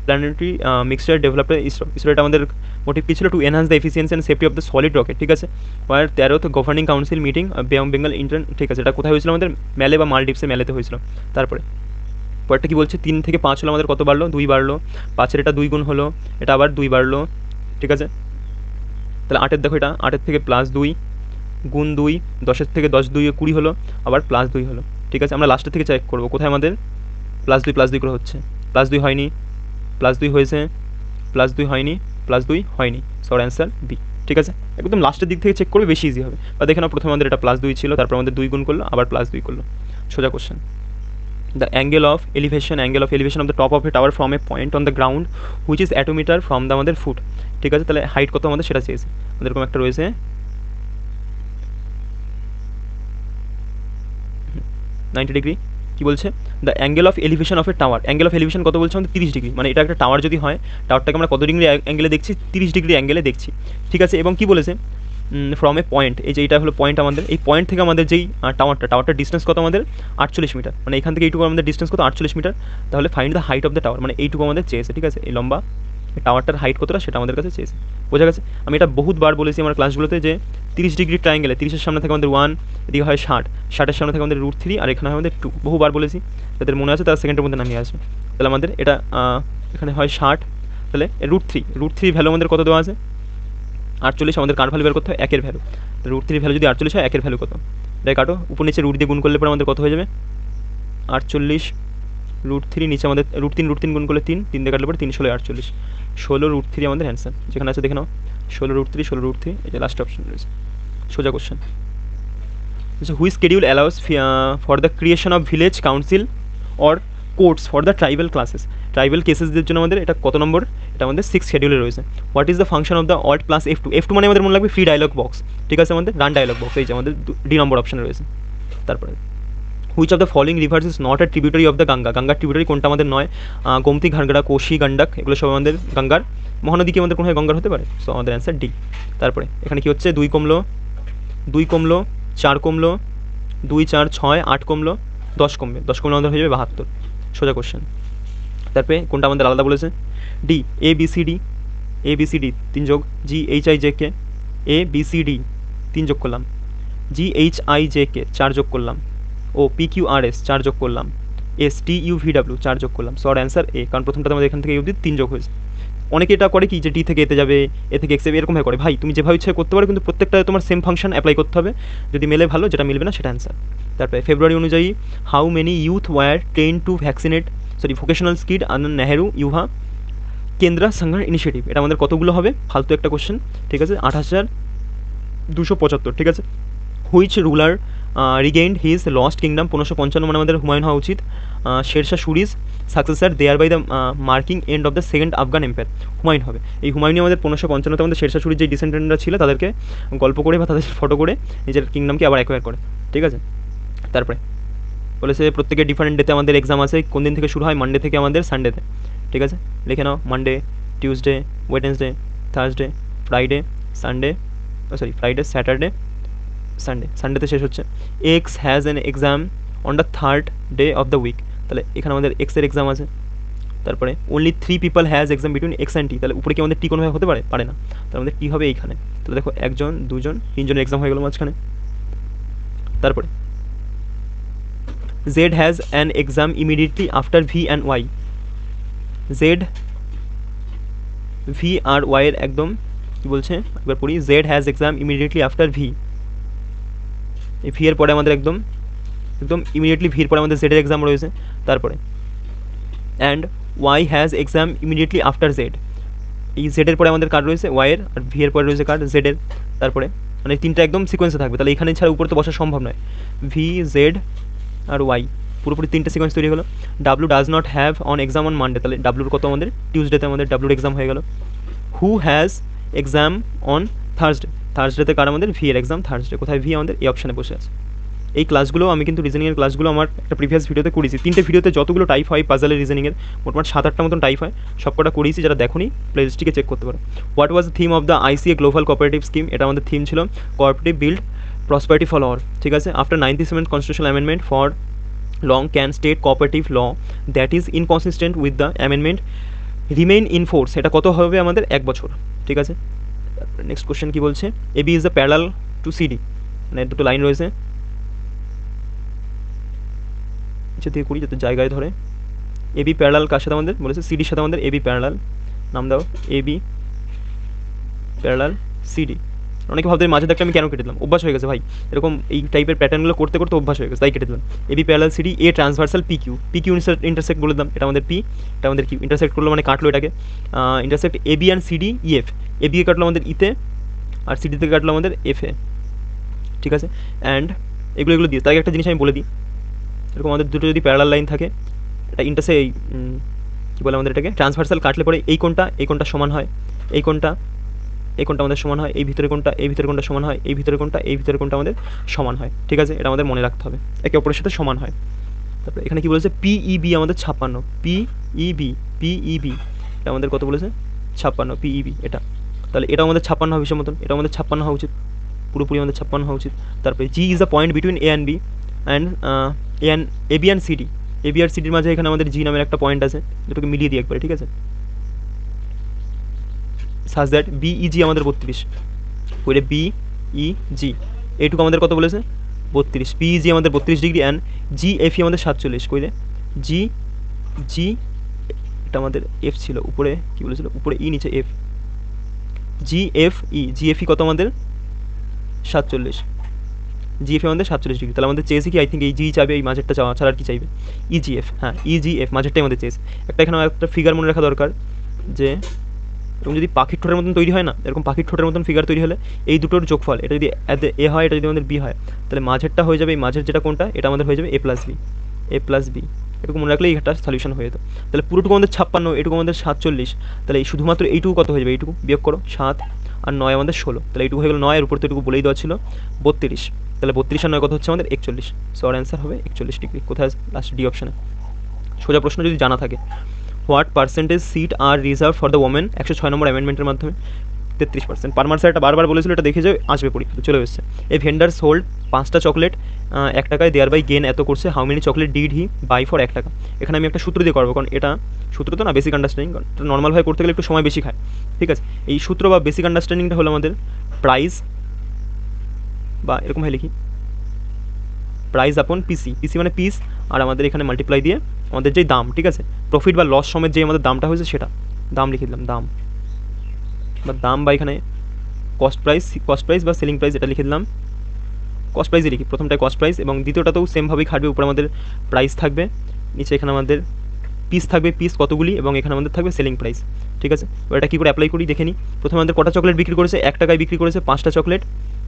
planetary mixture developed ISRO. ইসরোটা আমাদের মোটিভ কী ছিল, to enhance the efficiency and safety of the solid rocket. ঠিক আছে, were 13th governing council meeting bay of Bengal intern. ঠিক আছে, এটা কোথায় হয়েছিল, আমাদের ম্যালে বা মালদ্বীপসে ম্যালেতে হয়েছিল। তারপরে পরেরটা কী বলছে, 3 থেকে 5 হলো আমাদের কত বাড়লো, 2 বাড়লো, 5-এর এটা 2 গুণ হলো, এটা আবার 2 বাড়লো। ঠিক আছে, তাহলে 8-এর দেখো, এটা 8-এর থেকে +2 গুণ 2, 10-এর থেকে 10 2 20 হলো, আবার +2 হলো। ঠিক আছে, আমরা লাস্টের থেকে চেক করবো কোথায় আমাদের +2 করে হচ্ছে, +2 হয়নি, +2 হয়েছে, +2 হয়নি, +2 হয়নি, সো অ্যান্সার বি। ঠিক আছে, একদম লাস্টের দিক থেকে চেক করবে, বেশি ইজি হবে। বা দেখে নাও, প্রথমে আমাদের এটা +2 ছিল, তারপর আমাদের 2 গুণ করলো, আবার +2 করলো। সোজা question, the angle of elevation of the top of a tower from a point on the ground which is অ্যাটোমিটার ফ্রম দ্য আমাদের ফুট। ঠিক আছে, তাহলে হাইট কত আমাদের সেটা চেয়েছে, আমাদের এরকম একটা রয়েছে 90 ডিগ্রি। কী বলছে, the angle of elevation of a tower, angle of elevation কত বলছে আমাদের 30 ডিগ্রি, মানে এটা একটা টাওয়ার যদি হয়, টাওয়ারটাকে আমরা কত ডিগ্রি অ্যাঙ্গেলে দেখছি, 30 ডিগ্রি অ্যাঙ্গেলে দেখছি। ঠিক আছে, এবং কী বলেছে, ফ্রম এ পয়েন্ট, এই যে এইটা হলো পয়েন্ট আমাদের, এই পয়েন্ট থেকে আমাদের যেই টাওয়ারটার ডিস্টেন্স কত আমাদের 48 মিটার, মানে এখান থেকে এইটুকু আমাদের ডিস্টেন্স কত 48 মিটার। তাহলে find the height of the tower, মানে এইটুকু আমাদের চেয়েছে। ঠিক আছে, এই লম্বা টাওয়ারটার হাইট কতটা সেটা আমাদের কাছে চেয়েছে। বোঝা গেছে? আমি এটা বহুতবার বলেছি আমার ক্লাসগুলোতে যে 30 ডিগ্রি ট্রায়াঙ্গেলে 30-এর সামনে থেকে আমাদের 1, এদিকে হয় 60, 60-এর সামনে থেকে আমাদের √3, আর এখানে হয় আমাদের 2। বহুবার বলেছি, যাদের মনে আছে তারা সেকেন্ডের মধ্যে নামিয়ে আসবে। তাহলে আমাদের এটা এখানে হয় 60, তাহলে √3 ভ্যালু আমাদের কত দেওয়া আছে 48, আমাদের কার ভ্যালু বের করতে হয়, 1-এর ভ্যালু। √3 ভ্যালু যদি 48 হয়, 1-এর ভ্যালু কত, এটাই কাটো, উপর নিচে রুট দিয়ে গুণ করলে পরে আমাদের কত হয়ে যাবে 48 √3, নিচে আমাদের √3 গুণ করলে 3 দিয়ে কাটলে পরে 3 16 48, 16 √3 আমাদের অ্যান্সার। যেখানে আছে দেখে নাও, 16 √3, এই যে লাস্ট অপশন রয়েছে। সোজা question, which schedule allows for the creation of village council or courts for the tribal classes, tribal কেসেসদের জন্য আমাদের এটা কত নম্বর, এটা আমাদের 6 শিডিউলে রয়েছে। What is the function of the alt plus F2 মানে আমাদের মনে লাগবে ফ্রি ডায়লগ বক্স। ঠিক আছে, আমাদের রান ডায়লগ বক্স, এই যে আমাদের ডি নম্বর অপশানে রয়েছে। তারপরে which of the following rivers is not a tributary of the Ganga, গঙ্গার ট্রিবিউটারি কোনটা আমাদের নয়, গোমতী, ঘাগড়া, কোশি, গন্ডক, এগুলো সব আমাদের গঙ্গার। মহানদী কি আমাদের কোনো হয় গঙ্গার হতে পারে, সো আমাদের অ্যান্সার ডি। তারপরে এখানে কি হচ্ছে, 2 কমলো, 4 কমলো, 2 4 6 8 কমলো, 10 কমবে, 10 কমলে আমাদের হয়ে যাবে 72। সোজা কোশ্চেন। তারপরে কোনটা আমাদের আলাদা বলেছে, ডি, ABCD 3 যোগ, GHIJK, ABCD 3 যোগ করলাম, GHIJK 4 যোগ করলাম, ও PQRS 4 যোগ করলাম, STUVW 4 যোগ করলাম। সো আর অ্যান্সার এ, কারণ প্রথমটাতে আমাদের এখান থেকে অবধি 3 যোগ হয়েছে। অনেকে এটা করে কি, যে ডি থেকে এতে যাবে, এ থেকে এক্স যাবে, এরকমভাবে করে। ভাই তুমি যেভাবে ইচ্ছে করতে পারো, কিন্তু প্রত্যেকটা তোমার সেম ফাংশন অ্যাপ্লাই করতে হবে, যদি মেলে ভালো, যেটা মিলবে না সেটা অ্যান্সার। তারপরে ফেব্রুয়ারি অনুযায়ী how many youth were train to vaccinate vocational skilled under Nehru Yuva Kendra Sangathan initiative, এটা আমাদের কতগুলো হবে, ফালতু একটা কোশ্চেন। ঠিক আছে, 8275। ঠিক আছে, which ruler regained his lost kingdom 1555 মানে আমাদের হুমায়ুন হওয়া উচিত। Sher Shah Suri's successor there by the marking end of the second Afghan empire, Humayun হবে। এই হুমায়ুনই আমাদের 1555 আমাদের শেরশাহ সুরির যে ডিসেন্ডেন্টরা ছিল তাদেরকে গল্প করে বা তাদের ফটো করে নিজের কিংডমকে আবার অ্যাকোয়ার করে, ঠিক আছে। তারপরে বলেছে প্রত্যেকের ডিফারেন্ট ডেতে আমাদের এক্সাম আছে, কোন দিন থেকে শুরু হয়, মানডে থেকে আমাদের সানডেতে, ঠিক আছে। লিখে নাও Monday, Tuesday, Wednesday, Thursday, Friday, Sunday, Friday, Saturday, Sunday, সানডেতে শেষ হচ্ছে। X has an exam on the third day of the week, তাহলে এখানে আমাদের এক্সের এক্সাম আছে। তারপরে only 3 people has exam between X and T, তাহলে উপরে কি আমাদের টি কোনোভাবে হতে পারে, পারে না, তাহলে আমাদের টি হবে এইখানে। তাহলে দেখো 1 জন 2 জন 3 জনের এক্সাম হয়ে গেল মাঝখানে। তারপরে Z has an exam immediately after V and Y, Z, V আর ওয়াই এর একদম কী বলছে একবার পড়ি, Z has exam immediately after V, এই ভি এর পরে আমাদের একদম একদম ইমিডিয়েটলি ভির পরে আমাদের জেডের এক্সাম রয়েছে। তারপরে and Y has exam immediately after Z, এই জেডের পরে আমাদের কার্ড রয়েছে ওয়াইয়ের, আর ভি এর পরে রয়েছে কার্ড জেডের। তারপরে মানে তিনটা একদম সিকোয়েন্সে থাকবে, তাহলে এখানে ছাড়া উপরে তো বসা সম্ভব নয়। ভি, জেড আর ওয়াই পুরোপুরি তিনটা সিকোয়েন্স তৈরি হলো। W does not have on exam on Monday, তাহলে ডাব্লুর কত আমাদের টিউসডেতে আমাদের ডাব্লুর এক্সাম হয়ে গেল। Who has exam on Thursday, থার্সডেতে কার আমাদের ভি এর এক্সাম থার্সডে, কোথায় ভি আমাদের এই অপশানে বসে আছে। এই ক্লাসগুলো আমি কিন্তু রিজনিংয়ের ক্লাসগুলো আমার একটা প্রিভিয়াস ভিডিওতে করেছি, 3টে ভিডিওতে যতগুলো টাইপ হয় পাজলের রিজনিংয়ের মোটামুটি 7-8টা মতন টাইপ হয়, সবকটা করেছি, যারা দেখোনি প্লেলিস্টটিকে চেক করতে পারো। What was the theme of the ICA global cooperative scheme, এটা আমাদের থিম ছিল cooperative build prosperity for all, ঠিক আছে। After 97th constitutional amendment for long can state cooperative law that is inconsistent with the amendment remain in force, এটা কত হবে আমাদের 1 বছর, ঠিক আছে। নেক্সট কোশ্চেন কি বলছে, AB is the parallel to CD, মানে দুটো লাইন রয়েছে, দিয়ে করি যাতে জায়গায় ধরে। এবি প্যারালাল কার সাথে আমাদের বলেছে, সিডির সাথে আমাদের এবি প্যারালাল, নাম দাও এবি প্যারালাল সিডি। অনেকে ভাবতে মাঝে একটা আমি কেন কেটে দিলাম, অভ্যাস হয়ে গেছে ভাই, এরকম এই টাইপের প্যাটার্নগুলো করতে করতে অভ্যাস হয়ে গেছে, তাই কেটে দিলাম। AB parallel CD, A transversal P Q, P Q intersect বলে দিলাম, এটা আমাদের পি, এটা আমাদের কিউ, ইন্টারসেক্ট করলো মানে কাটলো এটাকে, intersect AB and CD EF, AB কাটলো আমাদের ইতে আর সিডি থেকে কাটলো আমাদের এফে, ঠিক আছে। অ্যান্ড এগুলো দিয়ে তাই একটা জিনিস আমি বলে দিই, এরকম আমাদের দুটো যদি প্যারালাল লাইন থাকে, এটা কী বলে আমাদের এটাকে ট্রান্সভার্সাল কাটলে পরে এই কোণটা সমান হয়, এই কোণটা আমাদের সমান হয়, এই ভিতরে কোণটা সমান হয়, এই ভিতরে কোণটা আমাদের সমান হয়, ঠিক আছে। এটা আমাদের মনে রাখতে হবে, একে অপরের সাথে সমান হয়। তারপরে এখানে কি বলেছে, পিইবি আমাদের 56, পিইবি এটা আমাদের কত বলেছে 56, পিইবি এটা, তাহলে এটা আমাদের 56 হবে হিসেব মতন, এটা আমাদের 56 হওয়া উচিত, পুরোপুরি আমাদের 56 হওয়া উচিত। তারপরে G is the point between A and B and AB and CD, AB আর সিডির মাঝে এখানে আমাদের জি নামের একটা পয়েন্ট আছে, যেটাকে মিলিয়ে দিই একবারে, ঠিক আছে। সাজ দ্যাট বিইজি আমাদের 32, কইরে বিইজি এইটুকু আমাদের কত বলেছে 32, পিইজি আমাদের 32 ডিগ্রি অ্যান্ড জিএফই আমাদের 47, কইরে জি এটা আমাদের এফ ছিল, উপরে কি বলেছিল, উপরে ই নিচে এফ, জিএফই কত আমাদের 47, জিএফ আমাদের 47 ডিগ্রি, তাহলে আমাদের চেয়েছে কি আই থিঙ্ক এই জি চাইবে, এই মাঝেরটা চাওয়া ছাড়া আর কি চাইবে, ইজিএফ, হ্যাঁ ইজিএফ মাঝেরটাই আমাদের চেয়েছে। এখানে একটা ফিগার মনে রাখা দরকার, যে এরকম যদি পাখির ঠোঁটের মতন তৈরি হয় না, এরকম পাখির ঠোঁটের মতন ফিগার তৈরি হলে এই দুটোর যোগফল, এটা যদি এ হয়, এটা যদি আমাদের বি হয়, তাহলে মাঝেরটা হয়ে যাবে, এই মাঝের যেটা কোনটা এটা আমাদের হয়ে যাবে এ প্লাস বি, এটুকু মনে রাখলেই একটা সলিউশন হয়ে যেত। তাহলে পুরোটুকু আমাদের 56, এটুকু আমাদের 47, তাহলে এই শুধুমাত্র এইটুকু কত হয়ে যাবে, এইটুকু বিয়োগ করো 7 আর 9 আমাদের 16, তাহলে এইটুকু হয়ে গেল 9, এর উপর তো এটুকু বলেই দেওয়া ছিল 32, তাহলে 32 আর 9 কত হচ্ছে আমাদের 41, সো আর অ্যান্সার হবে 41 ডিগ্রি, কোথায় লাস্ট ডি অপশানে। সোজা প্রশ্ন যদি জানা থাকে, what percentage seat are reserve for the women 106 number অ্যামেন্ডমেন্টের মাধ্যমে 33%, পারমার স্যার এটা বারবার বলেছিল, এটা দেখে যাও আসবে পরীক্ষাতে চলে এসেছে। এই ভেন্ডার্স হোল্ড 5টা চকলেট 1 টাকায়, দেয়ার বাই গেন এত করছে, how many chocolate did he buy for 1 টাকা। এখানে আমি একটা সূত্র দিয়ে করবো, কারণ এটা সূত্র তো না, বেসিক আন্ডারস্ট্যান্ডিং, কারণ এটা নর্মালভাবে করতে গেলে একটু সময় বেশি খায়, ঠিক আছে। এই সূত্র বা বেসিক আন্ডারস্ট্যান্ডিংটা হলো আমাদের প্রাইস, বা এরকমভাবে লিখি প্রাইস আপন পিসি, পিসি মানে পিস, আর আমাদের এখানে মাল্টিপ্লাই দিয়ে আমাদের যেই দাম, ঠিক আছে, প্রফিট বা লস সমেত যে আমাদের দামটা হয়েছে সেটা দাম লিখে দিলাম, দাম বা এখানে কস্ট প্রাইস বা সেলিং প্রাইস, এটা লিখে দিলাম, কস্ট প্রাইসই লিখি, প্রথমটায় কস্ট প্রাইস এবং দ্বিতীয়টাতেও সেমভাবেই খাটবে, উপরে আমাদের প্রাইস থাকবে, নিচে এখানে আমাদের পিস থাকবে, পিস কতগুলি, এবং এখানে আমাদের থাকবে সেলিং প্রাইস, ঠিক আছে। এটা কী করে অ্যাপ্লাই করি দেখে নিই। প্রথমে আমাদের কটা চকলেট বিক্রি করেছে, 1 টাকায় বিক্রি করেছে 5টা চকলেট,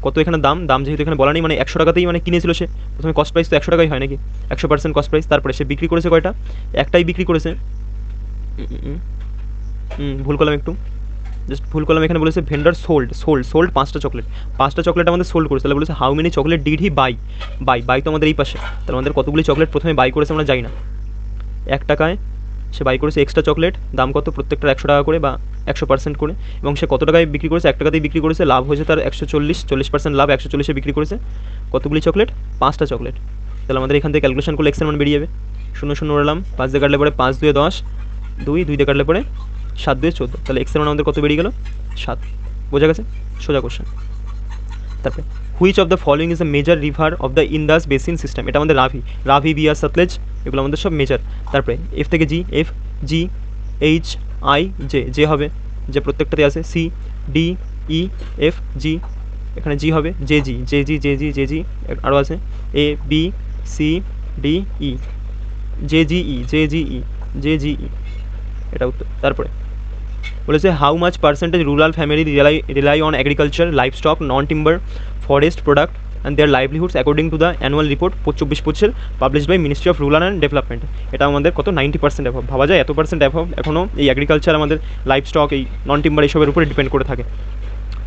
কত এখানে দাম যেহেতু এখানে বলা নেই, মানে 100 টাকাতেই মানে কিনেছিল সে, প্রথমে কস্ট প্রাইস তো 100 টাকাই হয় নাকি, 100% কস্ট প্রাইস। তারপরে সে বিক্রি করেছে কয়টা, একটাই বিক্রি করেছে, ভুল করলাম একটু, জাস্ট ভুল করলাম, এখানে বলেছে ভেন্ডার সোল্ড 5টা চকলেট, 5টা চকলেট আমাদের সোল্ড করেছে, তাহলে বলেছে how many chocolate did he buy তো আমাদের এই পাশে, তাহলে আমাদের কতগুলি চকলেট প্রথমে বাই করেছে আমরা জানি না। 1 টাকায় সে বাই করেছে এক্সট্রা চকলেট, দাম কত, প্রত্যেকটার 100 টাকা করে বা 100% করে, এবং সে কত টাকায় বিক্রি করেছে, 1 টাকাতেই বিক্রি করেছে, লাভ হয়েছে তার 140% লাভ, 140-এ বিক্রি করেছে, কতগুলি চকলেট, 5টা চকলেট। তাহলে আমাদের এখান থেকে ক্যালকুলেশন করলে এক্সের মান বেরিয়ে যাবে, 0 উড়ালাম, 5 দিয়ে কাটলে পরে 5 2 10, 2 দিয়ে কাটলে পরে 7 2 14, তাহলে এক্সের মান আমাদের কত বেরিয়ে গেল, 7। বোঝা গেছে, সোজা কোশ্চেন। তারপরে which of the following is the major river of the Indus basin system, এটা আমাদের রাভি বিয়ার সতলেজ, এগুলো আমাদের সব মেজর। তারপরে এফ থেকে G, F G H I J হবে, যে প্রত্যেকটাতে আছে, C D E F G, এখানে জি হবে, জে জি আরও আছে, A B C D E, J G E, এটা উত্তর। তারপরে বলেছে how much percentage rural family rely on agriculture, livestock, non timber, forest product and their livelihoods according to the annual report 24-25 published by ministry of rural and development. এটা আমাদের কত, 90% অ্যাভব, ভাবা যায় এত পার্সেন্ট অ্যাভব এখনও এই অ্যাগ্রিকালচার আমাদের লাইভ স্টক, এই নন টিম্বার এইসবের উপরে ডিপেন্ড করে থাকে।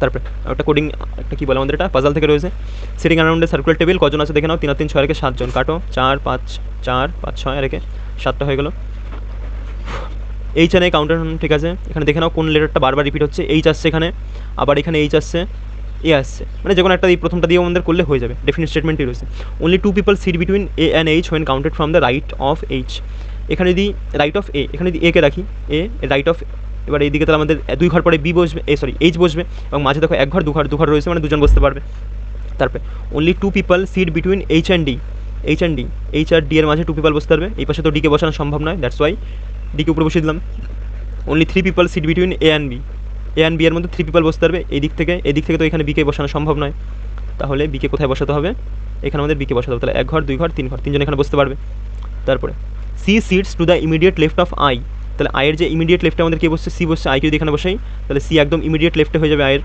তারপরে একটা কোডিং, একটা কী বলে আমাদের, এটা পাজল থেকে রয়েছে, sitting around a circular table, কজন আছে দেখে নাও, 3 আর 3 6 রেখে 7 জন, কাটো, 4 5 6 রেখে 7টা হয়ে গেল। এইচ এন এ কাউন্টার, ঠিক আছে, এখানে দেখে নাও কোন লেটারটা বারবার রিপিট হচ্ছে, এইচ আসছে এখানে, আবার এখানে এইচ আসছে, এ আসছে, মানে যে কোনো একটা এই প্রথমটা দিয়ে আমাদের করলে হয়ে যাবে, ডেফিনিট স্টেটমেন্টই রয়েছে। Only 2 people sit between A and H when counted from the right of H, এখানে যদি রাইট অফ এ, এখানে যদি একে রাখি, এ রাইট অফ, এবার এইদিকে তাহলে আমাদের 2 ঘর পরে বি বসবে, এইচ বসবে, এবং মাঝে দেখো 1 ঘর 2 ঘর রয়েছে, মানে 2 জন বসতে পারবে। তারপরে only 2 people sit between H and D, H আর ডি এর মাঝে 2 পিপল বসতে পারবে, এই পাশে তো ডিকে বসানো সম্ভব নয়, দ্যাটস ওয়াই ডিকে উপরে বসিয়ে দিলাম। Only 3 people sit between A and B এর মধ্যে 3 পিপল বসতে পারবে, এই দিক থেকে তো এখানে বিকে বসানো সম্ভব নয়, তাহলে বিকে কোথায় বসাতে হবে, এখানে আমাদের বিকে বসাতে হবে, তাহলে 1 ঘর 2 ঘর 3 ঘর, 3 জন এখানে বসতে পারবে। তারপরে C sits to the immediate left of I, তাহলে আয়ের যে ইমিডিয়েট লেফটে আমাদের কে বসছে, সি বসছে, আইকে যদি এখানে বসাই তাহলে সি একদম ইমিডিয়েট লেফটে হয়ে যাবে আয়ের,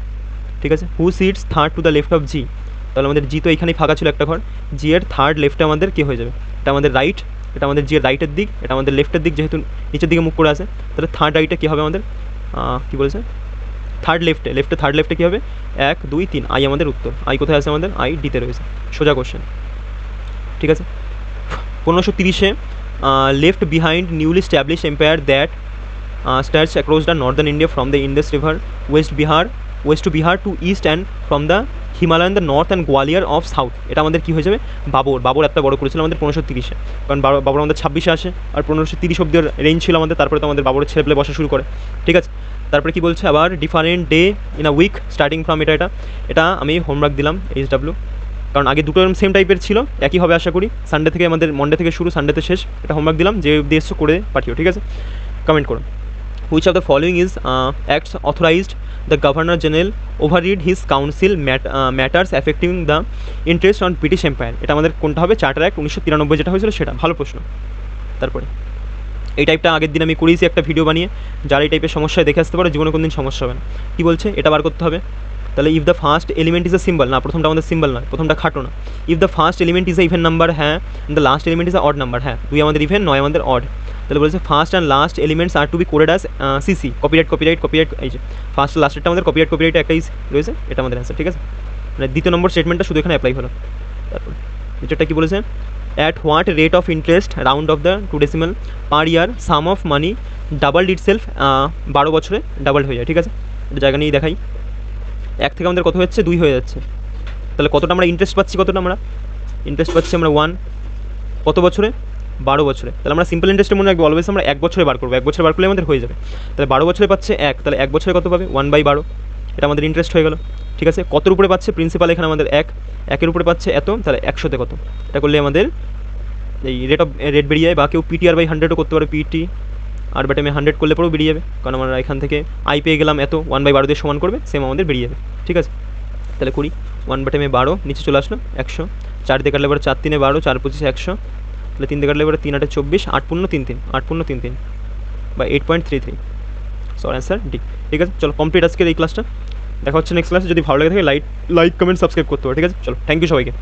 ঠিক আছে। Who sits third to the left of G, তাহলে আমাদের জি তো এখানেই ফাঁকা ছিল একটা ঘর, জি এর থার্ড লেফটে আমাদের কে হয়ে যাবে, এটা আমাদের রাইট, এটা আমাদের জি এর রাইটের দিক, এটা আমাদের লেফটের দিক, যেহেতু নিচের দিকে মুখ করে আছে, তাহলে থার্ড রাইটে কী হবে আমাদের, কী বলেছে, থার্ড লেফটে কী হবে, 1 2 3, আই আমাদের উত্তর, আই কোথায় আছে আমাদের, আই ডিতে রয়েছে, সোজা কোশ্চেন, ঠিক আছে। 1530-এ left behind newly establish empire that stars across the northern India from the Indus river west to Bihar to east and from the Himalayan the north and Gwalior of south, এটা আমাদের কী হয়ে যাবে, বাবর এত বড় করেছিল আমাদের 1530-এ, কারণ বাবর আমাদের 26-এ আসে, আর 1530 অব্দি রেঞ্জ ছিল আমাদের, তারপরে তো আমাদের বাবরের ছেলেপেলে বসা শুরু করে, ঠিক আছে। তারপরে কি বলছে আবার, different day in a week starting from, এটা আমি হোমওয়ার্ক দিলাম HW, কারণ আগে দুটো সেম টাইপের ছিল, একই হবে আশা করি, সানডে থেকে আমাদের, মন্ডে থেকে শুরু, সানডেতে শেষ, এটা হোমওয়ার্ক দিলাম, যে উদ্দেশ্য করে পাঠিও, ঠিক আছে, কমেন্ট করুন। Which of the following is acts authorised the governor general overread his council matters affecting the interest on British empire, এটা আমাদের কোনটা হবে, চার্টার অ্যাক্ট 1993 যেটা হয়েছিল সেটা, ভালো প্রশ্ন। তারপরে এই টাইপটা আগের দিন আমি করিয়েছি একটা ভিডিও বানিয়ে, যারা এই টাইপের সমস্যায় দেখে আসতে পারে জীবনে কোনদিন সমস্যা হবে না। কী বলছে, এটা বার করতে হবে, তাহলে if the first element is a symbol, না প্রথমটা আমাদের সিম্বল নয়, প্রথমটা খাটো না। If the first element is a even number, হ্যাঁ, the last element is a odd number, হ্যাঁ, 2 আমাদের ইভেন, 9 আমাদের অড, তাহলে বলেছে first and last elements are to be coded as CC, copyright, এই যে ফার্স্ট লাস্টেরটা আমাদের কপিরাইট একটা ইজ রয়েছে, এটা আমাদের অ্যান্সার, ঠিক আছে, মানে দ্বিতীয় নম্বর স্টেটমেন্টটা শুধু এখানে অ্যাপ্লাই হলো। তারপর যেটা কী বলেছে, at what rate of interest round of the 2 decimal per year some of money doubled itself, 12 বছরে ডাবলড হয়ে যায়, ঠিক আছে, এটা জায়গা নিয়েই দেখাই, 1 থেকে আমাদের কত হচ্ছে, 2 হয়ে যাচ্ছে, তাহলে কতটা আমরা ইন্টারেস্ট পাচ্ছি, আমরা 1 কত বছরে, 12 বছরে, তাহলে আমরা সিম্পল ইন্টারেস্টের মনে রাখবো অলওয়েজ আমরা 1 বছরে বার করবো, 1 বছরে বার করলে আমাদের হয়ে যাবে, তাহলে 12 বছরে পাচ্ছে 1, তাহলে 1 বছরে কত পাবে, 1/12, এটা আমাদের ইন্টারেস্ট হয়ে গেল, ঠিক আছে। কতর উপরে পাচ্ছে, প্রিন্সিপাল এখানে আমাদের 1 উপরে পাচ্ছে এত, তাহলে 100-তে কত, এটা করলে আমাদের এই রেট বেরিয়ে যায়, বা কেউ PTR/100ও করতে পারে, PT আর বাটামে 100 করলে পরেও বেরিয়ে যাবে, কারণ আমরা এখান থেকে আই পেয়ে গেলাম এত, 1/12 দিয়ে সমান করবে, সেম আমাদের বেরিয়ে যাবে, ঠিক আছে। তাহলে করি 1/12, নিচে চলে আসলো 100, 4 দিয়ে কাটলে পরে 4 3 12, 4 25 100, তাহলে 3 দিয়ে কাটলে পরে 3 8 24, 8×33 বা 8.33, সো অ্যান্সার ডি, ঠিক আছে। চলো কমপ্লিট আজকের এই ক্লাসটা। দেখা হচ্ছে নেক্সট ক্লাসে। যদি ভালো লেগে থাকে লাইক কমেন্ট সাবস্ক্রাইব করতে হবে, ঠিক আছে? চলো, থ্যাংক ইউ সবাইকে।